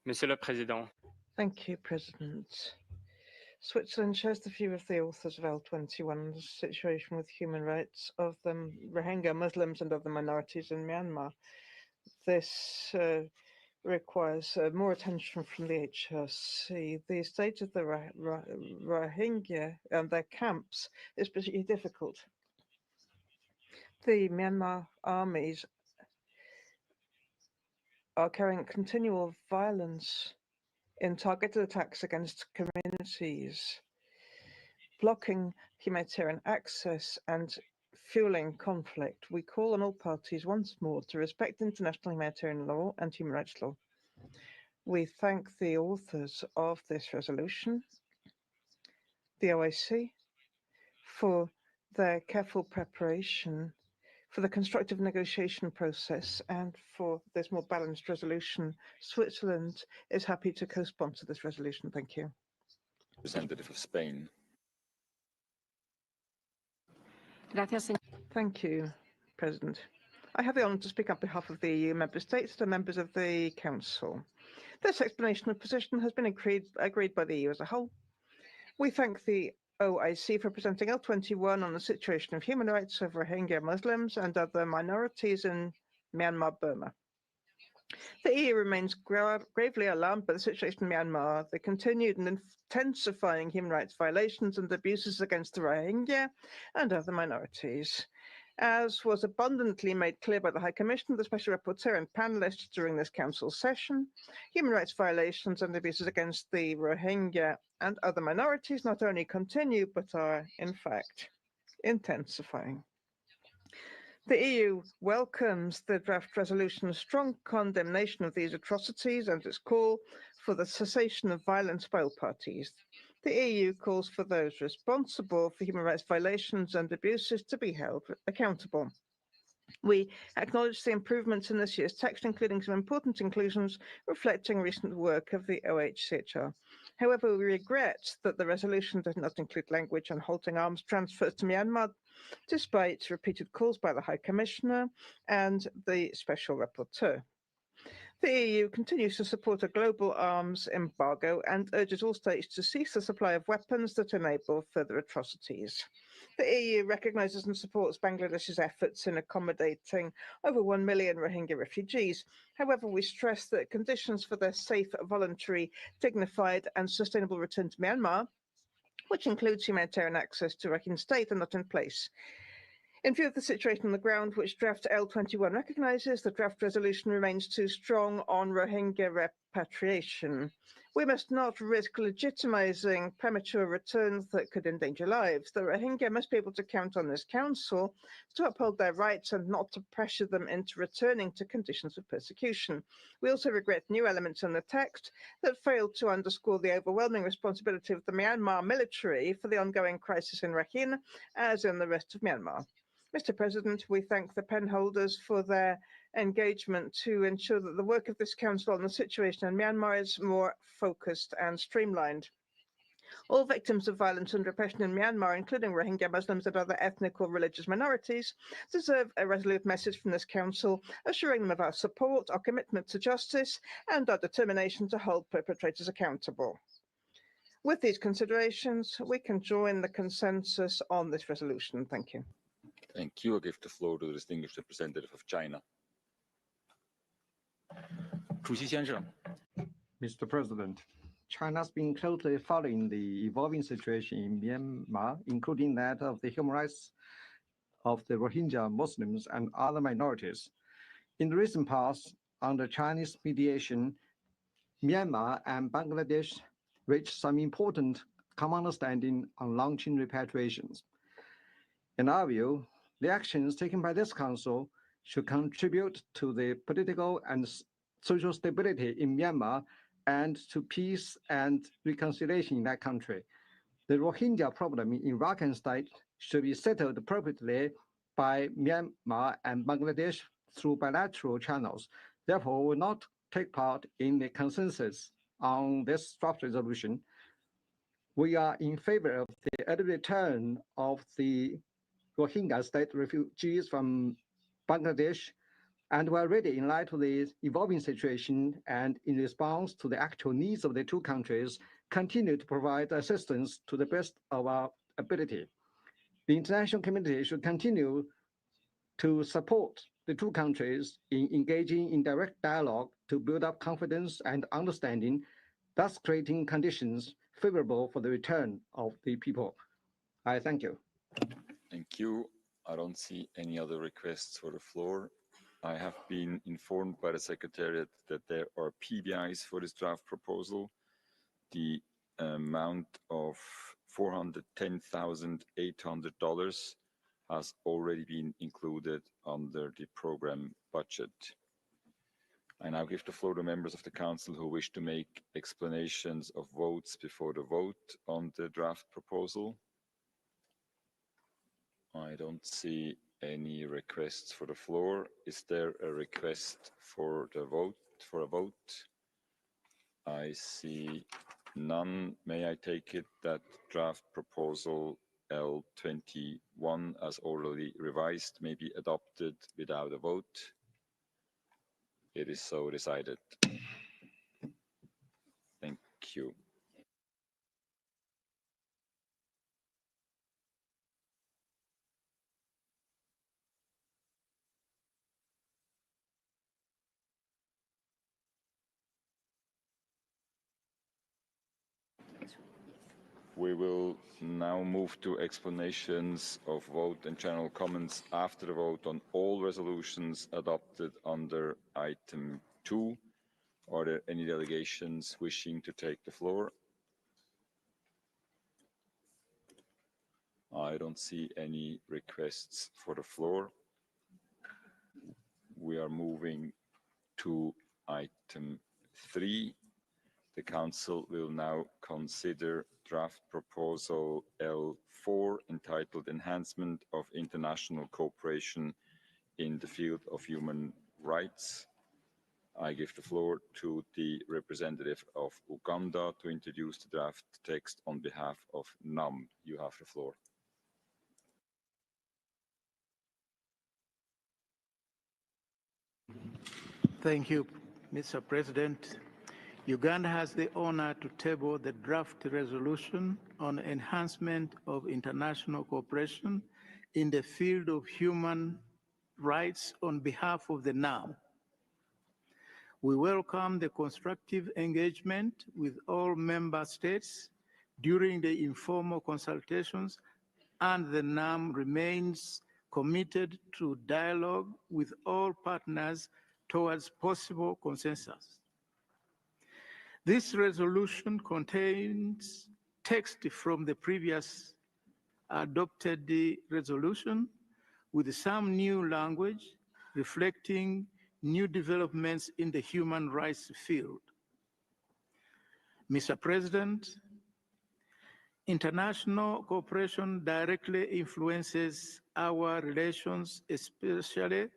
[SPEAKER 18] Monsieur le Président.
[SPEAKER 2] Thank you, President. Switzerland shares the view of the authors of L21 on the situation with human rights of the Rohingya Muslims and other minorities in Myanmar. This requires more attention from the HRC. The state of the Rohingya and their camps is particularly difficult. The Myanmar armies are carrying continual violence in targeted attacks against communities, blocking humanitarian access and fueling conflict. We call on all parties once more to respect international humanitarian law and human rights law. We thank the authors of this resolution the OIC for their careful preparation, for the constructive negotiation process, and for this more balanced resolution. Switzerland is happy to co-sponsor this resolution. Thank you.
[SPEAKER 21] Representative of Spain.
[SPEAKER 2] Thank you, President. I have the honour to speak on behalf of the EU member states and members of the Council. This explanation of position has been agreed by the EU as a whole. We thank the OIC for presenting L21 on the situation of human rights of Rohingya Muslims and other minorities in Myanmar, Burma. The EU remains gravely alarmed by the situation in Myanmar, the continued and intensifying human rights violations and abuses against the Rohingya and other minorities. As was abundantly made clear by the High Commissioner, the Special Rapporteur and panelists during this Council session, human rights violations and abuses against the Rohingya and other minorities not only continue, but are, in fact, intensifying. The EU welcomes the draft resolution's strong condemnation of these atrocities and its call for the cessation of violence by all parties. The EU calls for those responsible for human rights violations and abuses to be held accountable. We acknowledge the improvements in this year's text, including some important inclusions reflecting recent work of the OHCHR. However, we regret that the resolution does not include language on halting arms transfers to Myanmar, despite repeated calls by the High Commissioner and the Special Rapporteur. The EU continues to support a global arms embargo and urges all states to cease the supply of weapons that enable further atrocities. The EU recognises and supports Bangladesh's efforts in accommodating over 1 million Rohingya refugees. However, we stress that conditions for their safe, voluntary, dignified and sustainable return to Myanmar, which includes humanitarian access to Rakhine State, are not in place. In view of the situation on the ground, which draft L21 recognises, the draft resolution remains too strong on Rohingya repatriation. We must not risk legitimising premature returns that could endanger lives. The Rohingya must be able to count on this Council to uphold their rights and not to pressure them into returning to conditions of persecution. We also regret new elements in the text that fail to underscore the overwhelming responsibility of the Myanmar military for the ongoing crisis in Rakhine, as in the rest of Myanmar. Mr. President, we thank the pen holders for their engagement to ensure that the work of this Council on the situation in Myanmar is more focused and streamlined. All victims of violence and repression in Myanmar, including Rohingya Muslims and other ethnic or religious minorities, deserve a resolute message from this Council, assuring them of our support, our commitment to justice, and our determination to hold perpetrators accountable. With these considerations, we can join the consensus on this resolution. Thank you.
[SPEAKER 21] Thank you. I give the floor to the distinguished representative of China.
[SPEAKER 3] Mr. President, China's been closely following the evolving situation in Myanmar, including that of the human rights of the Rohingya Muslims and other minorities. In the recent past, under Chinese mediation, Myanmar and Bangladesh reached some important common understanding on launching repatriations. In our view, the actions taken by this Council should contribute to the political and social stability in Myanmar and to peace and reconciliation in that country. The Rohingya problem in Rakhine State should be settled appropriately by Myanmar and Bangladesh through bilateral channels. Therefore, we will not take part in the consensus on this draft resolution. We are in favor of the early return of the Rohingya state refugees from Bangladesh, and we are ready, in light of the evolving situation and in response to the actual needs of the two countries, continue to provide assistance to the best of our ability. The international community should continue to support the two countries in engaging in direct dialogue to build up confidence and understanding, thus creating conditions favorable for the return of the people. I thank you.
[SPEAKER 21] Thank you. I don't see any other requests for the floor. I have been informed by the Secretariat that there are PBIs for this draft proposal. The amount of $410,800 has already been included under the program budget. I now give the floor to members of the Council who wish to make explanations of votes before the vote on the draft proposal. I don't see any requests for the floor. Is there a request for the vote, for a vote? I see none. May I take it that draft proposal L21 as orally revised may be adopted without a vote? It is so decided. Thank you. We will now move to explanations of vote and general comments after the vote on all resolutions adopted under item 2. Are there any delegations wishing to take the floor? I don't see any requests for the floor. We are moving to item 3. The Council will now consider draft proposal L4 entitled Enhancement of International Cooperation in the Field of Human Rights. I give the floor to the representative of Uganda to introduce the draft text on behalf of NAM. You have the floor.
[SPEAKER 10] Thank you, Mr. President. Uganda has the honor to table the draft resolution on enhancement of international cooperation in the field of human rights on behalf of the NAM. We welcome the constructive engagement with all member states during the informal consultations, and the NAM remains committed to dialogue with all partners towards possible consensus. This resolution contains text from the previous adopted resolution with some new language reflecting new developments in the human rights field. Mr. President, international cooperation directly influences our relations, especially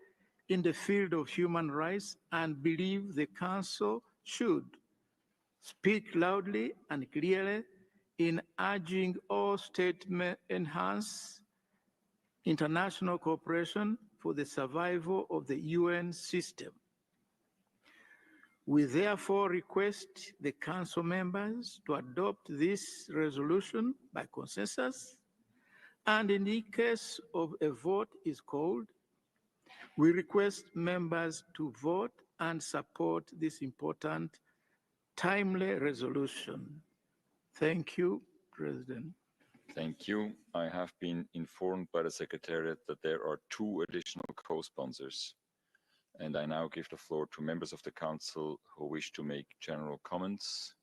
[SPEAKER 10] in the field of human rights, and believe the Council should speak loudly and clearly in urging all states to enhance international cooperation for the survival of the UN system. We therefore request the Council members to adopt this resolution by consensus, and in the case of a vote is called, we request members to vote and support this important timely resolution. Thank you, President.
[SPEAKER 21] Thank you. I have been informed by the Secretariat that there are 2 additional co-sponsors. And I now give the floor to members of the Council who wish to make general comments.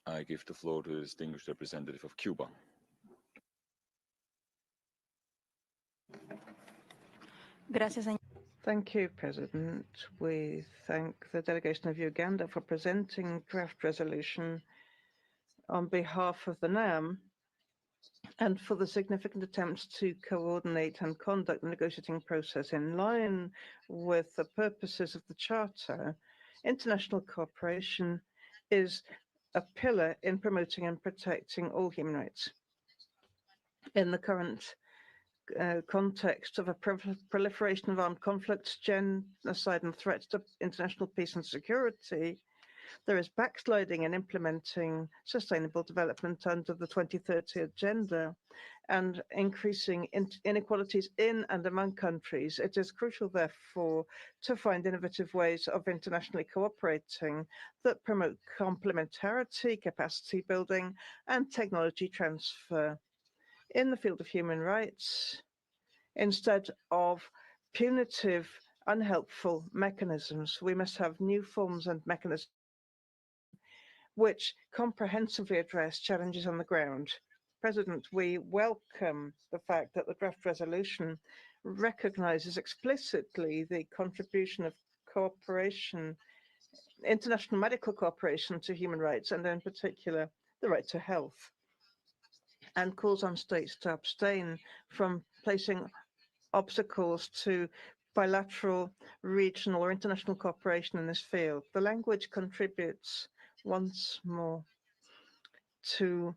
[SPEAKER 21] I give the floor to the distinguished representative of Cuba.
[SPEAKER 2] Thank you, President. We thank the delegation of Uganda for presenting draft resolution on behalf of the NAM and for the significant attempts to coordinate and conduct the negotiating process in line with the purposes of the Charter. International cooperation is a pillar in promoting and protecting all human rights. In the current context of a proliferation of armed conflicts, genocide, and threats to international peace and security, there is backsliding in implementing sustainable development under the 2030 agenda and increasing inequalities in and among countries. It is crucial, therefore, to find innovative ways of internationally cooperating that promote complementarity, capacity building, and technology transfer in the field of human rights, instead of punitive, unhelpful mechanisms. We must have new forms and mechanisms which comprehensively address challenges on the ground. President, we welcome the fact that the draft resolution recognizes explicitly the contribution of cooperation, international medical cooperation to human rights, and in particular, the right to health, and calls on states to abstain from placing obstacles to bilateral, regional, or international cooperation in this field. The language contributes once more to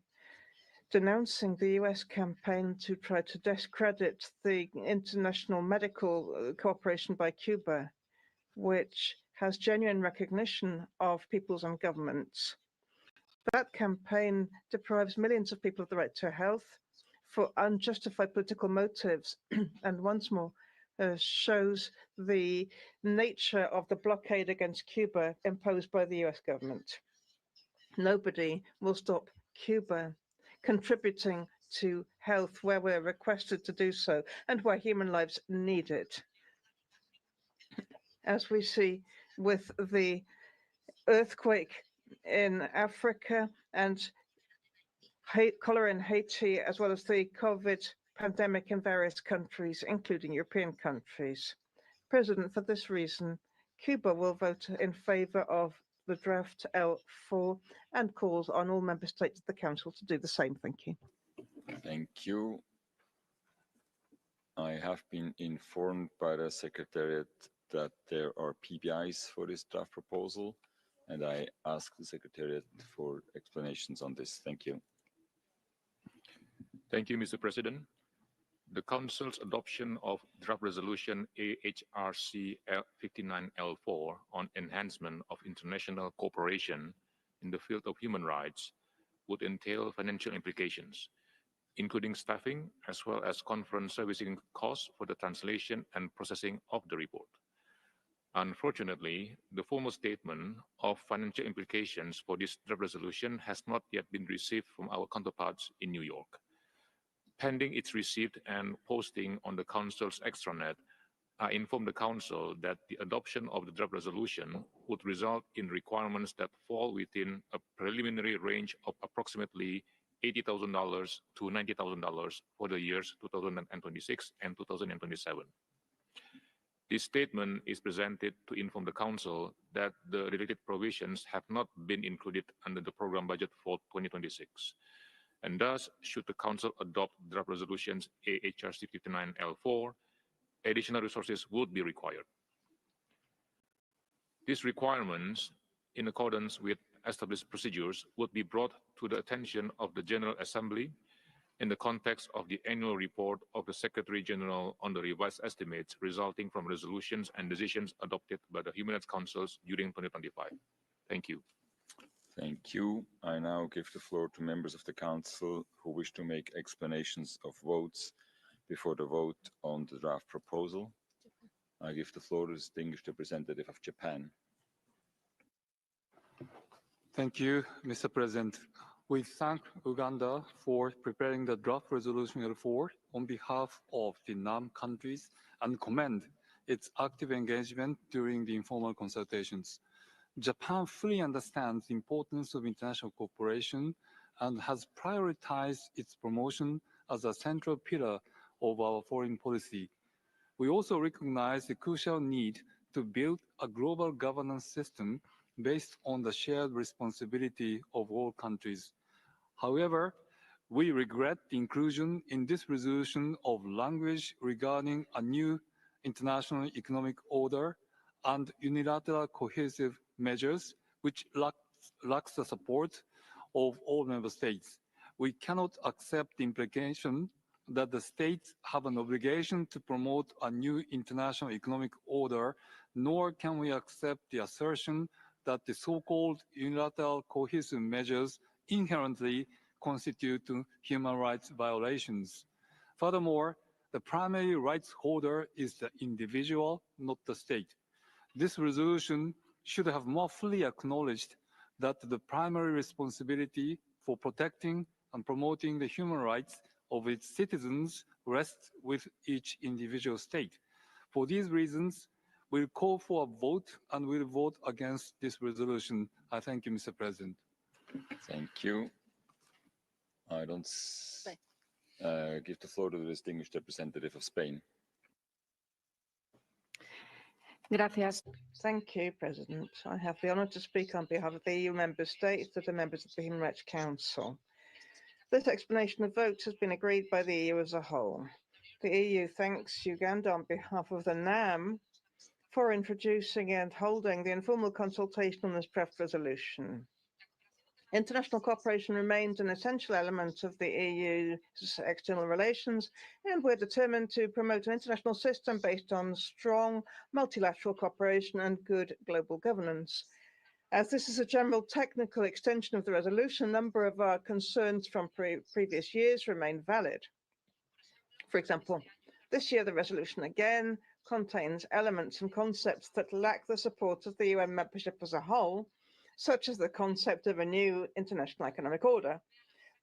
[SPEAKER 2] denouncing the US campaign to try to discredit the international medical cooperation by Cuba, which has genuine recognition of peoples and governments. That campaign deprives millions of people of the right to health for unjustified political motives, and once more shows the nature of the blockade against Cuba imposed by the US government. Nobody will stop Cuba contributing to health where we're requested to do so and where human lives need it. As we see with the earthquake in Africa and cholera in Haiti, as well as the COVID pandemic in various countries, including European countries. President, for this reason, Cuba will vote in favor of the draft L4 and calls on all member states of the Council to do the same. Thank you.
[SPEAKER 21] Thank you. I have been informed by the Secretariat that there are PBIs for this draft proposal, and I ask the Secretariat for explanations on this. Thank you.
[SPEAKER 8] Thank you, Mr. President. The Council's adoption of draft resolution UNHRC 59L4 on enhancement of international cooperation in the field of human rights would entail financial implications, including staffing as well as conference servicing costs for the translation and processing of the report. Unfortunately, the formal statement of financial implications for this draft resolution has not yet been received from our counterparts in New York. Pending its receipt and posting on the Council's extranet, I informed the Council that the adoption of the draft resolution would result in requirements that fall within a preliminary range of approximately $80,000 to $90,000 for the years 2026 and 2027. This statement is presented to inform the Council that the related provisions have not been included under the program budget for 2026. And thus, should the Council adopt draft resolutions UNHRC 59L4, additional resources would be required. These requirements, in accordance with established procedures, would be brought to the attention of the General Assembly in the context of the annual report of the Secretary General on the revised estimates resulting from resolutions and decisions adopted by the Human Rights Councils during 2025. Thank you.
[SPEAKER 21] Thank you. I now give the floor to members of the Council who wish to make explanations of votes before the vote on the draft proposal. I give the floor to the distinguished representative of Japan.
[SPEAKER 19] Thank you, Mr. President. We thank Uganda for preparing the draft resolution L4 on behalf of the NAM countries and commend its active engagement during the informal consultations. Japan fully understands the importance of international cooperation and has prioritized its promotion as a central pillar of our foreign policy. We also recognize the crucial need to build a global governance system based on the shared responsibility of all countries. However, we regret the inclusion in this resolution of language regarding a new international economic order and unilateral cohesive measures which lacks the support of all member states. We cannot accept the implication that the states have an obligation to promote a new international economic order, nor can we accept the assertion that the so-called unilateral cohesive measures inherently constitute human rights violations. Furthermore, the primary rights holder is the individual, not the state. This resolution should have more fully acknowledged that the primary responsibility for protecting and promoting the human rights of its citizens rests with each individual state. For these reasons, we'll call for a vote and we'll vote against this resolution. I thank you, Mr. President.
[SPEAKER 21] Thank you. I don't give the floor to the distinguished representative of Spain.
[SPEAKER 12] Gracias.
[SPEAKER 2] Thank you, President. I have the honour to speak on behalf of the EU member states that are members of the Human Rights Council. This explanation of votes has been agreed by the EU as a whole. The EU thanks Uganda on behalf of the NAM for introducing and holding the informal consultation on this draft resolution. International cooperation remains an essential element of the EU's external relations, and we're determined to promote an international system based on strong multilateral cooperation and good global governance. As this is a general technical extension of the resolution, a number of our concerns from previous years remain valid. For example, this year the resolution again contains elements and concepts that lack the support of the UN membership as a whole, such as the concept of a new international economic order.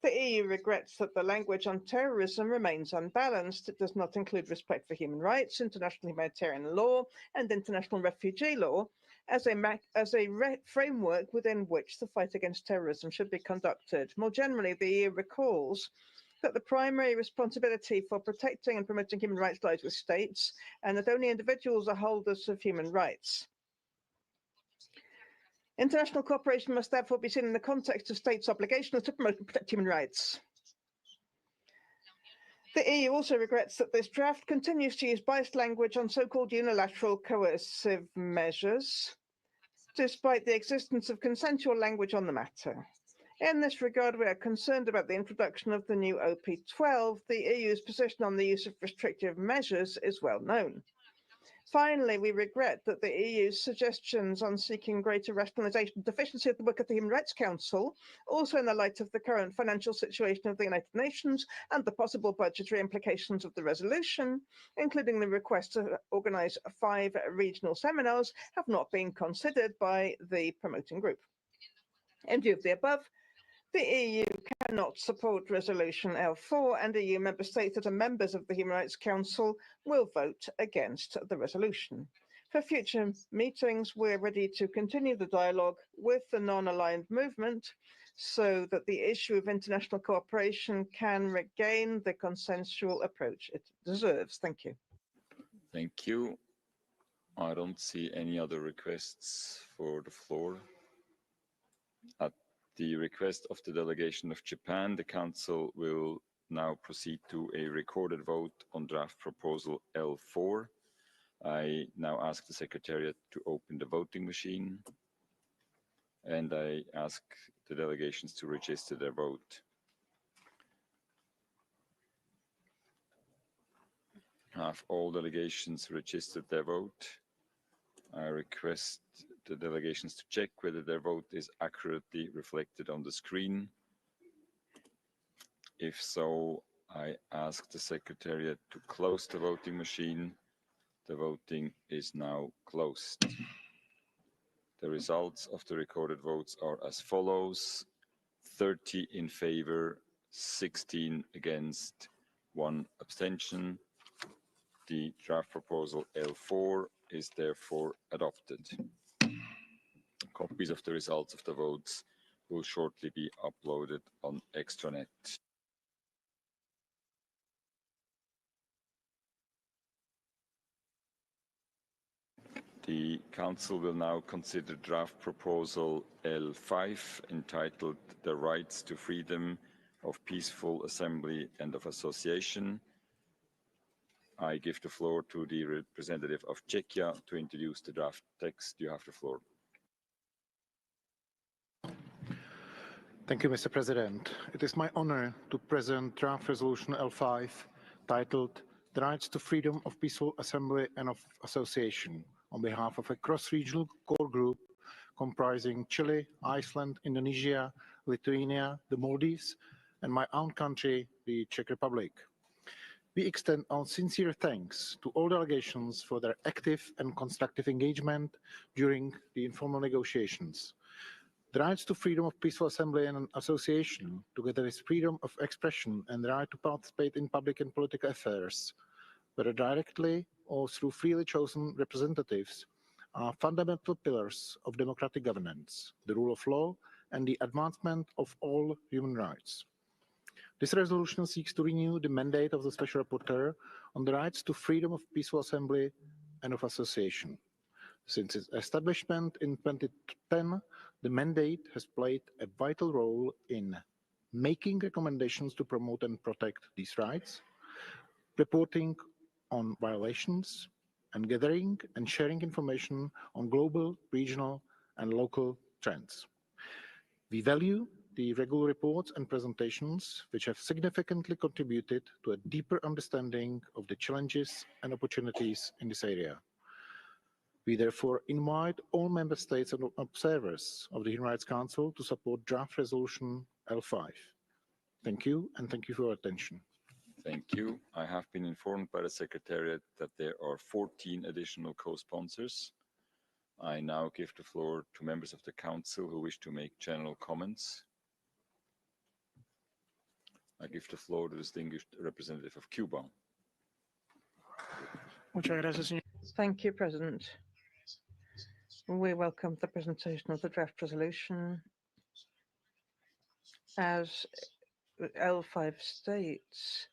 [SPEAKER 2] The EU regrets that the language on terrorism remains unbalanced. It does not include respect for human rights, international humanitarian law, and international refugee law as a framework within which the fight against terrorism should be conducted. More generally, the EU recalls that the primary responsibility for protecting and promoting human rights lies with states, and that only individuals are holders of human rights. International cooperation must therefore be seen in the context of states' obligations to promote and protect human rights. The EU also regrets that this draft continues to use biased language on so-called unilateral coercive measures, despite the existence of consensual language on the matter. In this regard, we are concerned about the introduction of the new OP12. The EU's position on the use of restrictive measures is well known. Finally, we regret that the EU's suggestions on seeking greater rationalisation of deficiency of the work of the Human Rights Council, also in the light of the current financial situation of the United Nations and the possible budgetary implications of the resolution, including the request to organise 5 regional seminars, have not been considered by the promoting group. In view of the above, the EU cannot support Resolution L4, and EU member states that are members of the Human Rights Council will vote against the resolution. For future meetings, we're ready to continue the dialogue with the non-aligned movement so that the issue of international cooperation can regain the consensual approach it deserves. Thank you.
[SPEAKER 21] Thank you. I don't see any other requests for the floor. At the request of the delegation of Japan, the Council will now proceed to a recorded vote on draft proposal L4. I now ask the Secretariat to open the voting machine, and I ask the delegations to register their vote. Have all delegations registered their vote? I request the delegations to check whether their vote is accurately reflected on the screen. If so, I ask the Secretariat to close the voting machine. The voting is now closed. The results of the recorded votes are as follows: 30 in favor, 16 against, 1 abstention. The draft proposal L4 is therefore adopted. Copies of the results of the votes will shortly be uploaded on Extranet. The Council will now consider draft proposal L5, entitled "The Rights to Freedom of Peaceful Assembly and of Association." I give the floor to the representative of Czechia to introduce the draft text. You have the floor.
[SPEAKER 7] Thank you, Mr. President. It is my honor to present draft resolution L5, titled "The Rights to Freedom of Peaceful Assembly and of Association," on behalf of a cross-regional core group comprising Chile, Iceland, Indonesia, Lithuania, the Maldives, and my own country, the Czech Republic. We extend our sincere thanks to all delegations for their active and constructive engagement during the informal negotiations. The rights to freedom of peaceful assembly and association, together with freedom of expression and the right to participate in public and political affairs, whether directly or through freely chosen representatives, are fundamental pillars of democratic governance, the rule of law, and the advancement of all human rights. This resolution seeks to renew the mandate of the Special Rapporteur on the rights to freedom of peaceful assembly and of association.
[SPEAKER 4] Since its establishment in 2010, the mandate has played a vital role in making recommendations to promote and protect these rights, reporting on violations, and gathering and sharing information on global, regional, and local trends. We value the regular reports and presentations, which have significantly contributed to a deeper understanding of the challenges and opportunities in this area. We therefore invite all member states and observers of the Human Rights Council to support draft resolution L5. Thank you, and thank you for your attention.
[SPEAKER 21] Thank you. I have been informed by the Secretariat that there are 14 additional co-sponsors. I now give the floor to members of the Council who wish to make general comments. I give the floor to the distinguished representative of Cuba.
[SPEAKER 2] Thank you, President. We welcome the presentation of the draft resolution. As L5 states,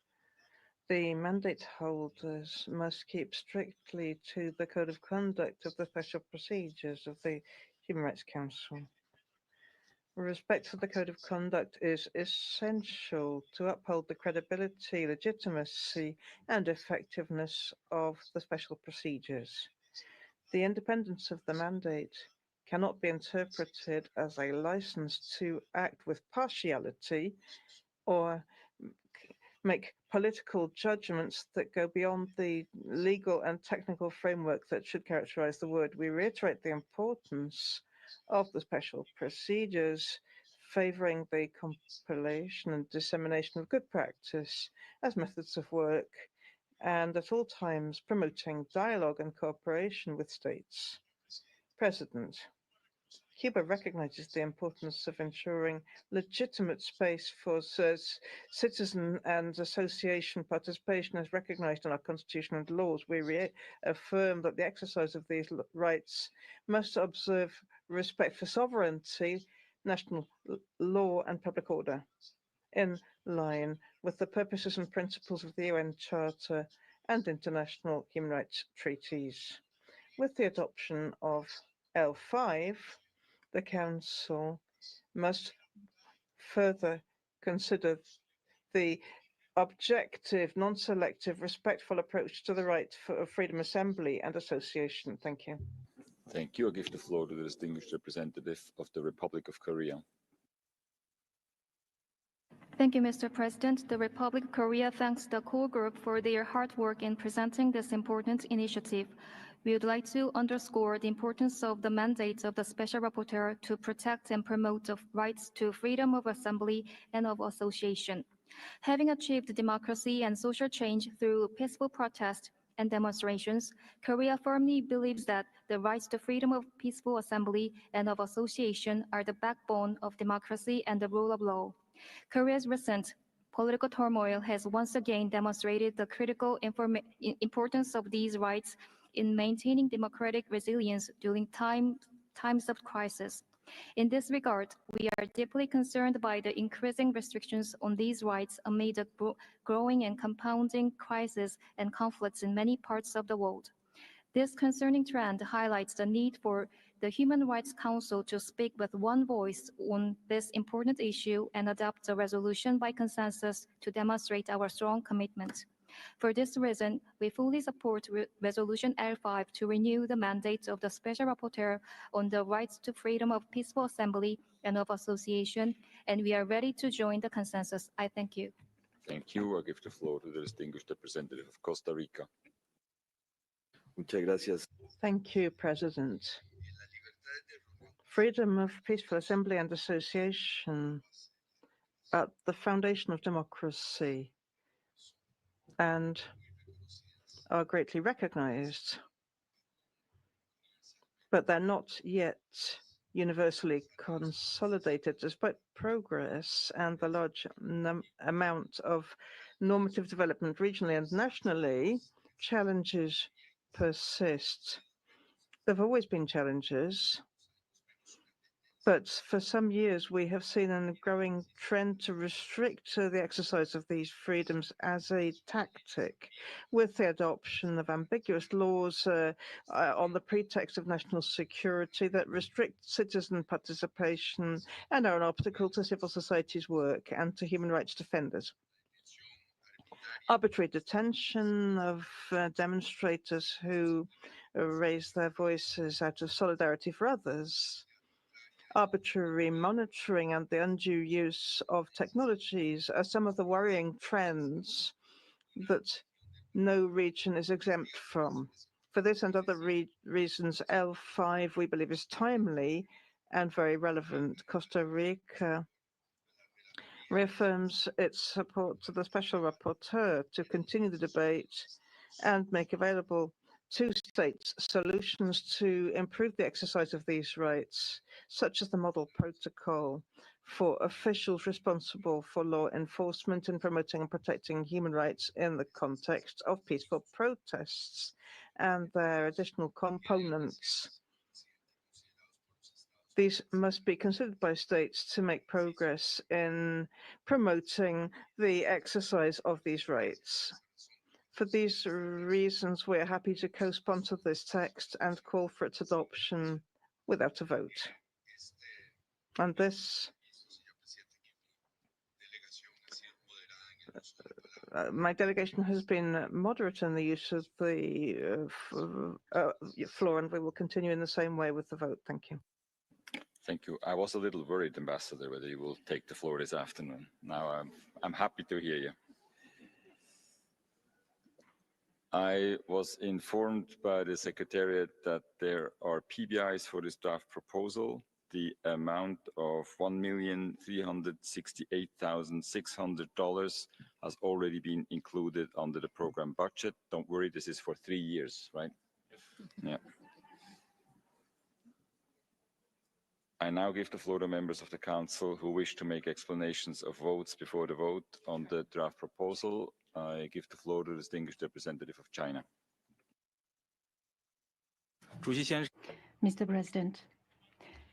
[SPEAKER 2] the mandate holders must keep strictly to the code of conduct of the special procedures of the Human Rights Council. Respect for the code of conduct is essential to uphold the credibility, legitimacy, and effectiveness of the special procedures. The independence of the mandate cannot be interpreted as a license to act with partiality or make political judgments that go beyond the legal and technical framework that should characterize the word. We reiterate the importance of the special procedures favoring the compilation and dissemination of good practice as methods of work, and at all times promoting dialogue and cooperation with states. President, Cuba recognizes the importance of ensuring legitimate space for citizen and association participation as recognized in our constitution and laws. We reaffirm that the exercise of these rights must observe respect for sovereignty, national law, and public order, in line with the purposes and principles of the UN Charter and international human rights treaties. With the adoption of L5, the Council must further consider the objective, non-selective, respectful approach to the right for freedom, assembly, and association. Thank you.
[SPEAKER 21] Thank you. I give the floor to the distinguished representative of the Republic of Korea.
[SPEAKER 9] Thank you, Mr. President. The Republic of Korea thanks the core group for their hard work in presenting this important initiative. We would like to underscore the importance of the mandate of the Special Rapporteur to protect and promote the rights to freedom of assembly and of association. Having achieved democracy and social change through peaceful protest and demonstrations, Korea firmly believes that the rights to freedom of peaceful assembly and of association are the backbone of democracy and the rule of law. Korea's recent political turmoil has once again demonstrated the critical importance of these rights in maintaining democratic resilience during times of crisis. In this regard, we are deeply concerned by the increasing restrictions on these rights amid a growing and compounding crisis and conflicts in many parts of the world. This concerning trend highlights the need for the Human Rights Council to speak with one voice on this important issue and adopt a resolution by consensus to demonstrate our strong commitment. For this reason, we fully support Resolution L5 to renew the mandate of the Special Rapporteur on the rights to freedom of peaceful assembly and of association, and we are ready to join the consensus. I thank you.
[SPEAKER 21] Thank you. I give the floor to the distinguished representative of Costa Rica.
[SPEAKER 22] Muchas gracias.
[SPEAKER 2] Thank you, President. Freedom of peaceful assembly and association at the foundation of democracy and are greatly recognized, but they're not yet universally consolidated. Despite progress and the large amount of normative development regionally and nationally, challenges persist. There have always been challenges, But for some years, we have seen a growing trend to restrict the exercise of these freedoms as a tactic, with the adoption of ambiguous laws on the pretext of national security that restrict citizen participation and are an obstacle to civil society's work and to human rights defenders. Arbitrary detention of demonstrators who raise their voices out of solidarity for others, arbitrary monitoring and the undue use of technologies are some of the worrying trends that no region is exempt from. For this and other reasons, L5 we believe is timely and very relevant. Costa Rica reaffirms its support to the Special Rapporteur to continue the debate and make available to states solutions to improve the exercise of these rights, such as the model protocol for officials responsible for law enforcement in promoting and protecting human rights in the context of peaceful protests and their additional components. These must be considered by states to make progress in promoting the exercise of these rights. For these reasons, we are happy to co-sponsor this text and call for its adoption without a vote. And this, my delegation has been moderate in the use of the floor, and we will continue in the same way with the vote. Thank you.
[SPEAKER 21] Thank you. I was a little worried, Ambassador, whether you will take the floor this afternoon. Now I'm happy to hear you. I was informed by the Secretariat that there are PBIs for this draft proposal. The amount of $1,368,600 has already been included under the program budget. Don't worry, this is for 3 years, right? Yeah. I now give the floor to members of the Council who wish to make explanations of votes before the vote on the draft proposal. I give the floor to the distinguished representative of China.
[SPEAKER 11] Mr. President,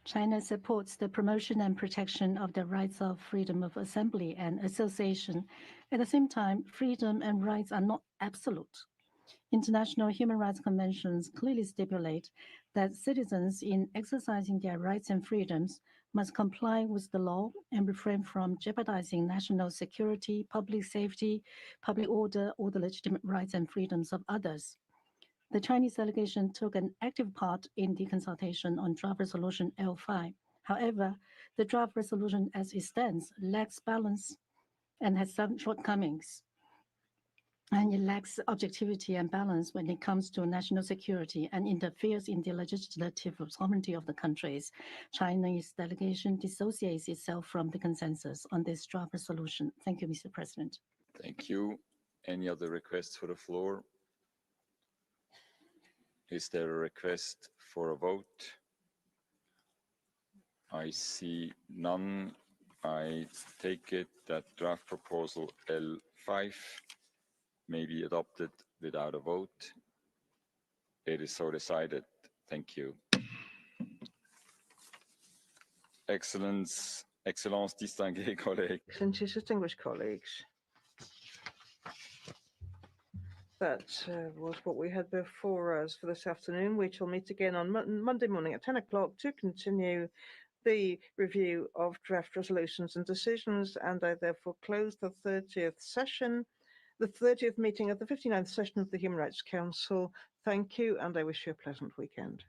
[SPEAKER 11] China supports the promotion and protection of the rights of freedom of assembly and association. At the same time, freedom and rights are not absolute. International human rights conventions clearly stipulate that citizens in exercising their rights and freedoms must comply with the law and refrain from jeopardizing national security, public safety, public order, or the legitimate rights and freedoms of others. The Chinese delegation took an active part in the consultation on draft resolution L5. However, the draft resolution as it stands lacks balance and has some shortcomings. And it lacks objectivity and balance when it comes to national security and interferes in the legislative sovereignty of the countries. China's delegation dissociates itself from the consensus on this draft resolution. Thank you, Mr. President.
[SPEAKER 21] Thank you. Any other requests for the floor? Is there a request for a vote? I see none. I take it that draft proposal L5 may be adopted without a vote. It is so decided. Thank you. Excellence, distingués collègues.
[SPEAKER 2] Excellencies, distinguished colleagues. That was what we had before us for this afternoon. We shall meet again on Monday morning at 10 o'clock to continue the review of draft resolutions and decisions, and I therefore close the 30th session, the 30th meeting of the 59th session of the Human Rights Council. Thank you, and I wish you a pleasant weekend.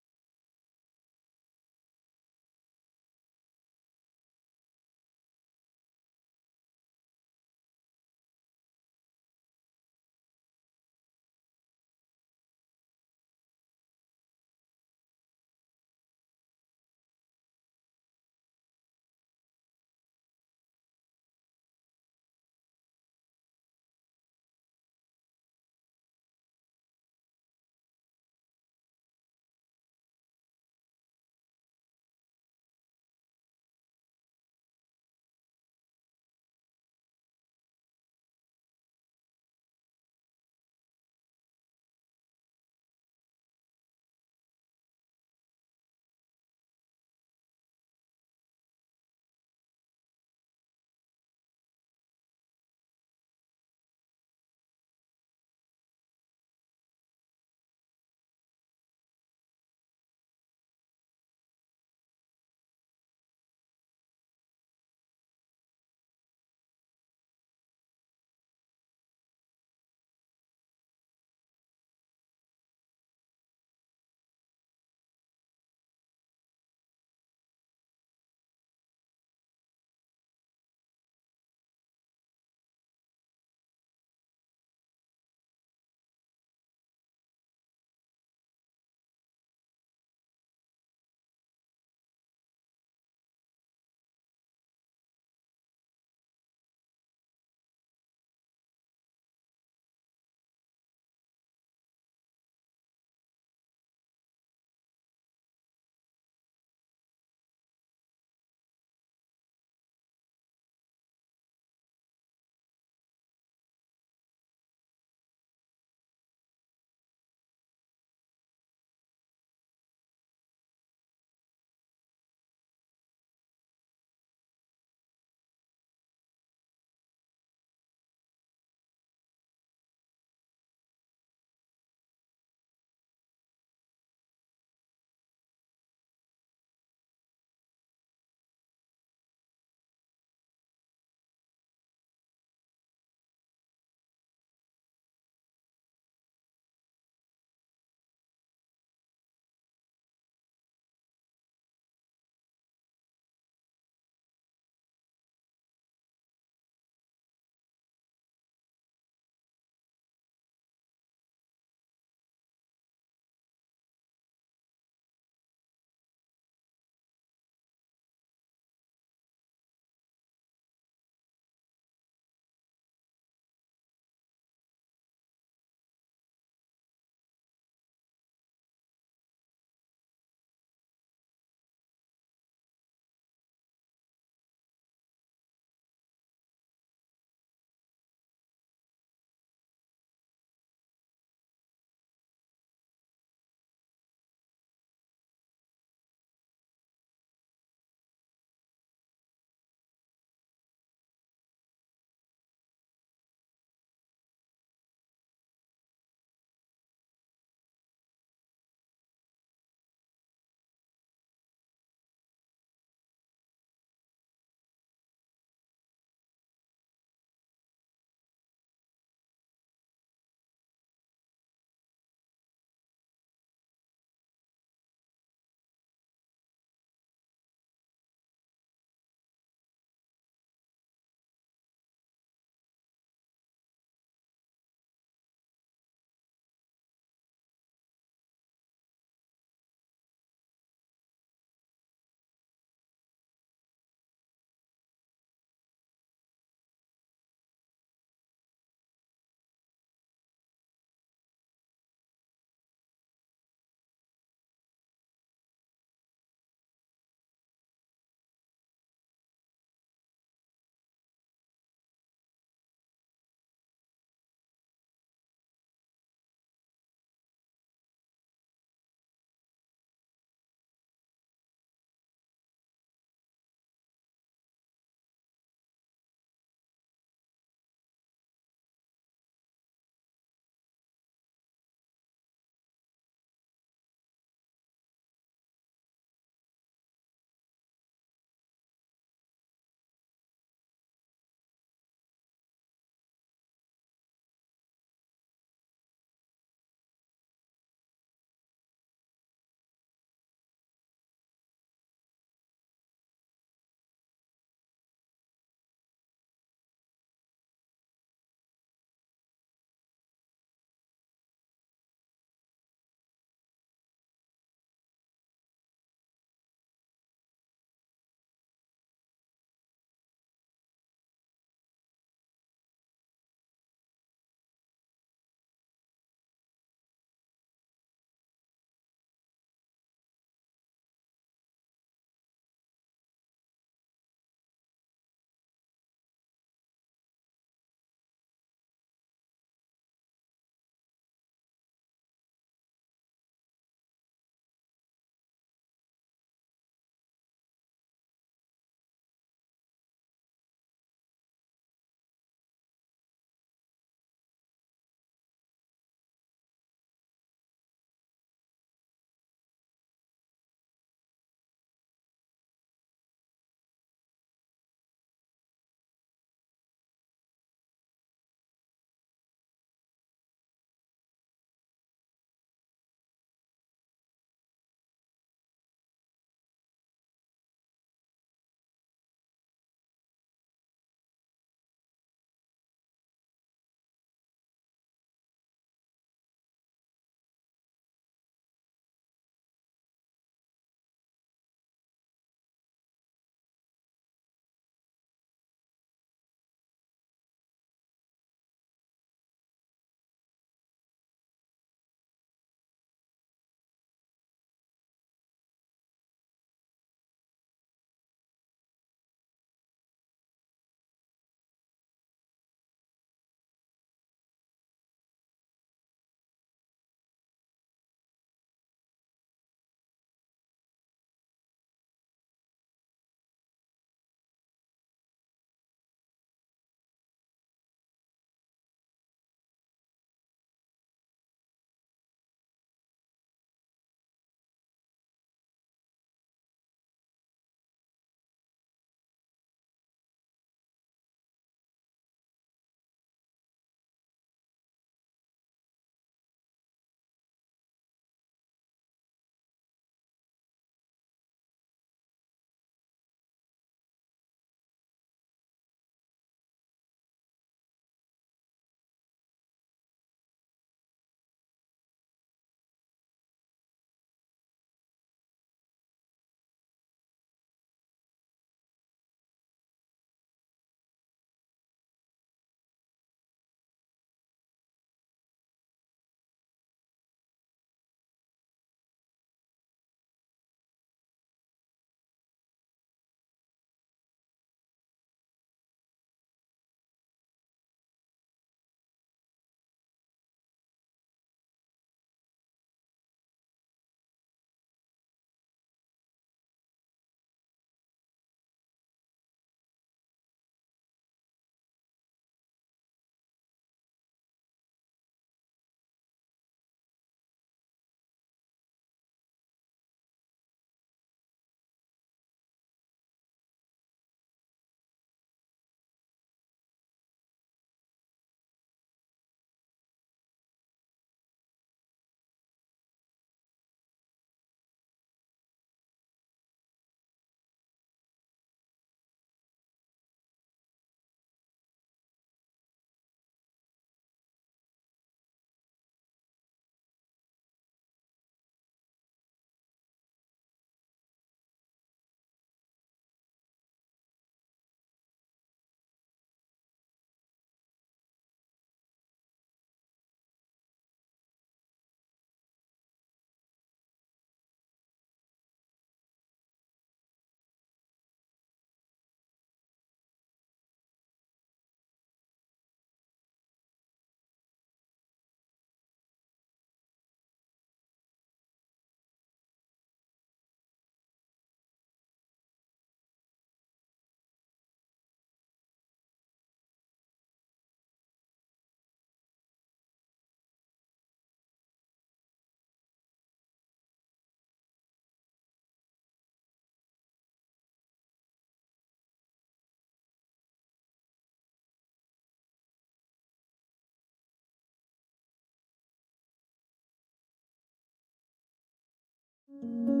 [SPEAKER 6] you.